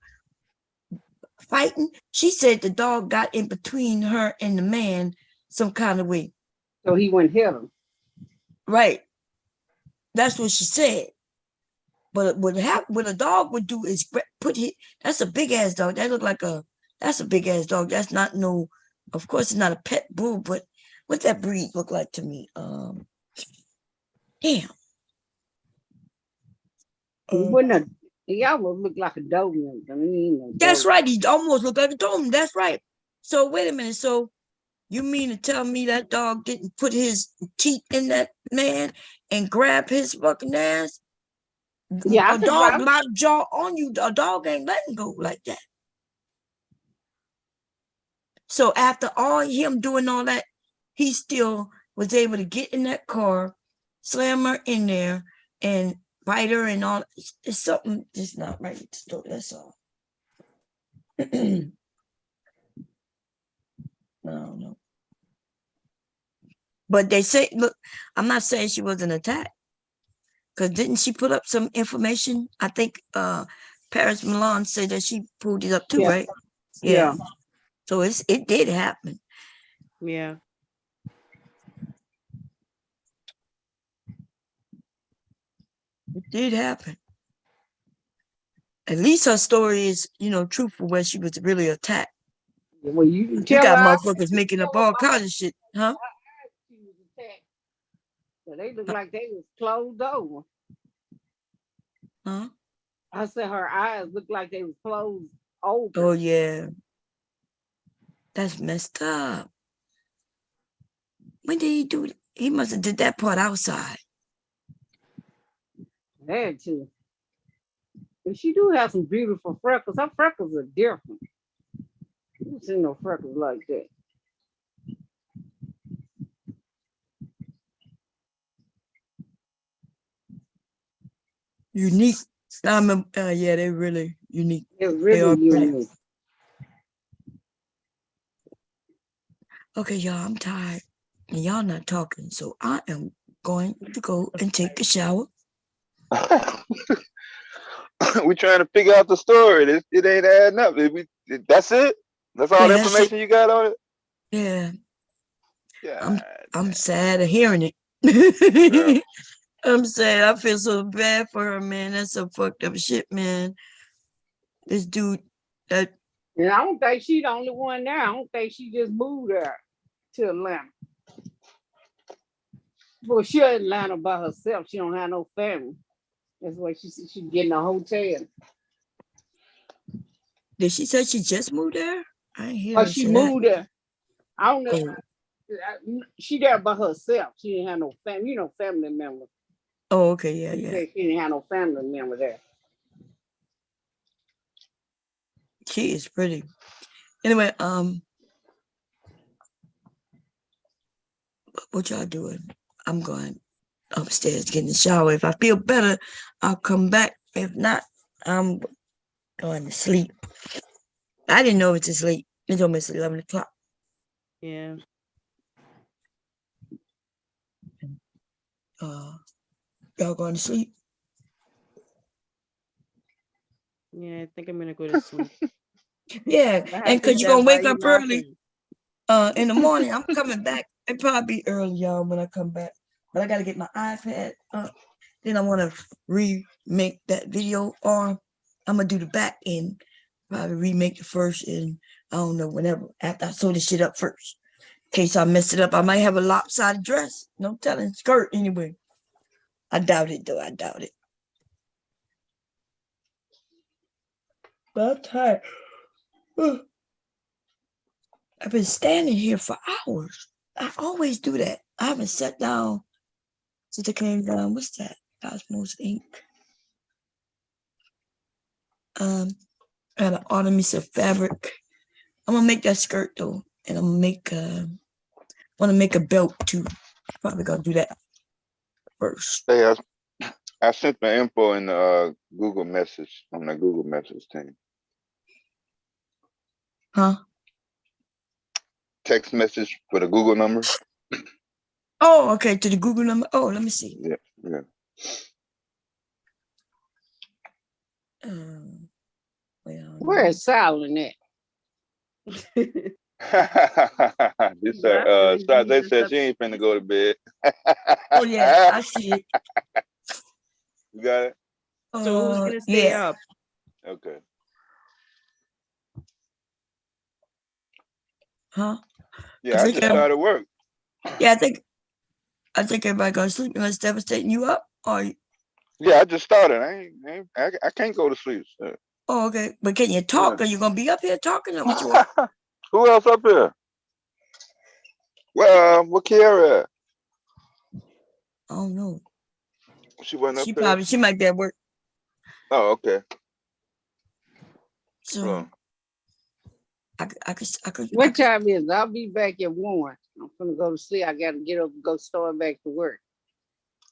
fighting? She said the dog got in between her and the man some kind of way. So he wouldn't hit him. Right. That's what she said. But what a dog would do is that's a big ass dog. That's a big ass dog. That's not of course it's not a pet bull, but what that breed look like to me? Damn. He almost looked like a Doberman. That's right. He almost looked like a Doberman. That's right. So wait a minute. So you mean to tell me that dog didn't put his teeth in that man and grab his fucking ass? Yeah, a dog lockjaw on you. A dog ain't letting go like that. So after all him doing all that, he still was able to get in that car, slam her in there, and bite her and all. It's something just not right with the story. That's all. I don't know. But they say, look, I'm not saying she wasn't attacked. Because didn't she put up some information? I think Paris Milan said that she pulled it up too, right? Yeah. So it did happen. Yeah. It did happen. At least her story is, truthful where she was really attacked. Well, you can You tell got her motherfuckers making up all kinds of shit, huh? she was attacked. So they look like they was closed over. Huh? I said her eyes looked like they was closed over. Oh yeah. That's messed up. When did he do it? He must have did that part outside. Had to. And she do have some beautiful freckles. Her freckles are different. You don't see no freckles like that. Unique. I remember, yeah, they're really unique. They're They really are pretty. unique. Okay, y'all, I'm tired. And y'all not talking, so I am going to go and take a shower. We trying to figure out the story. It ain't adding up. That's it? That's all the Yeah, that's information you got on it? Yeah, Yeah. I'm sad of hearing it. Yeah. I'm sad. I feel so bad for her, man. That's some fucked up shit, man. This dude that And I don't think she the only one there. I don't think she just moved there to Atlanta. Well, she in Atlanta by herself. She don't have no family. That's why she getting a hotel. did she say she just moved there? I ain't hear Or her she say moved there. I don't know. that. She there by herself. She didn't have no family. Family member. Oh, okay, yeah. She didn't have no family member there. She is pretty. Anyway, what y'all doing? I'm going upstairs getting a shower. If I feel better, I'll come back. If not, I'm going to sleep. I didn't know it was late. It's almost 11 o'clock. Yeah. Y'all going to sleep? Yeah, I think I'm gonna go to sleep. Yeah, I have and to because you're stand going to by wake you up early laughing. in the morning. I'm coming back. It probably be early, y'all, when I come back. But I got to get my iPad up. Then I want to remake that video, or I'm going to do the back end. Probably remake the first, and I don't know, whenever, after I sew this shit up first. In case I mess it up, I might have a lopsided dress. No telling. Skirt, anyway. I doubt it, though. I doubt it. But I'm tired. I've been standing here for hours. I always do that. I haven't sat down since I came down. What's that? Cosmos Ink. I had an Artemis of fabric. I'm gonna make that skirt though, and I'm gonna want to make a belt too. Probably gonna do that first. Hey, I sent my info in the Google message on the Google message team. Huh? Text message for the Google number. Oh, okay. To the Google number. Oh, let me see. Yeah. Where is Silent at? This they said she ain't finna go to bed. Oh yeah, I see it. You got it? So who's gonna stay up? Okay. Huh? Yeah, I just started work. Yeah, I think everybody gonna sleep unless devastating you up, or yeah, I just started. I can't go to sleep. So. Oh, okay. But can you talk? Are you gonna be up here talking, or what you want? Who else up here? Well, what Kiara? I don't know. She wasn't She up there. she might be at work. Oh, okay. So I could. What time is it? I'll be back at 1. I'm gonna go to sleep. I gotta get up and go start back to work.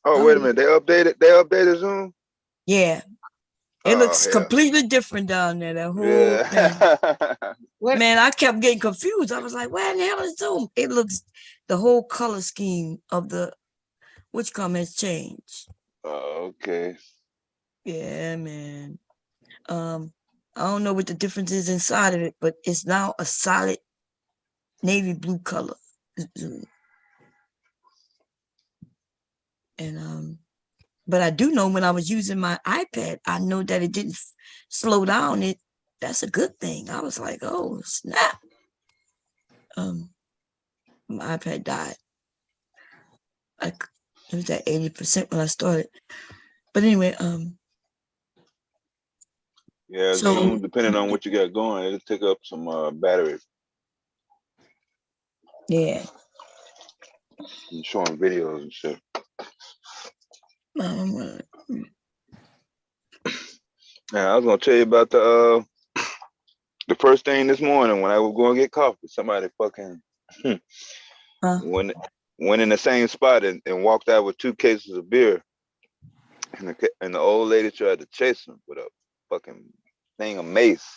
Oh, wait a minute. They updated Zoom? Yeah. It looks hell. completely different down there, that whole Yeah. thing. Man, I kept getting confused. I was like, where in the hell is Zoom? It looks, the whole color scheme of the Witchcom has changed. Okay. Yeah, man. I don't know what the difference is inside of it, but it's now a solid navy blue color. And but I do know when I was using my iPad, I know that it didn't slow down. That's a good thing. I was like, oh snap. My iPad died. Like it was at 80% when I started. But anyway, Yeah, so Zoom, depending on what you got going, it'll take up some battery. yeah. And showing videos and shit. Yeah, I was gonna tell you about the first thing this morning when I was going to get coffee. Somebody fucking went in the same spot and walked out with 2 cases of beer, and the old lady tried to chase him with a fucking thing of mace.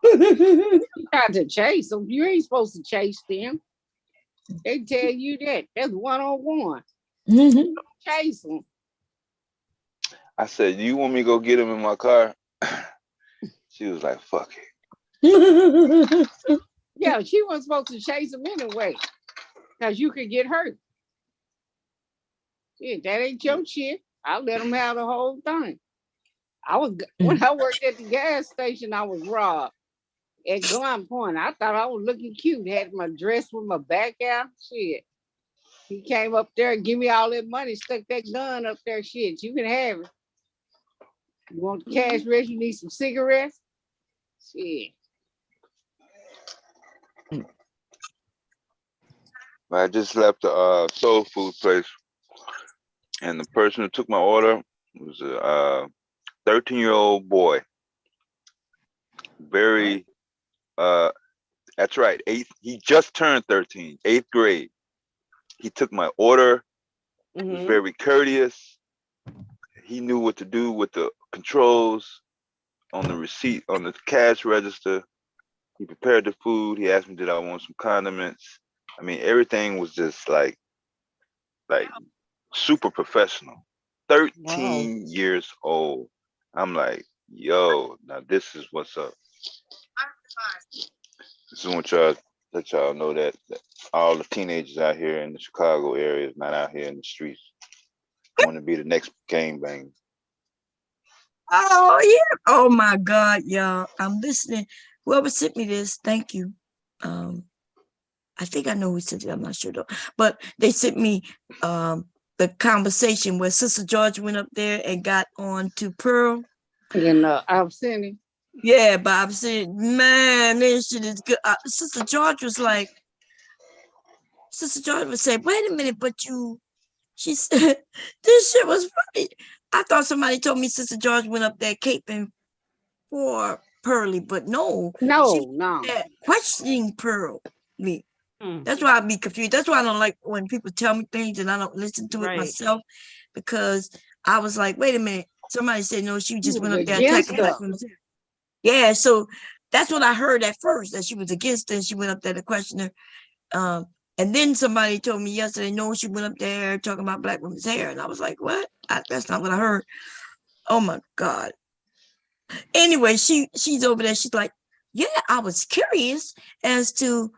You got to chase them. You ain't supposed to chase them. They tell you that. That's one-on-one. Chase them. I said, "You want me to go get him in my car?" She was like, "Fuck it." Yeah, she wasn't supposed to chase them anyway, because you could get hurt. Yeah, that ain't your shit. I let them have the whole thing. When I worked at the gas station, I was robbed at gunpoint. I thought I was looking cute. Had my dress with my back out. Shit. He came up there and give me all that money, stuck that gun up there. Shit, you can have it. You want the cash register? You need some cigarettes? Shit. I just left the soul food place, and the person who took my order was a 13-year-old boy. Very, that's right. He just turned 13, 8th grade. He took my order. Was very courteous. He knew what to do with the controls on the receipt, on the cash register. He prepared the food. He asked me, did I want some condiments? I mean, everything was just like super professional. 13 years old. I'm like, yo, now this is what's up. This is what y'all let y'all know that all the teenagers out here in the Chicago area is not out here in the streets want to be the next gangbang. Oh yeah. Oh my God, y'all. I'm listening. Whoever sent me this, thank you. I think I know who sent it. I'm not sure though. But they sent me the conversation where Sister George went up there and got on to Pearl. And I've seen it. Yeah, but I've said, man, this shit is good. Sister George was like, Sister George would say, wait a minute, but she said, this shit was funny. I thought somebody told me Sister George went up there caping for Pearly, but no. No. Questioning Pearly. That's why I be confused. That's why I don't like when people tell me things and I don't listen to it myself, because I was like, wait a minute. Somebody said, no, she just went up there attacking black women. Yeah, so that's what I heard at first, that she was against it and she went up there to question her. And then somebody told me yesterday, no, she went up there talking about black women's hair. And I was like, what? That's not what I heard. Oh my God. Anyway, she's over there. She's like, yeah, I was curious as to,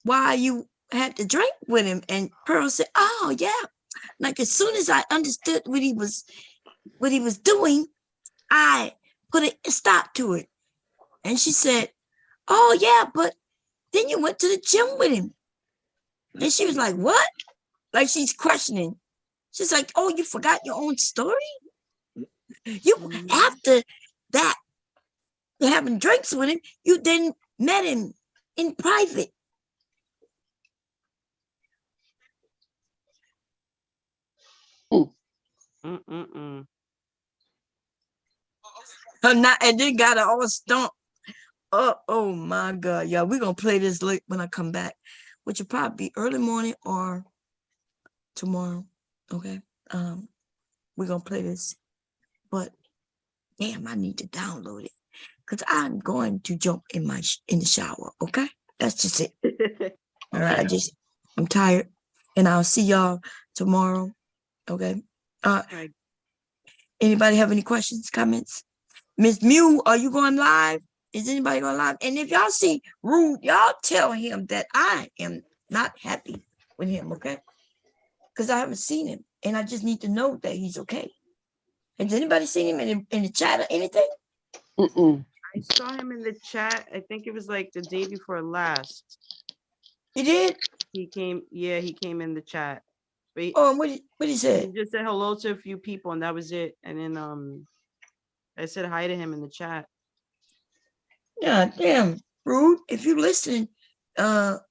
why you had to drink with him. And Pearl said, oh yeah. Like as soon as I understood what he was doing, I put a stop to it. And she said, oh yeah, but then you went to the gym with him. And she was like, what? Like she's questioning. She's like, oh, you forgot your own story? You, after that, having drinks with him, you then met him in private. And then got her all stumped. Oh my God, y'all. We're gonna play this late when I come back, which will probably be early morning or tomorrow. Okay. We're gonna play this. But damn, I need to download it because I'm going to jump in in the shower. Okay, that's just it. All right, I'm tired, and I'll see y'all tomorrow. Okay. Right. Anybody have any questions, comments? Miss Mew, are you going live? Is anybody going live? And if y'all see Rude, y'all tell him that I am not happy with him, okay? Because I haven't seen him, and I just need to know that he's okay. Has anybody seen him in the chat or anything? I saw him in the chat. I think it was like the day before last. He did? He came in the chat. But What he say? He just said hello to a few people, and that was it. And then I said hi to him in the chat. Yeah, damn, Rude. If you listening, stop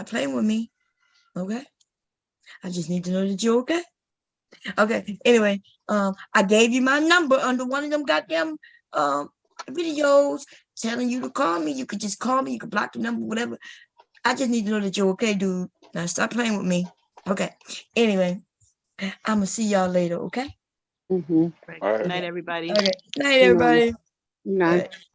playing with me. Okay. I just need to know that you're okay. Okay. Anyway, I gave you my number under one of them goddamn videos telling you to call me. You could just call me. You could block the number, whatever. I just need to know that you're okay, dude. Now stop playing with me. Okay. Anyway, I'm gonna see y'all later. Okay. Right. All right. Good night, everybody. Okay. Night, everybody. Night. All right.